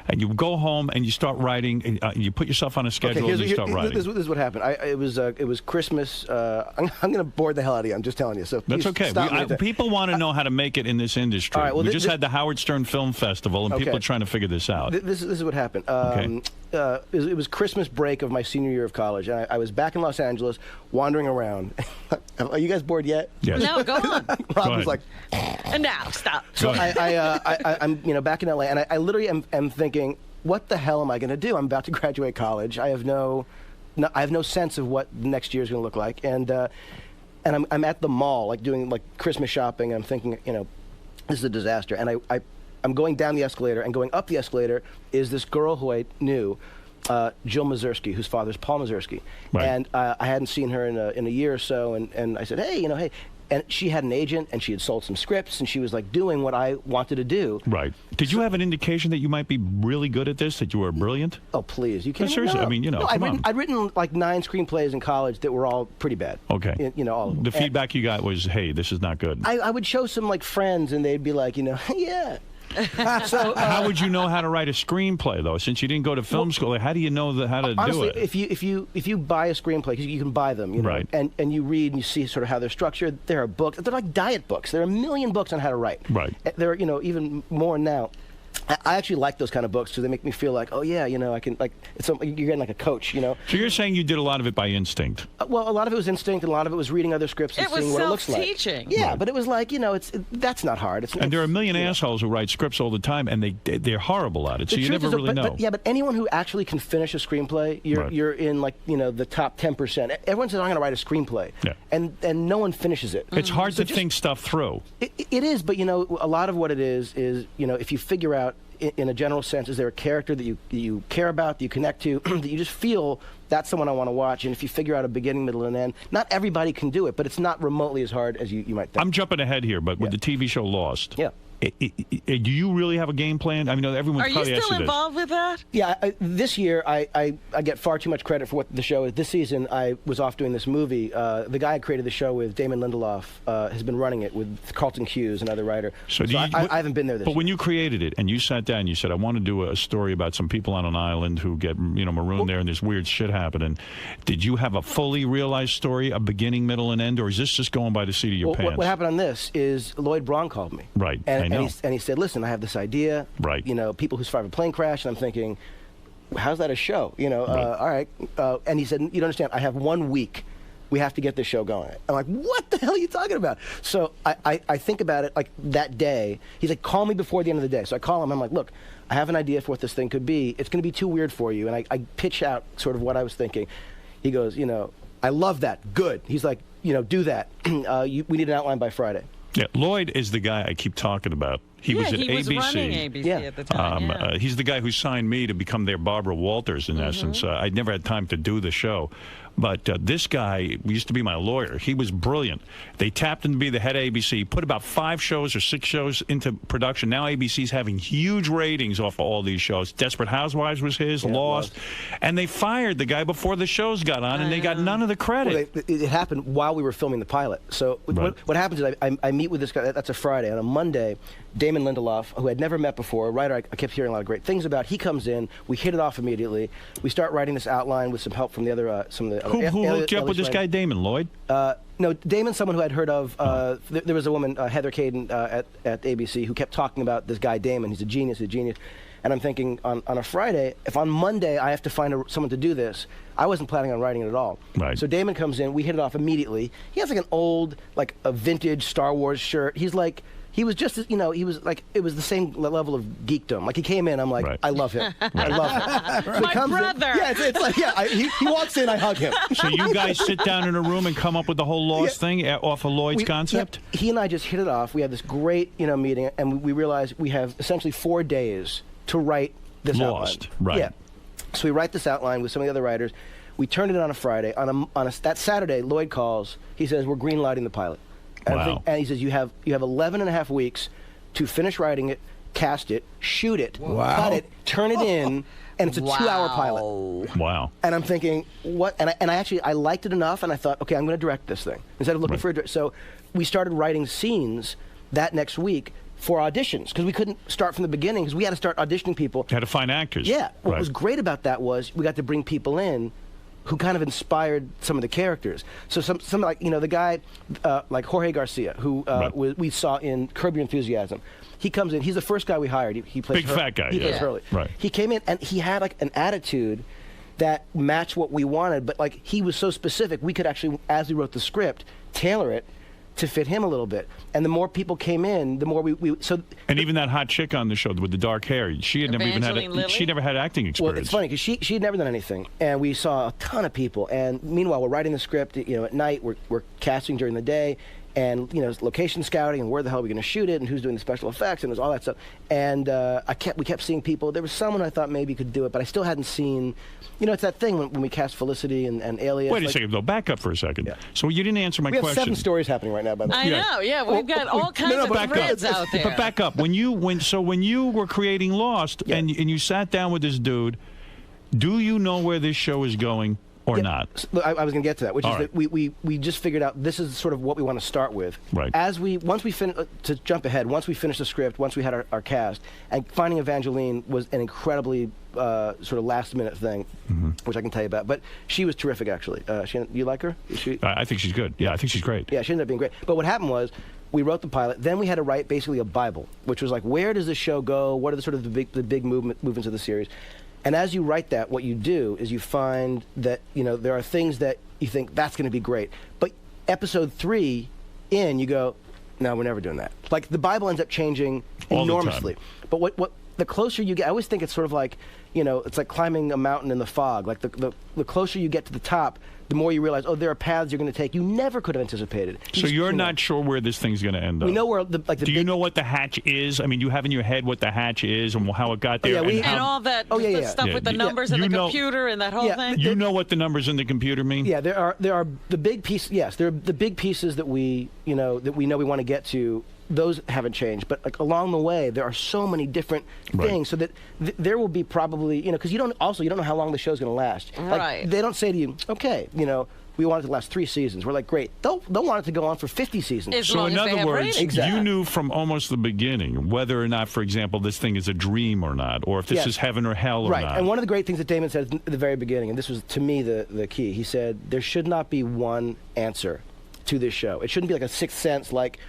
And you go home and you start writing. And, you put yourself on a schedule and you start writing. This is what happened. It was Christmas. I'm going to bore the hell out of you. I'm just telling you. So that's okay. People want to know how to make it in this industry. All right, well, we just had the Howard Stern Film Festival, and people are trying to figure this out. This is what happened. It was Christmas break of my senior year of college, and I was back in Los Angeles, wandering around. Are you guys bored yet? Yes. No, go on. Rob was like, and now stop. So I'm back in LA, and I literally am thinking, what the hell am I going to do? I'm about to graduate college. I have no sense of what next year is going to look like, and I'm at the mall, like doing like Christmas shopping, and I'm thinking, this is a disaster. And I'm going down the escalator, and going up the escalator is this girl who I knew, Jill Mazursky, whose father's Paul Mazursky. Right. And I hadn't seen her in a year or so, and I said, hey, hey. And she had an agent, and she had sold some scripts, and she was like doing what I wanted to do. Right. Did you have an indication that you might be really good at this, that you were brilliant? Oh, please. You can't. No, seriously, no. I mean, No, I'd written like 9 screenplays in college that were all pretty bad. Okay. All of them. The feedback you got was, hey, this is not good. I would show some like friends, and they'd be like, yeah. So how would you know how to write a screenplay, though? Since you didn't go to film school, how do you know how to honestly, do it? if you buy a screenplay, because you can buy them, right. and you read and you see sort of how they're structured. There are books. They're like diet books. There are a million books on how to write. Right. There are even more now. I actually like those kind of books because they make me feel like, oh yeah, I can like you're getting like a coach, So you're saying you did a lot of it by instinct? Well, a lot of it was instinct, and a lot of it was reading other scripts and seeing what it looks like. It was self-teaching. Yeah, but it was like that's not hard. And there are a million assholes who write scripts all the time, and they're horrible at it. So you never really know. But anyone who actually can finish a screenplay, you're in like the top 10%. Everyone says I'm going to write a screenplay, and no one finishes it. It's hard to think stuff through. It is, but a lot of what it is if you figure out. In a general sense, is there a character that you care about, that you connect to, that you just feel that's someone I want to watch? And if you figure out a beginning, middle, and end, not everybody can do it, but it's not remotely as hard as you might think. I'm jumping ahead here, but with the TV show Lost, do you really have a game plan? I mean, everyone's probably asked you this. Are you still involved with that? Yeah, this year I get far too much credit for what the show is. This season I was off doing this movie. The guy I created the show with, Damon Lindelof, has been running it with Carlton Cuse, another writer. So I haven't been there this year. But when you created it and you sat down and you said, I want to do a story about some people on an island who get marooned there and there's weird shit happening, did you have a fully realized story, a beginning, middle, and end, or is this just going by the seat of your pants? What happened on this is Lloyd Braun called me. Right, And he said, listen, I have this idea. Right. People who survive a plane crash. And I'm thinking, how's that a show? All right. And he said, you don't understand. I have 1 week. We have to get this show going. I'm like, what the hell are you talking about? So I think about it like that day. He's like, call me before the end of the day. So I call him. I'm like, look, I have an idea for what this thing could be. It's going to be too weird for you. And I pitch out sort of what I was thinking. He goes, I love that. Good. He's like, do that. We need an outline by Friday. Yeah, Lloyd is the guy I keep talking about. He was at ABC. He was running ABC at the time. He's the guy who signed me to become their Barbara Walters, in essence. I'd never had time to do the show. But this guy used to be my lawyer. He was brilliant. They tapped him to be the head of ABC, put about 5 shows or 6 shows into production. Now ABC's having huge ratings off of all these shows. Desperate Housewives was his, Lost. And they fired the guy before the shows got on, and they got none of the credit. Well, it happened while we were filming the pilot. So what happens is I meet with this guy. That's a Friday. On a Monday, Damon Lindelof, who I'd never met before, a writer I kept hearing a lot of great things about, he comes in. We hit it off immediately. We start writing this outline with some help from the other some of the Who hooked you up with this guy, Damon? Lloyd? No, Damon's someone who I'd heard of. There was a woman, Heather Caden, at ABC, who kept talking about this guy, Damon. He's a genius, And I'm thinking, on a Friday, if on Monday I have to find someone to do this, I wasn't planning on writing it at all. Right. So Damon comes in, we hit it off immediately. He has like an old, like a vintage Star Wars shirt. He was just, he was like, it was the same level of geekdom. Like he came in, I'm like, I love him. I love him. So My brother. It's like, he walks in, I hug him. So you guys sit down in a room and come up with the whole Lost thing off of Lloyd's concept? Yeah, he and I just hit it off. We had this great, meeting, and we realized we have essentially 4 days to write this Lost, outline. right. Yeah. So we write this outline with some of the other writers. We turned it on a Friday. That Saturday, Lloyd calls. He says, we're greenlighting the pilot. And he says, you have 11 and a half weeks to finish writing it, cast it, shoot it, cut it, turn it in, and it's a 2-hour pilot. Wow. And I'm thinking, what? And I liked it enough, and I thought, okay, I'm going to direct this thing instead of looking for a director. So we started writing scenes that next week for auditions, because we couldn't start from the beginning, because we had to start auditioning people. You had to find actors. Yeah. What was great about that was we got to bring people in who kind of inspired some of the characters. So some like, the guy like Jorge Garcia, who we saw in Curb Your Enthusiasm. He comes in. He's the first guy we hired. He plays big fat guy. He plays Hurley. Right. He came in and he had like an attitude that matched what we wanted, but like he was so specific, we could actually, as we wrote the script, tailor it to fit him a little bit. And the more people came in, the more we And even that hot chick on the show with the dark hair, she had never even had acting experience. Well, it's funny because she had never done anything, and we saw a ton of people. And meanwhile, we're writing the script. At night we're casting during the day, and location scouting and where the hell are we going to shoot it and who's doing the special effects and there's all that stuff. And we kept seeing people. There was someone I thought maybe could do it, but I still hadn't seen. It's that thing when we cast Felicity and Alias. Wait a second, though. Back up for a second. Yeah. So you didn't answer my question. We have 7 stories happening right now, by the way. I know. Yeah, we've got all kinds of threads out there. But back up. When you were creating Lost and you sat down with this dude, do you know where this show is going? Or not? I was going to get to that, which All is right. that we just figured out this is sort of what we want to start with. Right. Once we finish, to jump ahead, once we finished the script, once we had our cast, and finding Evangeline was an incredibly sort of last-minute thing, which I can tell you about. But she was terrific, actually. You like her? I think she's good. Yeah, I think she's great. Yeah, she ended up being great. But what happened was, we wrote the pilot. Then we had to write basically a Bible, which was like, where does this show go? What are the sort of the big movements of the series? And as you write that, what you do is you find that, there are things that you think that's going to be great. But episode 3 in, you go, no, we're never doing that. Like, the Bible ends up changing enormously. But what the closer you get, I always think it's sort of like, it's like climbing a mountain in the fog. Like, the closer you get to the top, the more you realize, there are paths you're going to take you never could have anticipated. So you're not sure where this thing's going to end up? We know where Do you know what the hatch is? I mean, you have in your head what the hatch is and how it got there? And all that the stuff with the numbers and the computer and that whole thing? You know what the numbers in the computer mean? Yeah, there are the big pieces. Yes, there are the big pieces that we know we want to get to. Those haven't changed, but like along the way, there are so many different things. So that there will be probably because you don't know how long the show's going to last. Right. Like, they don't say to you, okay, we want it to last 3 seasons. We're like, great. They'll want it to go on for 50 seasons. So in other words, exactly. You knew from almost the beginning whether or not, for example, this thing is a dream or not, or if this is heaven or hell or right. not. And one of the great things that Damon said at the very beginning, and this was to me the key, he said there should not be one answer to this show. It shouldn't be like a Sixth Sense, like,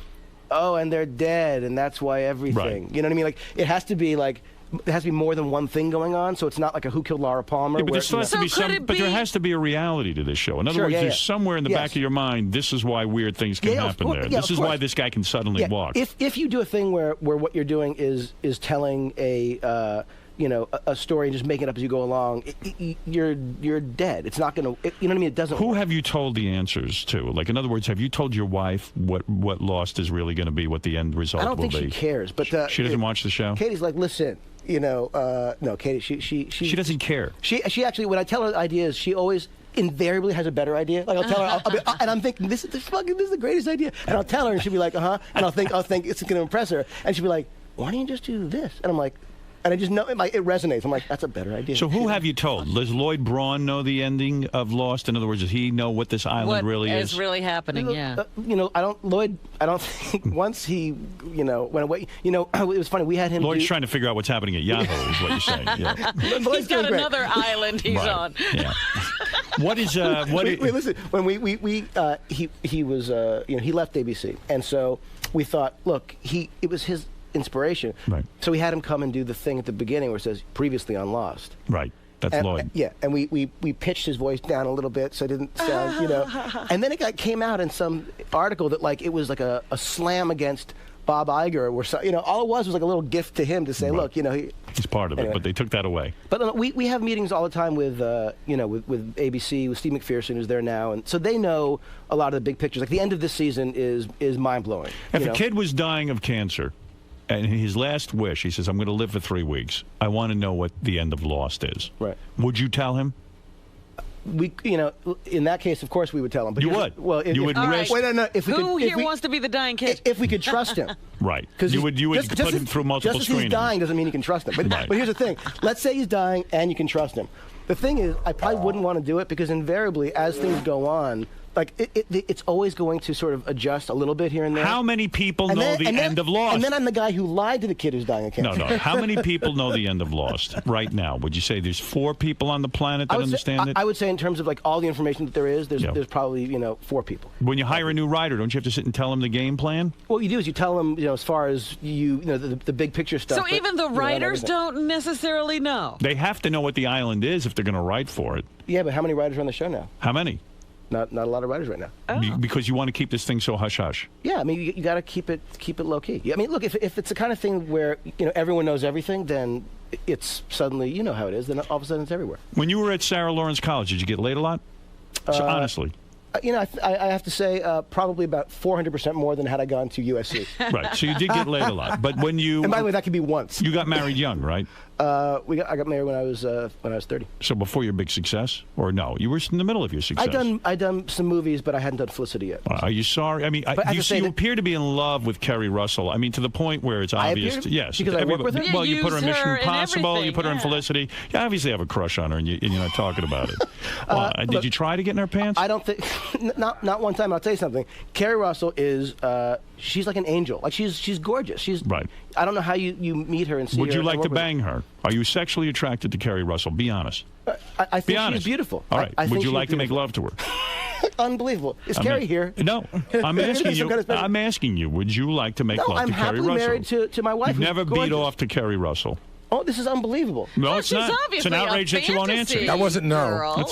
oh, and they're dead, and that's why everything. Right. You know what I mean? Like, it has to be like. There has to be more than one thing going on, so it's not like a Who Killed Laura Palmer. Yeah, but there still has to be but there has to be a reality to this show. In other words, there's somewhere in the back of your mind, this is why weird things can happen there. This is why this guy can suddenly walk. If you do a thing where what you're doing is telling a story and just making it up as you go along, you're dead. It's not going to. You know what I mean? It doesn't. Who have you told the answers to? Like, in other words, have you told your wife what Lost is really going to be, what the end result will be? I don't think she cares, but she doesn't watch the show. Katie's like, listen. No, Katie, she doesn't care. She actually, when I tell her ideas, she always invariably has a better idea. Like, I'll tell her, and I'm thinking, this is the greatest idea. And I'll tell her, and she'll be like, and I'll think it's going to impress her. And she'll be like, why don't you just do this? And I'm like, and I just know it resonates. I'm like, that's a better idea. So who have you told? Does Lloyd Braun know the ending of Lost? In other words, does he know what this island really is? What is really happening? Yeah. I don't think once he, went away. It was funny. We had him. Lloyd's trying to figure out what's happening at Yahoo. Is what you're saying? Yeah. He's got another island he's on. Yeah. What is Wait, listen. When he was he left ABC, and so we thought, look, it was his inspiration. Right. So we had him come and do the thing at the beginning where it says previously on Lost. Right. That's Lloyd. Yeah, and we pitched his voice down a little bit so it didn't sound, And then it came out in some article that like it was like a slam against Bob Iger, where all it was like a little gift to him to say, look, he's part of it, but they took that away. But we have meetings all the time with with ABC, with Steve McPherson, who's there now, and so they know a lot of the big pictures. Like the end of this season is mind blowing. If a kid was dying of cancer, and his last wish, he says, I'm going to live for 3 weeks. I want to know what the end of Lost is. Right. Would you tell him? We, in that case, of course, we would tell him. But you would. Well, you would risk. Wait, no. Who here wants to be the dying kid? If we could trust him. Right. You would put him through multiple screenings. Just screenings. he's dying doesn't mean you can trust him. But here's the thing. Let's say he's dying and you can trust him. The thing is, I probably wouldn't want to do it because invariably, as things go on, like it's always going to sort of adjust a little bit here and there. How many people know the end of Lost? And then I'm the guy who lied to the kid who's dying of cancer. No. How many people know the end of Lost right now? Would you say there's 4 people on the planet that understand it? I would say in terms of like all the information that there is, there's probably 4 people. When you hire a new writer, don't you have to sit and tell them the game plan? What you do is you tell them, as far as the big picture stuff. So even the writers don't necessarily know. They have to know what the island is if they're going to write for it. Yeah, but how many writers are on the show now? How many? Not a lot of writers right now. Oh. Because you want to keep this thing so hush-hush. Yeah, I mean, you got to keep it low-key. I mean, look, if it's the kind of thing where, everyone knows everything, then it's suddenly, how it is, then all of a sudden it's everywhere. When you were at Sarah Lawrence College, did you get laid a lot? So honestly. I have to say probably about 400% more than had I gone to USC. Right. So you did get laid a lot, but when you and by the way, that could be once. You got married young, right? I got married when I was 30. So before your big success, or no? You were in the middle of your success. I done some movies, but I hadn't done Felicity yet. Are you sorry? I mean, you appear to be in love with Kerry Russell. I mean, to the point where it's obvious. Yes, because I work with her. Well, you put her in Mission Impossible. everything, You put her in Felicity. You obviously have a crush on her, and you're not talking about it. Did you try to get in her pants? I don't think not one time. I'll tell you something. Kerry Russell is she's like an angel. Like she's gorgeous. She's right. I don't know how you meet her and see her. Would you like to work with bang her? Are you sexually attracted to Kerry Russell? Be honest. I think Be honest. she's beautiful. All right. I think Would you she's like to make beautiful. love to her? Unbelievable. Is Kerry here? No. I'm asking you. Some kind of special- I'm asking you. Would you like to make No, love I'm to Kerry happily Russell? married to my wife. You've who's never beat gorgeous. off to Kerry Russell. Oh, this is unbelievable. No, it's she's not. It's obviously an outrage a that you won't answer. fantasy That wasn't no. girl.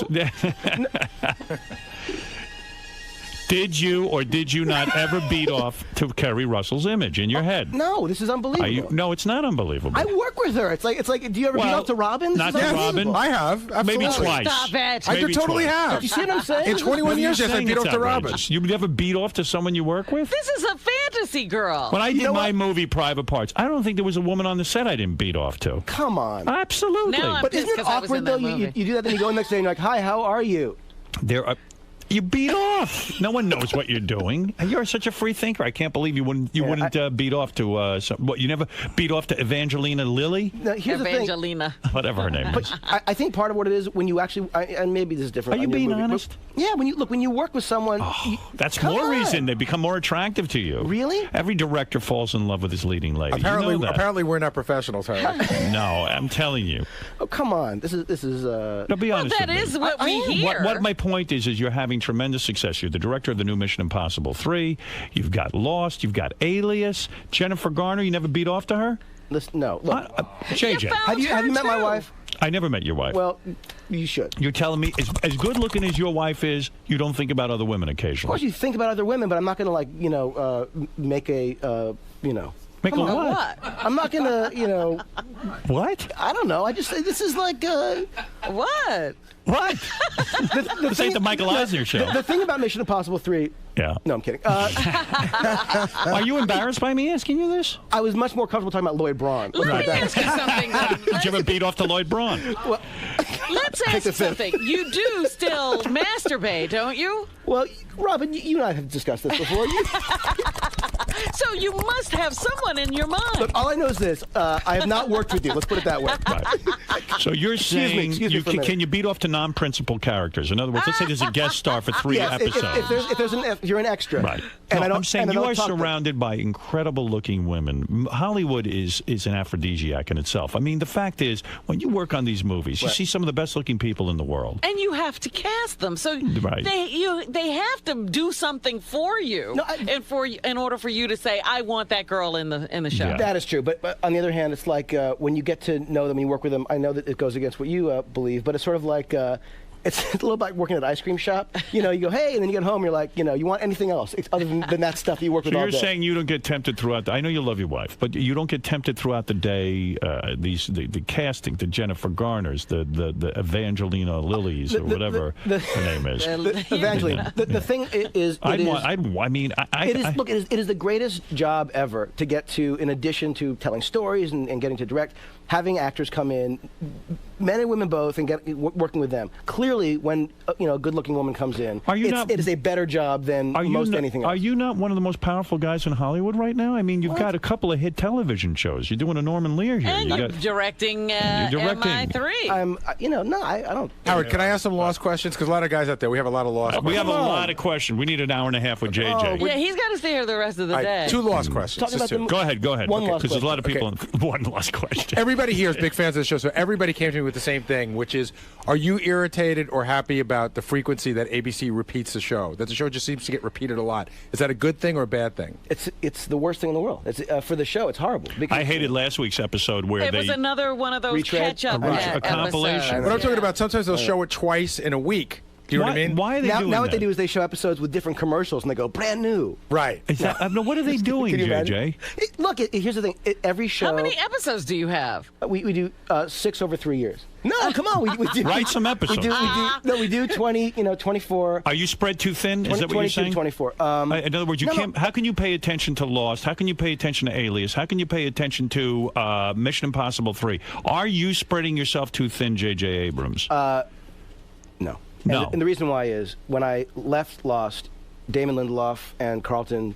Did you or did you not ever beat off to Kerry Russell's image in your head? No, this is unbelievable. No, it's not unbelievable. I work with her. It's like. Do you ever beat off to Robin? This Not is to unbelievable. Robin. I have. Absolutely. Maybe twice. Stop it. I Maybe totally twice. have. You see what I'm saying? In 21 years, yes, I beat off to Robin. You never beat off to someone you work with? This is a fantasy girl. When I did my movie Private Parts, I don't think there was a woman on the set I didn't beat off to. Come on. Absolutely. Now I'm But pissed isn't it 'cause I was awkward in though? that You movie. do that, then you go in the next day and you're like, "Hi, how are you?" There are. You beat off. No one knows what you're doing. You're such a free thinker. I can't believe you wouldn't beat off to what? You never beat off to Evangelina Lilly? Now, here's the thing. Evangelina. Whatever her name is. But I think part of what it is when you actually, and maybe this is different. Are you on your being movie, but- honest? Yeah, when you work with someone, That's come more on. reason they become more attractive to you. Really? Every director falls in love with his leading lady. Apparently, you know that. apparently we're not professionals, Harry. No, I'm telling you. Oh, come on. This is. No, be honest that with me. is what we hear. What my point is you're having tremendous success. You're the director of the new Mission Impossible 3. You've got Lost. You've got Alias. Jennifer Garner. You never beat off to her? Listen, no. Look, JJ. have you met my wife? I never met your wife. Well, you should. You're telling me, as good looking as your wife is, you don't think about other women Of occasionally. course, you think about other women, but I'm not going to make a Make Come a on. what? I'm not going to What? I don't know. I just this is like what? What? This ain't the Michael Eisner show. The thing about Mission Impossible 3. Yeah. No, I'm kidding. Are you embarrassed by me asking you this? I was much more comfortable talking about Lloyd Braun. Let me ask you something. Did you ever beat off to Lloyd Braun? Well, let's ask you something. You do still masturbate, don't you? Well, Robin, you and I have discussed this before. So you must have someone in your mind. Look, all I know is this: I have not worked with you. Let's put it that way. So you're Excuse me, saying for a minute. can you beat off to non-principal characters? In other words, let's say there's a guest star for 3 Yes, episodes. if you're an extra, Right. And No, I'm saying and I you don't are talk to- surrounded by incredible-looking women. Hollywood is an aphrodisiac in itself. I mean, the fact is, when you work on these movies, you Right. see some of the best-looking people in the world. And you have to cast them, so Right. they have to do something for you, in order for you to say, I want that girl in the show. That is true, but on the other hand, it's like when you get to know them, you work with them. I know that it goes against what you believe, but it's sort of like it's a little like working at an ice cream shop. You know, you go, hey, and then you get home, you're like, you want anything else other than that stuff that you work with So all you're day. saying you don't get tempted throughout I know you love your wife, but you don't get tempted throughout the day, the casting, the Jennifer Garners, the Evangelina Lillies, or whatever her name is. Evangeline. The thing is, it is the greatest job ever to get to, in addition to telling stories and getting to direct, having actors come in, men and women both, and working with them. Clearly, when a good-looking woman comes in, it is a better job than most anything else. Are you not one of the most powerful guys in Hollywood right now? I mean, you've got a couple of hit television shows. You're doing a Norman Lear here. And you're directing MI3. I don't. Howard, can I ask some lost questions? Because a lot of guys out there, we have a lot of lost questions. We have a lot of questions. We need an hour and a half with JJ. Yeah, he's got to stay here the rest of the day. 2 lost questions. Go ahead. One lost Because there's a lot of question. people one lost question. Everybody here is big fans of the show, so everybody came to me with the same thing, which is, are you irritated or happy about the frequency that ABC repeats the show? That the show just seems to get repeated a lot. Is that a good thing or a bad thing? It's the worst thing in the world. It's for the show. It's horrible. I hated last week's episode where it was another one of those Retread? catch-up a compilation. What I'm talking about, sometimes they'll show it twice in a week. Do you know what I mean? Why are they now, doing now what that? they do is they show episodes with different commercials, and they go brand new. Right. Is that, what are they doing, Can you JJ? Look, here's the thing. Every show. How many episodes do you have? We do 6 over 3 years. No, come on. We do, Write some episodes. We do 20. 24. Are you spread too thin? 20, Is that what you're 22, saying? 24. In other words, you can't. How can you pay attention to Lost? How can you pay attention to Alias? How can you pay attention to Mission Impossible 3? Are you spreading yourself too thin, J.J. Abrams? No. No. And the reason why is when I left Lost, Damon Lindelof and Carlton,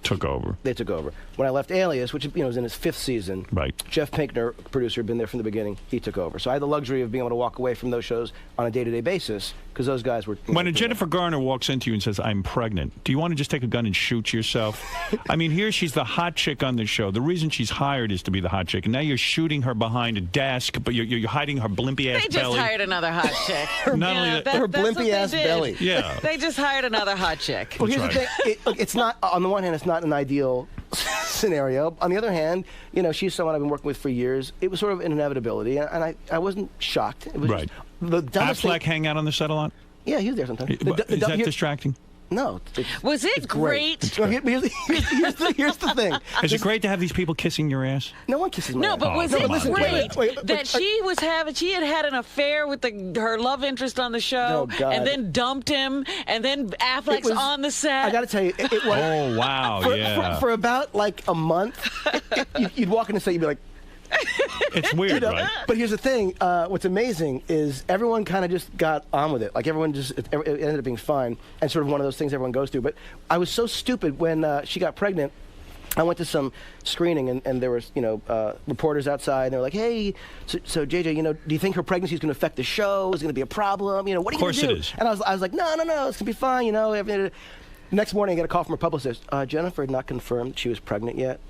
took over. They took over. When I left Alias, which was in its 5th season, right. Jeff Pinkner, producer, had been there from the beginning. He took over. So I had the luxury of being able to walk away from those shows on a day-to-day basis because those guys were. When a Jennifer Garner walks into you and says, "I'm pregnant," do you want to just take a gun and shoot yourself? I mean, here she's the hot chick on the show. The reason she's hired is to be the hot chick, and now you're shooting her behind a desk, but you're hiding her blimpy ass They just belly. hired another hot chick. Not only that, her blimpy ass belly. Yeah. They just hired another hot chick. Well, here's the thing. It's not. On the one hand, it's not an ideal scenario. On the other hand, she's someone I've been working with for years. It was sort of an inevitability, and I wasn't shocked. It was Right. just the dumbest Affleck thing. hang out on the set a lot? Yeah, he was there sometimes. Is that distracting? No. Was it it's great? No, here's the thing. Is it great to have these people kissing your ass? No one kisses my No, ass. but was come it on, great wait, that she had had an affair with her love interest on the show, Oh, God. and then dumped him, and then Affleck's on the set? I got to tell you, it was. Oh, wow, for about like a month, you'd walk in and say, you'd be like. It's weird, right? But here's the thing. What's amazing is everyone kind of just got on with it. Like everyone it ended up being fine, and sort of one of those things everyone goes through. But I was so stupid when she got pregnant. I went to some screening, and there was, reporters outside, and they were like, "Hey, so JJ, do you think her pregnancy is going to affect the show? Is it going to be a problem? What are you going to do?" Of course it is. And I was like, "No, it's going to be fine. Next morning, I get a call from her publicist. Jennifer had not confirmed she was pregnant yet.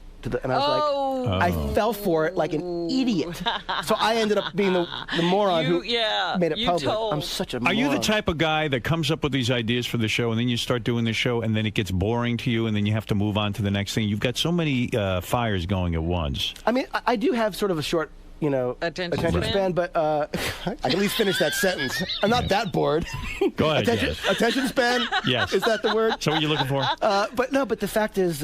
And I was like, I fell for it like an idiot. So I ended up being the moron who made it public. I'm such a moron. Are you the type of guy that comes up with these ideas for the show, and then you start doing the show, and then it gets boring to you, and then you have to move on to the next thing? You've got so many fires going at once. I mean, I do have sort of a short, attention span, but I can at least finish that sentence. I'm not that bored. Go ahead. Attention span? Yes. Is that the word? So what are you looking for? But the fact is,